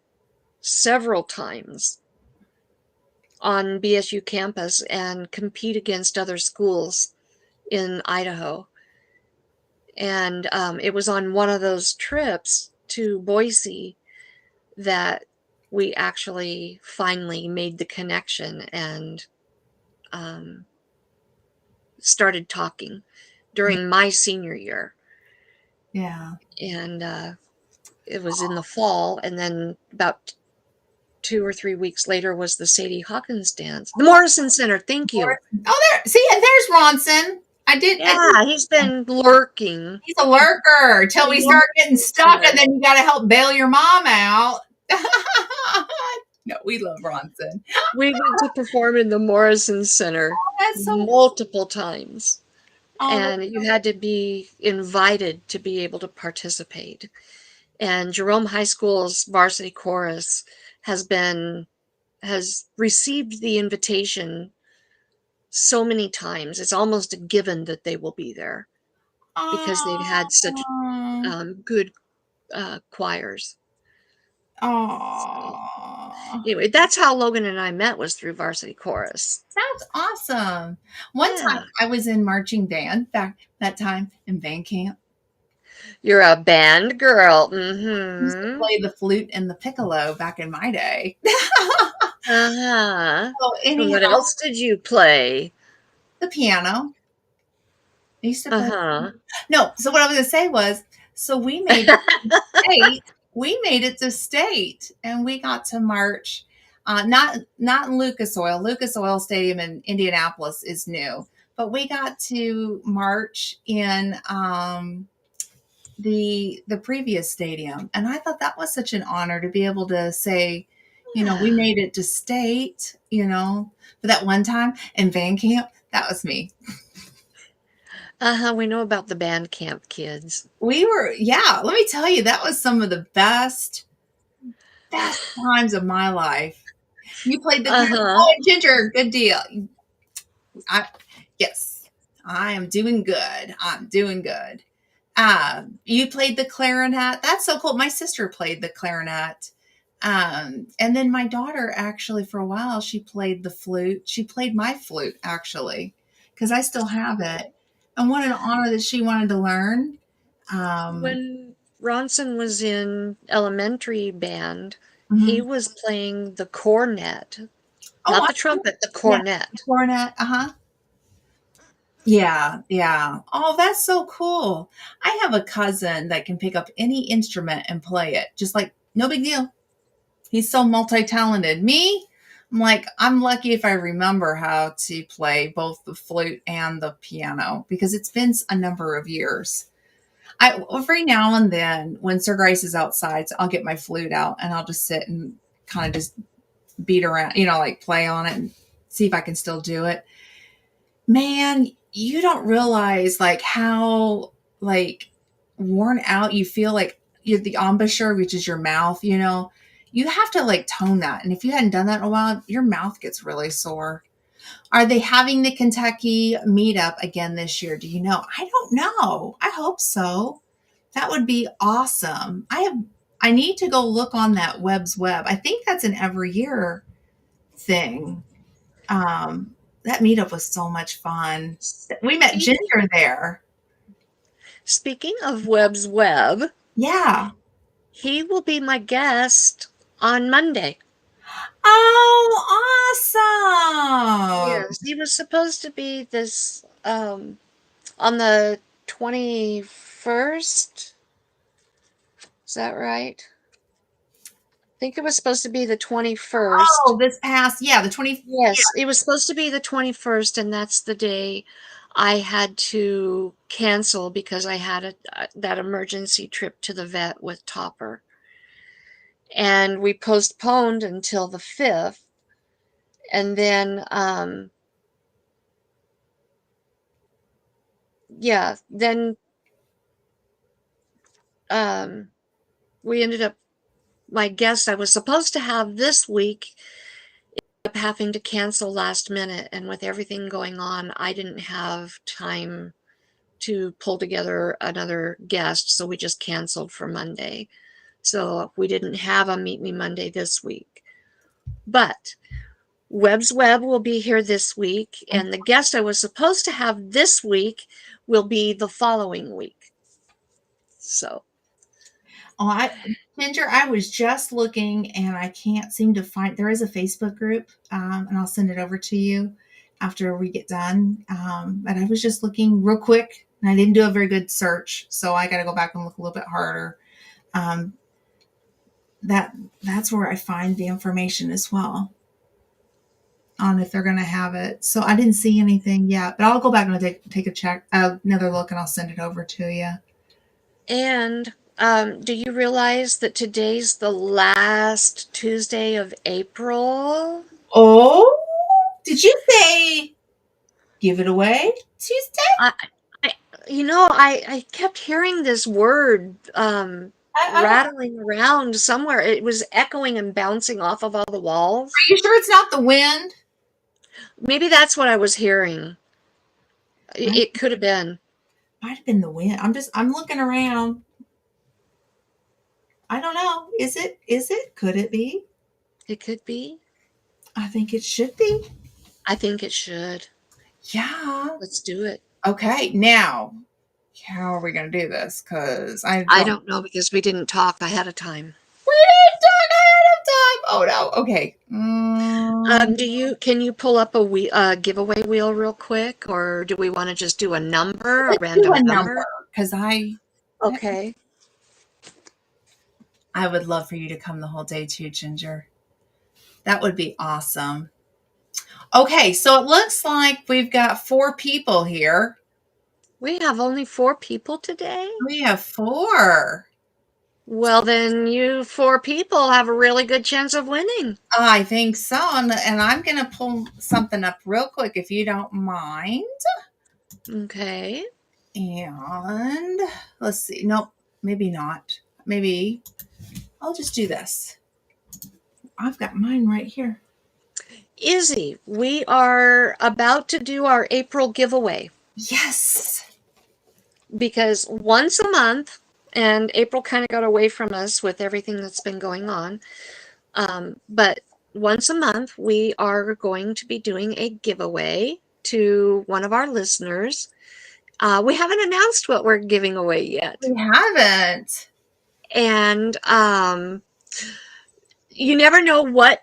[SPEAKER 1] several times on BSU campus and compete against other schools in Idaho. And it was on one of those trips to Boise that we actually finally made the connection and um, started talking during my senior year.
[SPEAKER 2] Yeah.
[SPEAKER 1] And it was in the fall, and then about 2 or 3 weeks later was the Sadie Hawkins dance. The Morrison Center, thank you.
[SPEAKER 2] Oh, there. See, and there's Ronson. I did.
[SPEAKER 1] Yeah, he's been lurking.
[SPEAKER 2] He's a lurker till
[SPEAKER 1] The
[SPEAKER 2] we start getting
[SPEAKER 1] Morrison
[SPEAKER 2] stuck, and
[SPEAKER 1] Center.
[SPEAKER 2] then you got to help bail your mom out. No, we love Ronson.
[SPEAKER 1] We went to perform in the Morrison Center
[SPEAKER 2] That's so.
[SPEAKER 1] multiple times,
[SPEAKER 2] Oh, that's
[SPEAKER 1] and you had to be invited to be able to participate. And Jerome High School's varsity chorus has been has received the invitation so many times. It's almost a given that they will be there because they've had such
[SPEAKER 2] oh,
[SPEAKER 1] good choirs. So
[SPEAKER 2] oh.
[SPEAKER 1] anyway, that's how Logan and I met, was through varsity chorus.
[SPEAKER 2] Sounds awesome. One time
[SPEAKER 1] Yeah.
[SPEAKER 2] I was in marching band back that time in band camp.
[SPEAKER 1] You're a band girl.
[SPEAKER 2] I used to
[SPEAKER 1] Mm-hmm.
[SPEAKER 2] play the flute and the piccolo back in my day.
[SPEAKER 1] Uh-huh.
[SPEAKER 2] So
[SPEAKER 1] And what
[SPEAKER 2] anyhow,
[SPEAKER 1] else did you play?
[SPEAKER 2] the piano. I used to play.
[SPEAKER 1] Uh-huh.
[SPEAKER 2] No, so what I was gonna say was, so state. We made it to state, and we got to march. Not in Lucas Oil. Lucas Oil Stadium in Indianapolis is new, but we got to march in the previous stadium, and I thought that was such an honor to be able to say, we
[SPEAKER 1] Yeah.
[SPEAKER 2] made it to state. For that one time in van camp, that was me.
[SPEAKER 1] Uh-huh, we know about the band camp kids.
[SPEAKER 2] Yeah, let me tell you, that was some of the best times of my life. You played the
[SPEAKER 1] Uh-huh.
[SPEAKER 2] oh, and Ginger, good deal. I yes, I am doing good. I'm doing good. You played the clarinet. That's so cool. My sister played the clarinet. And then my daughter actually for a while she played the flute. She played my flute actually because I still have it. And what an honor that she wanted to learn. Um,
[SPEAKER 1] When Ronson was in elementary band, he
[SPEAKER 2] mhm.
[SPEAKER 1] was playing the cornet,
[SPEAKER 2] Oh,
[SPEAKER 1] not the trumpet, the
[SPEAKER 2] yeah,
[SPEAKER 1] cornet.
[SPEAKER 2] cornet. Uh huh. Yeah, yeah. Oh, that's so cool. I have a cousin that can pick up any instrument and play it. Just like no big deal. He's so multi-talented. Me, I'm like, I'm lucky if I remember how to play both the flute and the piano because it's been a number of years. I every now and then when Sir Grace is outside, so I'll get my flute out and I'll just sit and kind of just beat around, like play on it and see if I can still do it. Man, you don't realize like how like worn out you feel like you're the embouchure, which is your mouth. You have to like tone that. And if you hadn't done that in a while, your mouth gets really sore. Are they having the Kentucky meetup again this year? Do you know? I don't know. I hope so. That would be awesome. I need to go look on that Webb's Web. I think that's an every year thing. That meetup was so much fun. We met
[SPEAKER 1] Speaking
[SPEAKER 2] Ginger there.
[SPEAKER 1] speaking of Webb's Web,
[SPEAKER 2] Yeah.
[SPEAKER 1] he will be my guest on Monday.
[SPEAKER 2] Oh,
[SPEAKER 1] Yes, he was supposed to be this on the 21st. Is that right? I think it was supposed to be the 21st.
[SPEAKER 2] this past, yeah, the 20.
[SPEAKER 1] Yes, it was supposed to be the 21st, and that's the day I had to cancel because I had that emergency trip to the vet with Topper. And we postponed until the 5th. And then, yeah, then um, we ended up, my guest I was supposed to have this week up having to cancel last minute. And with everything going on, I didn't have time to pull together another guest, so we just canceled for Monday. So we didn't have a Meet Me Monday this week. But Webb's Web will be here this week, and the guest I was supposed to have this week will be the following week. So,
[SPEAKER 2] Oh, Ginger, I was just looking and I can't seem to find. There is a Facebook group, and I'll send it over to you after we get done. But I was just looking real quick, and I didn't do a very good search, so I got to go back and look a little bit harder. Um, that's where I find the information as well on if they're going to have it. So I didn't see anything yet, but I'll go back and take a check, another look, and I'll send it over to you.
[SPEAKER 1] and do you realize that today's the last Tuesday of April?
[SPEAKER 2] Oh, did you say give it away Tuesday?
[SPEAKER 1] I, I kept hearing this word
[SPEAKER 2] Are
[SPEAKER 1] rattling around somewhere. It was echoing and bouncing off of all the walls.
[SPEAKER 2] you sure it's not the wind?
[SPEAKER 1] Maybe that's what I was hearing. It,
[SPEAKER 2] Might
[SPEAKER 1] it could have been.
[SPEAKER 2] might have been the wind. I'm looking around. I don't know. Is it? Is it? Could it be?
[SPEAKER 1] It could be.
[SPEAKER 2] I think it should be.
[SPEAKER 1] I think it should.
[SPEAKER 2] Yeah.
[SPEAKER 1] Let's do it.
[SPEAKER 2] Okay. Now, how are we going to do this? Because I
[SPEAKER 1] I
[SPEAKER 2] don't.
[SPEAKER 1] don't know because we didn't talk ahead of time.
[SPEAKER 2] We didn't talk ahead of time. Oh no. Okay.
[SPEAKER 1] Can you pull up a giveaway wheel real quick, or do we want to just do a number, a
[SPEAKER 2] Let's do
[SPEAKER 1] random
[SPEAKER 2] a number
[SPEAKER 1] number?
[SPEAKER 2] because
[SPEAKER 1] Okay.
[SPEAKER 2] I would love for you to come the whole day too, Ginger. That would be awesome. Okay, so it looks like we've got 4 people here.
[SPEAKER 1] We have only 4 people today?
[SPEAKER 2] We have 4.
[SPEAKER 1] Well, then you 4 people have a really good chance of winning.
[SPEAKER 2] I think so. And I'm going to pull something up real quick if you don't mind.
[SPEAKER 1] Okay.
[SPEAKER 2] And let's see. Nope, maybe not. Maybe I'll just do this. I've got mine right here.
[SPEAKER 1] Izzy, we are about to do our April giveaway
[SPEAKER 2] Yes.
[SPEAKER 1] because once a month, and April kind of got away from us with everything that's been going on, but once a month we are going to be doing a giveaway to one of our listeners. We haven't announced what we're giving away yet.
[SPEAKER 2] We haven't.
[SPEAKER 1] And you never know what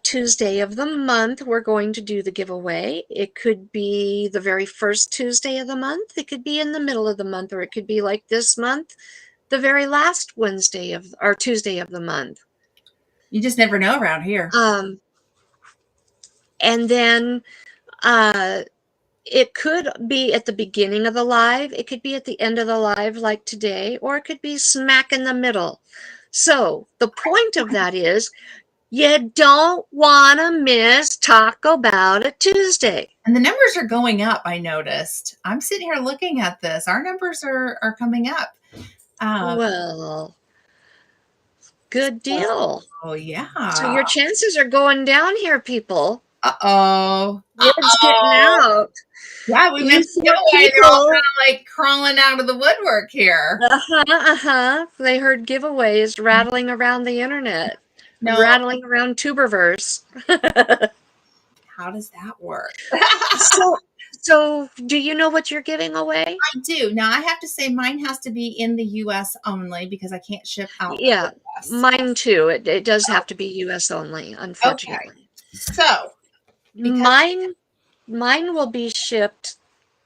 [SPEAKER 1] Tuesday of the month we're going to do the giveaway. It could be the very first Tuesday of the month, it could be in the middle of the month, or it could be like this month, the very last Wednesday of or Tuesday of the month.
[SPEAKER 2] You just never know around here.
[SPEAKER 1] And then uh, it could be at the beginning of the live, it could be at the end of the live, like today, or it could be smack in the middle. So the point of that is you don't want to miss Talko'bout a Tuesday.
[SPEAKER 2] And the numbers are going up, I noticed. I'm sitting here looking at this. Our numbers are coming up.
[SPEAKER 1] Well, good deal.
[SPEAKER 2] Oh, yeah.
[SPEAKER 1] So your chances are going down here, people.
[SPEAKER 2] Uh-oh.
[SPEAKER 1] Word's getting out.
[SPEAKER 2] Yeah, we
[SPEAKER 1] You
[SPEAKER 2] missed the
[SPEAKER 1] poor
[SPEAKER 2] giveaway. They're all
[SPEAKER 1] people.
[SPEAKER 2] kind of like crawling out of the woodwork here.
[SPEAKER 1] They heard giveaways rattling around the internet,
[SPEAKER 2] No,
[SPEAKER 1] rattling around Tuberverse.
[SPEAKER 2] how does that work?
[SPEAKER 1] So do you know what you're giving away?
[SPEAKER 2] I do. Now, I have to say mine has to be in the U.S. only because I can't ship out the
[SPEAKER 1] Yeah,
[SPEAKER 2] U.S.
[SPEAKER 1] mine too. It does have to be US only,
[SPEAKER 2] Okay.
[SPEAKER 1] unfortunately.
[SPEAKER 2] So, because
[SPEAKER 1] Mine will be shipped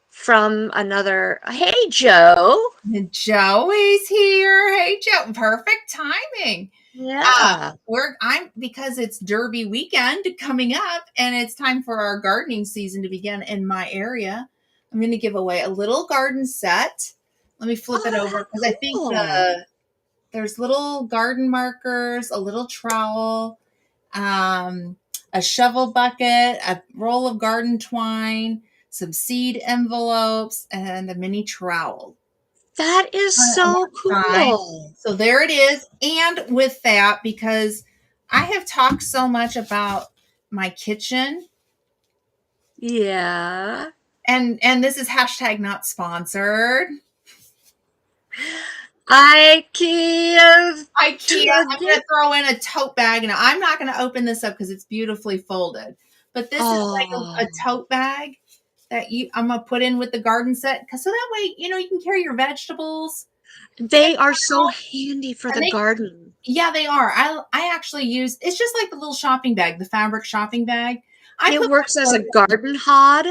[SPEAKER 1] from another. Hey, Joe.
[SPEAKER 2] Joey's here. Hey, Joe. Perfect timing.
[SPEAKER 1] Yeah.
[SPEAKER 2] I'm because it's Derby weekend coming up and it's time for our gardening season to begin in my area. I'm going to give away a little garden set. Let me flip it over because I think
[SPEAKER 1] cool.
[SPEAKER 2] there's little garden markers, a little trowel, a shovel bucket, a roll of garden twine, some seed envelopes, and a mini trowel.
[SPEAKER 1] That is so cool.
[SPEAKER 2] So there it is. And with that, because I have talked so much about my kitchen,
[SPEAKER 1] Yeah.
[SPEAKER 2] and this is hashtag not sponsored.
[SPEAKER 1] IKEA.
[SPEAKER 2] IKEA. I'm going to throw in a tote bag, and I'm not going to open this up because it's beautifully folded. But this is like a tote bag that I'm going to put in with the garden set, because so that way you can carry your vegetables.
[SPEAKER 1] They are so handy for the garden.
[SPEAKER 2] Yeah, they are. I actually use, it's just like the little shopping bag, the fabric shopping bag.
[SPEAKER 1] It works as a garden hod.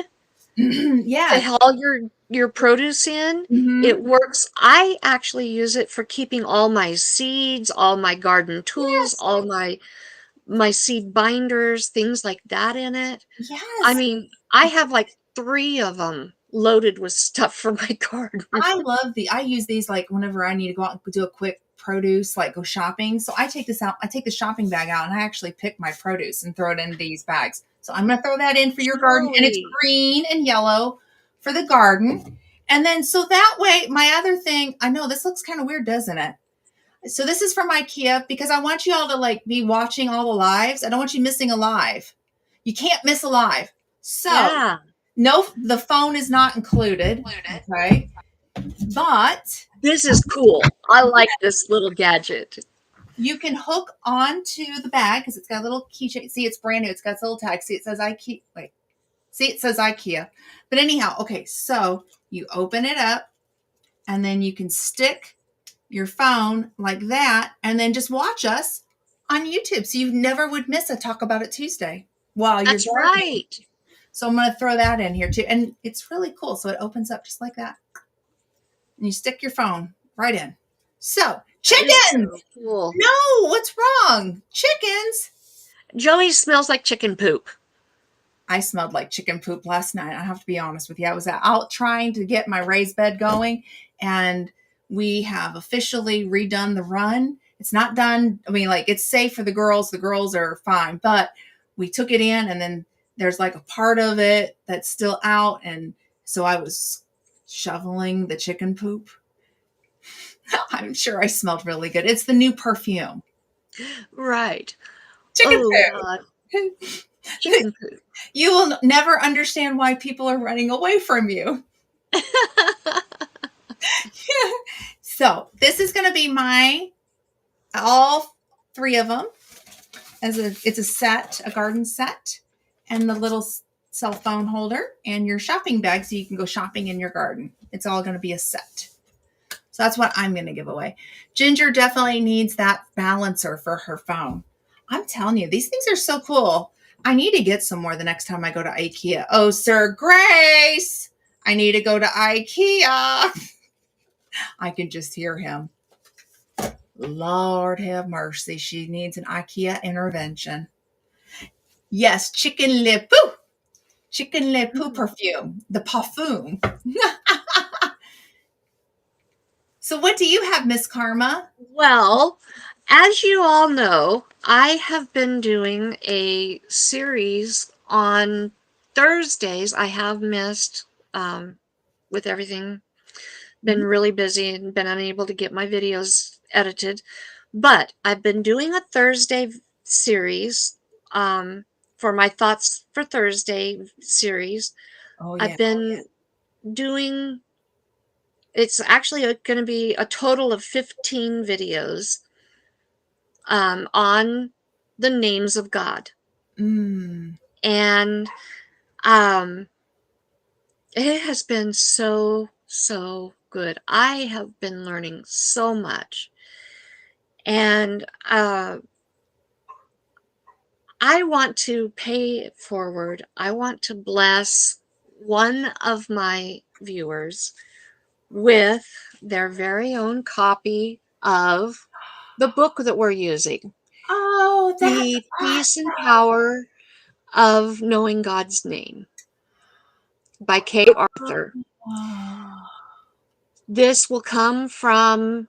[SPEAKER 2] Yeah.
[SPEAKER 1] To haul your produce in.
[SPEAKER 2] Mm-hmm.
[SPEAKER 1] It works. I actually use it for keeping all my seeds, all my garden tools, all my seed binders, things like that in it.
[SPEAKER 2] Yes.
[SPEAKER 1] I mean, I have like 3 of them loaded with stuff for my garden.
[SPEAKER 2] I use these like whenever I need to go out and do a quick produce, like go shopping. So I take this out, I take the shopping bag out, and I actually pick my produce and throw it in these bags. So I'm going to throw that in for your garden, and it's green and yellow for the garden. And then, so that way, my other thing, I know this looks kind of weird, doesn't it? So this is from IKEA because I want you all to like be watching all the lives. I don't want you missing a live. You can't miss a live. So no, the phone is not included. Okay. But
[SPEAKER 1] this is cool. I like this little gadget.
[SPEAKER 2] You can hook onto the bag because it's got a little keychain. See, it's brand new. It's got its little tag. See, it says IKEA. Wait. See, it says IKEA. But anyhow, okay, so you open it up and then you can stick your phone like that and then just watch us on YouTube. So you never would miss a Talk About It Tuesday while you're
[SPEAKER 1] That's right.
[SPEAKER 2] So I'm going to throw that in here too. And it's really cool. So it opens up just like that. And you stick your phone right in. So, chickens! So cool. No, what's wrong? Chickens!
[SPEAKER 1] Joey smells like chicken poop.
[SPEAKER 2] I smelled like chicken poop last night. I have to be honest with you. I was out trying to get my raised bed going, and we have officially redone the run. It's not done. I mean, like, it's safe for the girls. The girls are fine, but we took it in, and then there's like a part of it that's still out, and So I was shoveling the chicken poop. I'm sure I smelled really good. It's the new perfume.
[SPEAKER 1] Right.
[SPEAKER 2] Chicken
[SPEAKER 1] Oh God,
[SPEAKER 2] poop.
[SPEAKER 1] chicken poop.
[SPEAKER 2] You will never understand why people are running away from you. So this is going to be all three of them it's a set, a garden set, and the little cell phone holder and your shopping bag so you can go shopping in your garden. It's all going to be a set. So that's what I'm going to give away. Ginger definitely needs that balancer for her phone. I'm telling you, these things are so cool. I need to get some more the next time I go to IKEA. Oh, Sir Grace, I need to go to IKEA. I can just hear him. Lord have mercy. She needs an IKEA intervention. Yes, chicken le poo. Chicken le poo perfume. The parfum. So what do you have, Miss Karma?
[SPEAKER 1] Well, as you all know, I have been doing a series on Thursdays. I have missed with everything, been really busy and been unable to get my videos edited. But I've been doing a Thursday series for my Thoughts for Thursday series.
[SPEAKER 2] Oh, yeah.
[SPEAKER 1] I've been doing, it's actually going to be a total of 15 videos on the names of God.
[SPEAKER 2] Mm.
[SPEAKER 1] And it has been so, so good. I have been learning so much. And I want to pay it forward. I want to bless one of my viewers with their very own copy of the book that we're using,
[SPEAKER 2] Oh, that's
[SPEAKER 1] The Peace and Power of Knowing God's Name by Kate Arthur.
[SPEAKER 2] awesome.
[SPEAKER 1] This will come from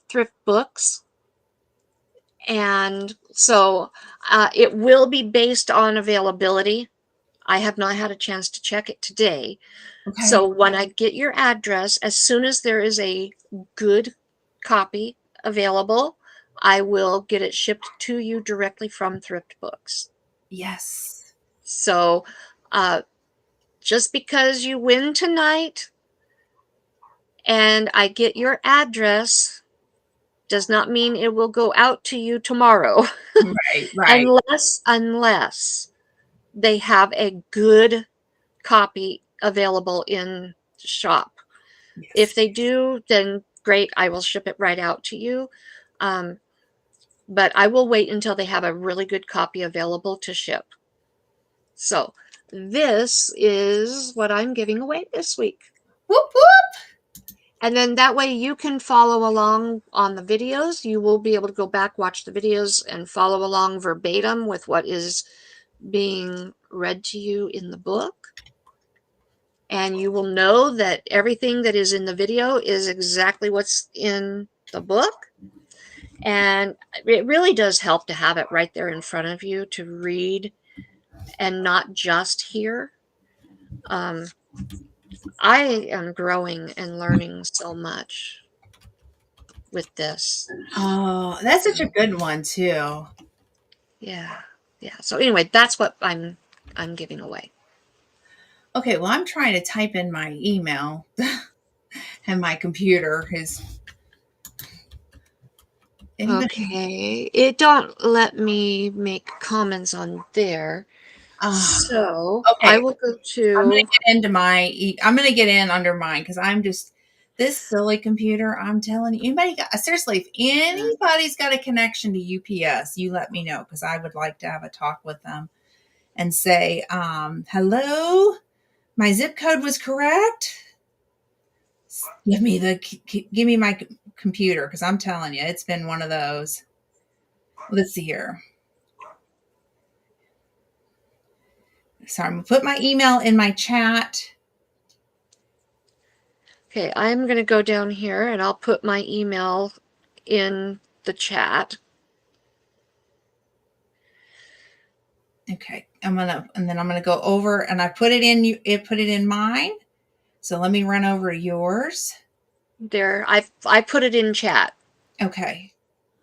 [SPEAKER 1] Thrift Books, and so it will be based on availability. I have not had a chance to check it today.
[SPEAKER 2] Okay.
[SPEAKER 1] So when I get your address, as soon as there is a good copy available, I will get it shipped to you directly from Thrift Books.
[SPEAKER 2] Yes.
[SPEAKER 1] So just because you win tonight and I get your address does not mean it will go out to you tomorrow.
[SPEAKER 2] Right, right.
[SPEAKER 1] unless they have a good copy available in the shop. If
[SPEAKER 2] Yes.
[SPEAKER 1] they do, then great, I will ship it right out to you. But I will wait until they have a really good copy available to ship. So this is what I'm giving away this week.
[SPEAKER 2] Whoop, whoop.
[SPEAKER 1] And then that way you can follow along on the videos. You will be able to go back, watch the videos, and follow along verbatim with what is being read to you in the book. And you will know that everything that is in the video is exactly what's in the book. And it really does help to have it right there in front of you to read and not just hear. I am growing and learning so much with this.
[SPEAKER 2] Oh, that's such a good one too.
[SPEAKER 1] Yeah. Yeah. So anyway, that's what I'm giving away.
[SPEAKER 2] Okay, well, I'm trying to type in my email and my computer is anybody
[SPEAKER 1] Okay. It don't let me make comments on there.
[SPEAKER 2] uh,
[SPEAKER 1] So I
[SPEAKER 2] okay,
[SPEAKER 1] will go
[SPEAKER 2] I'm gonna
[SPEAKER 1] to
[SPEAKER 2] get into I'm gonna get in under mine because I'm just this silly computer. I'm telling you, anybody got seriously, if anybody's got a connection to UPS, you let me know because I would like to have a talk with them and say, hello, my zip code was correct. Give me my computer because I'm telling you, it's been one of those. Let's see here. So I'm gonna put my email in my chat.
[SPEAKER 1] Okay, I'm going to go down here and I'll put my email in the chat.
[SPEAKER 2] Okay, and then I'm gonna go over, and I put it in put it in mine. So let me run over to yours.
[SPEAKER 1] There, I put it in chat.
[SPEAKER 2] Okay.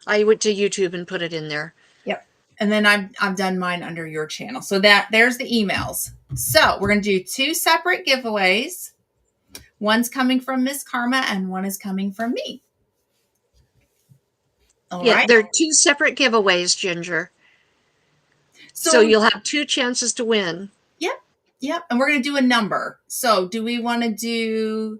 [SPEAKER 1] I went to YouTube and put it in there.
[SPEAKER 2] Yep. And then I've done mine under your channel. So there's the emails. So we're gonna do 2 separate giveaways. One's coming from Miss Karma and one is coming from me. All
[SPEAKER 1] Yeah,
[SPEAKER 2] right.
[SPEAKER 1] they're 2 separate giveaways, Ginger. So
[SPEAKER 2] So
[SPEAKER 1] you'll have 2 chances to win.
[SPEAKER 2] yep. Yep. And we're gonna do a number. So do we want to do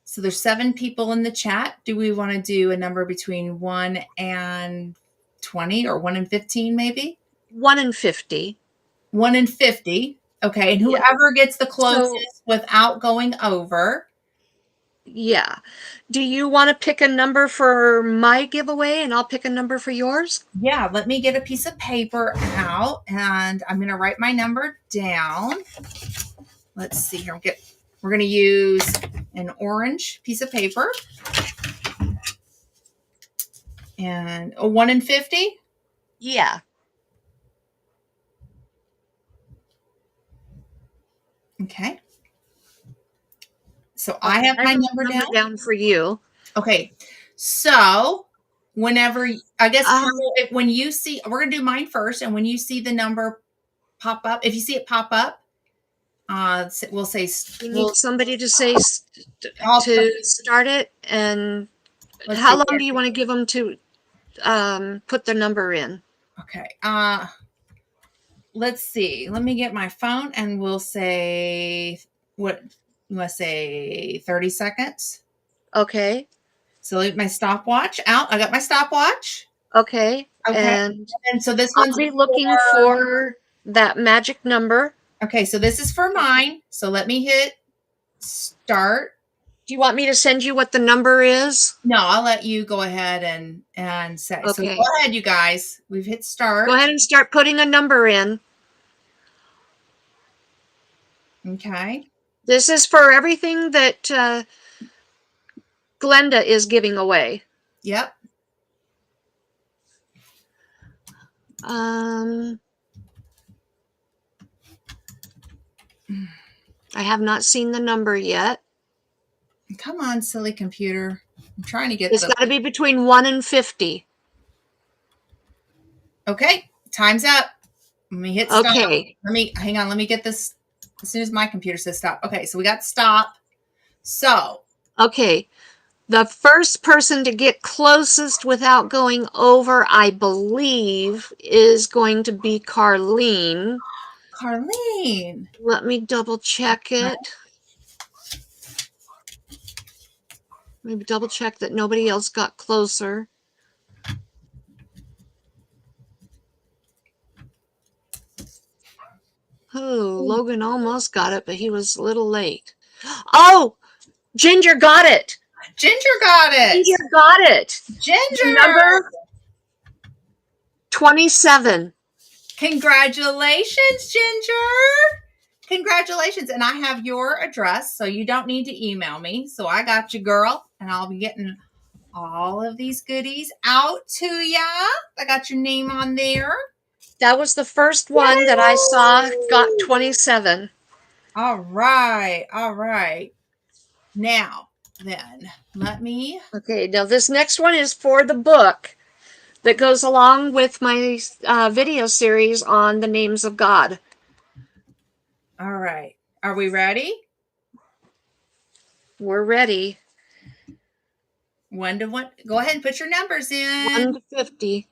[SPEAKER 2] so there's 7 people in the chat. Do we want to do a number between 1 and 20 or 1 and 15 maybe?
[SPEAKER 1] 1 in 50.
[SPEAKER 2] 1 and 50. Okay. And
[SPEAKER 1] Yeah.
[SPEAKER 2] whoever gets the
[SPEAKER 1] So,
[SPEAKER 2] closest without going over.
[SPEAKER 1] yeah. Do you want to pick a number for my giveaway and I'll pick a number for yours?
[SPEAKER 2] Yeah, let me get a piece of paper out and I'm going to write my number down. Let's see here. We're going to use an orange piece of paper and a 1 in 50.
[SPEAKER 1] Yeah.
[SPEAKER 2] Okay. So I
[SPEAKER 1] Okay,
[SPEAKER 2] have
[SPEAKER 1] I
[SPEAKER 2] my
[SPEAKER 1] wrote
[SPEAKER 2] number
[SPEAKER 1] the
[SPEAKER 2] down.
[SPEAKER 1] number down for you.
[SPEAKER 2] Okay. So whenever, I guess,
[SPEAKER 1] Um,
[SPEAKER 2] when you see, we're going to do mine first. And when you see the number pop up, if you see it pop up, we'll say,
[SPEAKER 1] we need somebody to say
[SPEAKER 2] I'll,
[SPEAKER 1] to start it, and
[SPEAKER 2] let's
[SPEAKER 1] how
[SPEAKER 2] see
[SPEAKER 1] long
[SPEAKER 2] here.
[SPEAKER 1] do you want to give them to put the number in?
[SPEAKER 2] Okay. Let's see. Let me get my phone and we'll say what you want to say 30 seconds.
[SPEAKER 1] Okay.
[SPEAKER 2] So leave my stopwatch out. I got my stopwatch.
[SPEAKER 1] Okay.
[SPEAKER 2] Okay.
[SPEAKER 1] And
[SPEAKER 2] And so this
[SPEAKER 1] I'll
[SPEAKER 2] one's
[SPEAKER 1] be looking for that magic number.
[SPEAKER 2] okay. So this is for mine. So let me hit start.
[SPEAKER 1] Do you want me to send you what the number is?
[SPEAKER 2] No, I'll let you go ahead and say. So go
[SPEAKER 1] Okay.
[SPEAKER 2] ahead, you guys. We've hit start.
[SPEAKER 1] Go ahead and start putting a number in.
[SPEAKER 2] Okay.
[SPEAKER 1] This is for everything that Glenda is giving away.
[SPEAKER 2] Yep.
[SPEAKER 1] I have not seen the number yet.
[SPEAKER 2] Come on, silly computer. I'm trying to get
[SPEAKER 1] It's got to be between 1 and 50.
[SPEAKER 2] Okay. Time's up. Let me hit stop.
[SPEAKER 1] Okay.
[SPEAKER 2] Hang on. Let me get this as soon as my computer says stop. Okay, so we got stop. So
[SPEAKER 1] Okay. The first person to get closest without going over, I believe, is going to be Carlene.
[SPEAKER 2] Carlene.
[SPEAKER 1] Let me double check it. Maybe double check that nobody else got closer. Oh, Logan almost got it, but he was a little late. Oh, Ginger got it.
[SPEAKER 2] Ginger got it.
[SPEAKER 1] Ginger got it.
[SPEAKER 2] Ginger.
[SPEAKER 1] Number 27.
[SPEAKER 2] Congratulations, Ginger. Congratulations. And I have your address, so you don't need to email me. So I got you, girl. And I'll be getting all of these goodies out to ya. I got your name on there.
[SPEAKER 1] That was the first one that I saw got 27.
[SPEAKER 2] All right. All right. Now, then, let me.
[SPEAKER 1] Okay, now this next one is for the book that goes along with my video series on the names of God.
[SPEAKER 2] All right. Are we ready?
[SPEAKER 1] We're ready.
[SPEAKER 2] 1 to 1. Go ahead and put your numbers in.
[SPEAKER 1] 1 to 50.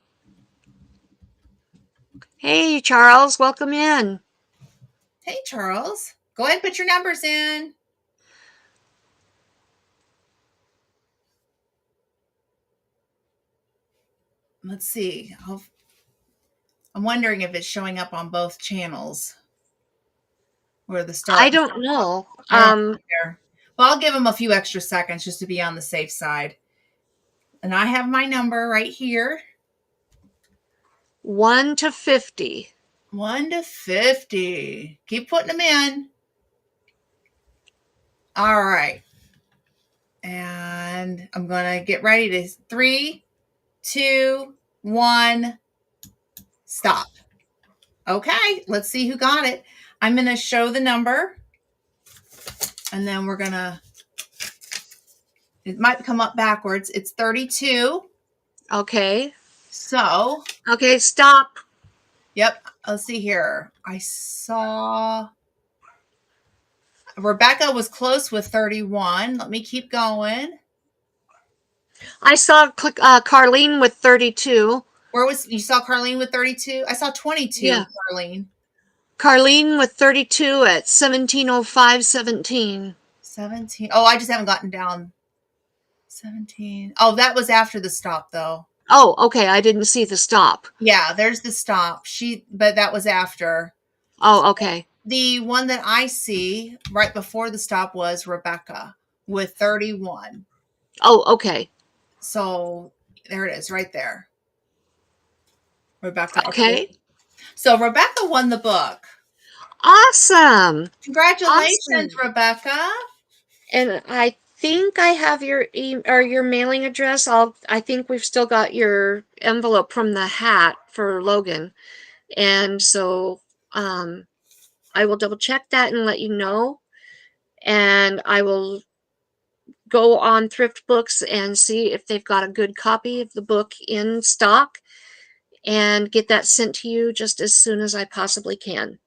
[SPEAKER 1] Hey, Charles, welcome in.
[SPEAKER 2] Hey, Charles. Go ahead and put your numbers in. Let's see. I'm wondering if it's showing up on both channels. Or the start.
[SPEAKER 1] I don't know.
[SPEAKER 2] Well, I'll give them a few extra seconds just to be on the safe side. And I have my number right here.
[SPEAKER 1] 1 to 50.
[SPEAKER 2] 1 to 50. Keep putting them in. All right. And I'm going to get ready to 3, 2, 1, stop. Okay, let's see who got it. I'm going to show the number, and then we're going to, it might come up backwards. It's 32.
[SPEAKER 1] Okay.
[SPEAKER 2] So,
[SPEAKER 1] Okay, stop.
[SPEAKER 2] yep, let's see here. I saw Rebecca was close with 31. Let me keep going.
[SPEAKER 1] I saw Carlene with 32.
[SPEAKER 2] Where was you saw Carlene with 32? I saw 22,
[SPEAKER 1] Yeah.
[SPEAKER 2] Carlene.
[SPEAKER 1] Carlene with 32 at 17:05:17.
[SPEAKER 2] 17. Oh, I just haven't gotten down. 17. Oh, that was after the stop though.
[SPEAKER 1] Oh, okay. I didn't see the stop.
[SPEAKER 2] Yeah, there's the stop. But that was after.
[SPEAKER 1] Oh, okay.
[SPEAKER 2] The one that I see right before the stop was Rebecca with 31.
[SPEAKER 1] Oh, okay.
[SPEAKER 2] So there it is right there. Rebecca.
[SPEAKER 1] Okay.
[SPEAKER 2] So Rebecca won the book.
[SPEAKER 1] Awesome.
[SPEAKER 2] Congratulations,
[SPEAKER 1] Awesome.
[SPEAKER 2] Rebecca.
[SPEAKER 1] And I think I have your or your mailing address. I think we've still got your envelope from the hat for Logan. And so I will double check that and let you know. And I will go on Thrift Books and see if they've got a good copy of the book in stock and get that sent to you just as soon as I possibly can.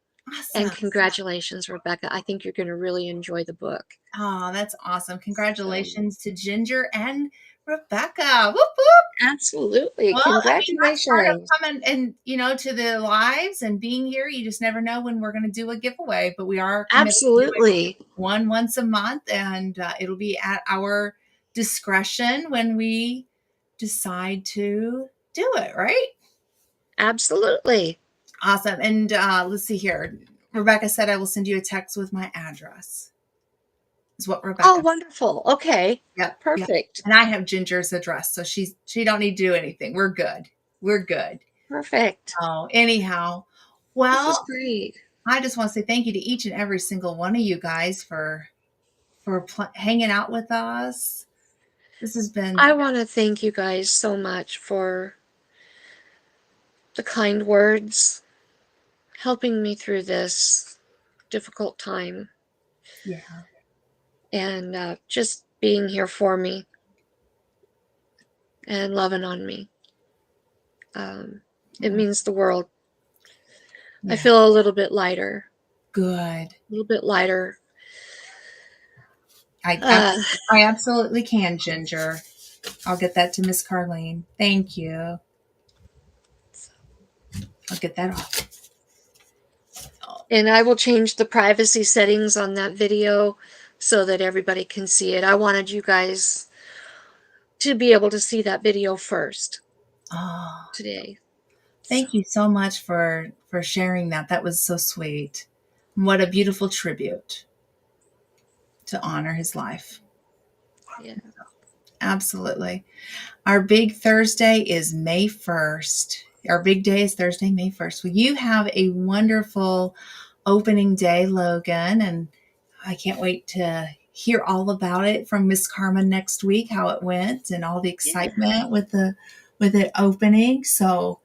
[SPEAKER 1] And
[SPEAKER 2] Awesome.
[SPEAKER 1] congratulations, Rebecca. I think you're going to really enjoy the book.
[SPEAKER 2] Oh, that's awesome.
[SPEAKER 1] So,
[SPEAKER 2] Congratulations to Ginger and Rebecca. Whoop, whoop.
[SPEAKER 1] absolutely.
[SPEAKER 2] Well, I mean, that's part of
[SPEAKER 1] Congratulations.
[SPEAKER 2] coming and, to the lives and being here. You just never know when we're going to do a giveaway, but we are committed to doing
[SPEAKER 1] Absolutely.
[SPEAKER 2] one once a month, and it'll be at our discretion when we decide to do it, right?
[SPEAKER 1] Absolutely.
[SPEAKER 2] Awesome. And let's see here. Rebecca said I will send you a text with my address. Is what
[SPEAKER 1] Oh,
[SPEAKER 2] Rebecca.
[SPEAKER 1] wonderful. Okay.
[SPEAKER 2] Yep. Yep.
[SPEAKER 1] Perfect.
[SPEAKER 2] And I have Ginger's address, so she don't need to do anything. We're good. We're good.
[SPEAKER 1] Perfect.
[SPEAKER 2] Oh, anyhow,
[SPEAKER 1] This is
[SPEAKER 2] well,
[SPEAKER 1] great.
[SPEAKER 2] I just want to say thank you to each and every single one of you guys for hanging out with us. This has been
[SPEAKER 1] I want to thank you guys so much for the kind words, helping me through this difficult time,
[SPEAKER 2] yeah,
[SPEAKER 1] and just being here for me and loving on me. It means the world. I
[SPEAKER 2] yeah,
[SPEAKER 1] feel a little bit lighter,
[SPEAKER 2] good.
[SPEAKER 1] a little bit lighter.
[SPEAKER 2] I
[SPEAKER 1] Uh,
[SPEAKER 2] I absolutely can, Ginger. I'll get that to Miss Carlene. Thank you. I'll get that off.
[SPEAKER 1] and I will change the privacy settings on that video so that everybody can see it. I wanted you guys to be able to see that video first
[SPEAKER 2] Oh,
[SPEAKER 1] today. So,
[SPEAKER 2] thank you so much for sharing that. That was so sweet. What a beautiful tribute to honor his life.
[SPEAKER 1] yeah.
[SPEAKER 2] Absolutely. Our big Thursday is May 1st. Our big day is Thursday, May 1st. Well, you have a wonderful opening day, Logan, and I can't wait to hear all about it from Miss Carmen next week, how it went and all the
[SPEAKER 1] Yeah.
[SPEAKER 2] excitement with it opening. So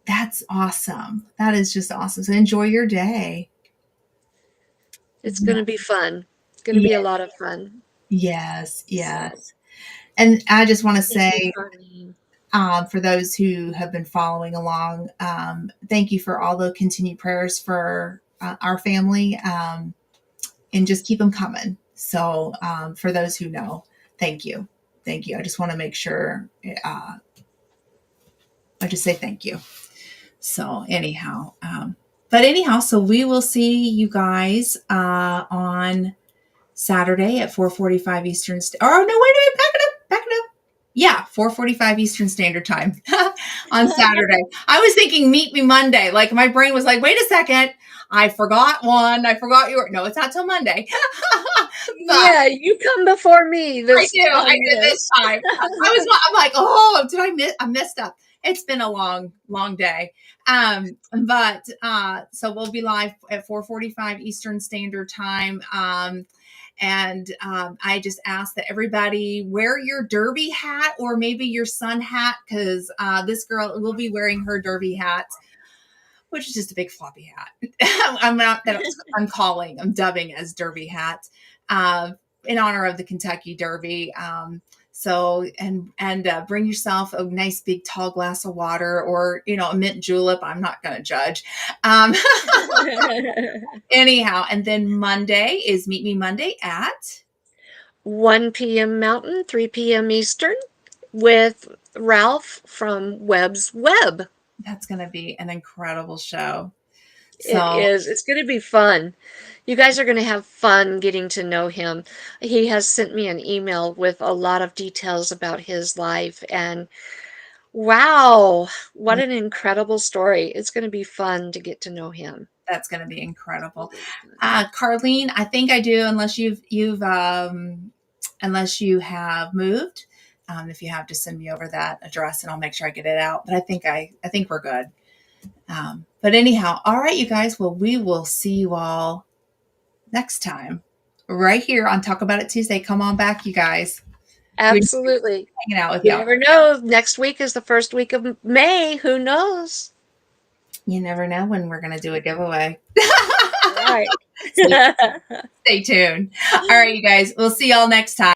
[SPEAKER 2] that's awesome. That is just awesome. So enjoy your day.
[SPEAKER 1] It's going to be fun. It's going to be a
[SPEAKER 2] Yeah.
[SPEAKER 1] lot of fun.
[SPEAKER 2] Yes,
[SPEAKER 1] So,
[SPEAKER 2] yes. And I just want to
[SPEAKER 1] thank you,
[SPEAKER 2] say,
[SPEAKER 1] Carlene.
[SPEAKER 2] for those who have been following along, thank you for all the continued prayers for our family, and just keep them coming. So, for those who know, thank you. Thank you. I just want to make sure, I just say thank you. So, anyhow, so we will see you guys on Saturday at 4:45 Eastern. Oh no, wait a minute, back it up. Yeah, 4:45 Eastern Standard Time on Saturday. I was thinking meet me Monday. Like my brain was like, wait a second, I forgot one. I forgot your. No, it's not till Monday. But
[SPEAKER 1] Yeah, you come before me
[SPEAKER 2] I
[SPEAKER 1] this
[SPEAKER 2] do. I
[SPEAKER 1] on
[SPEAKER 2] did this
[SPEAKER 1] this.
[SPEAKER 2] time. I'm like, oh, did I miss? I messed up. It's been a long, long day. But so we'll be live at 4:45 Eastern Standard Time. And I just ask that everybody wear your derby hat or maybe your sun hat because this girl will be wearing her derby hat. which is just a big floppy hat. I'm not that I'm dubbing as Derby hat, in honor of the Kentucky Derby. So bring yourself a nice big tall glass of water, or a mint julep. I'm not going to judge. Um, anyhow, and then Monday is Meet Me Monday at
[SPEAKER 1] 1 p.m. Mountain, 3 p.m. Eastern, with Ralph from Webb's Web.
[SPEAKER 2] that's going to be an incredible show.
[SPEAKER 1] It
[SPEAKER 2] So
[SPEAKER 1] is. It's going to be fun. You guys are going to have fun getting to know him. He has sent me an email with a lot of details about his life, and wow, what an incredible story. It's going to be fun to get to know him.
[SPEAKER 2] that's going to be incredible.
[SPEAKER 1] Really fun.
[SPEAKER 2] Carlene, I think I do, unless unless you have moved. If you have, just send me over that address and I'll make sure I get it out. But I think we're good. But anyhow, all right, you guys. Well, we will see you all next time right here on Talk About It Tuesday. Come on back, you guys. We're
[SPEAKER 1] Absolutely.
[SPEAKER 2] hanging out with
[SPEAKER 1] You
[SPEAKER 2] y'all.
[SPEAKER 1] never know. Next week is the first week of May. Who knows?
[SPEAKER 2] You never know when we're going to do a giveaway.
[SPEAKER 1] Right.
[SPEAKER 2] So stay tuned. All right, you guys. We'll see y'all next time.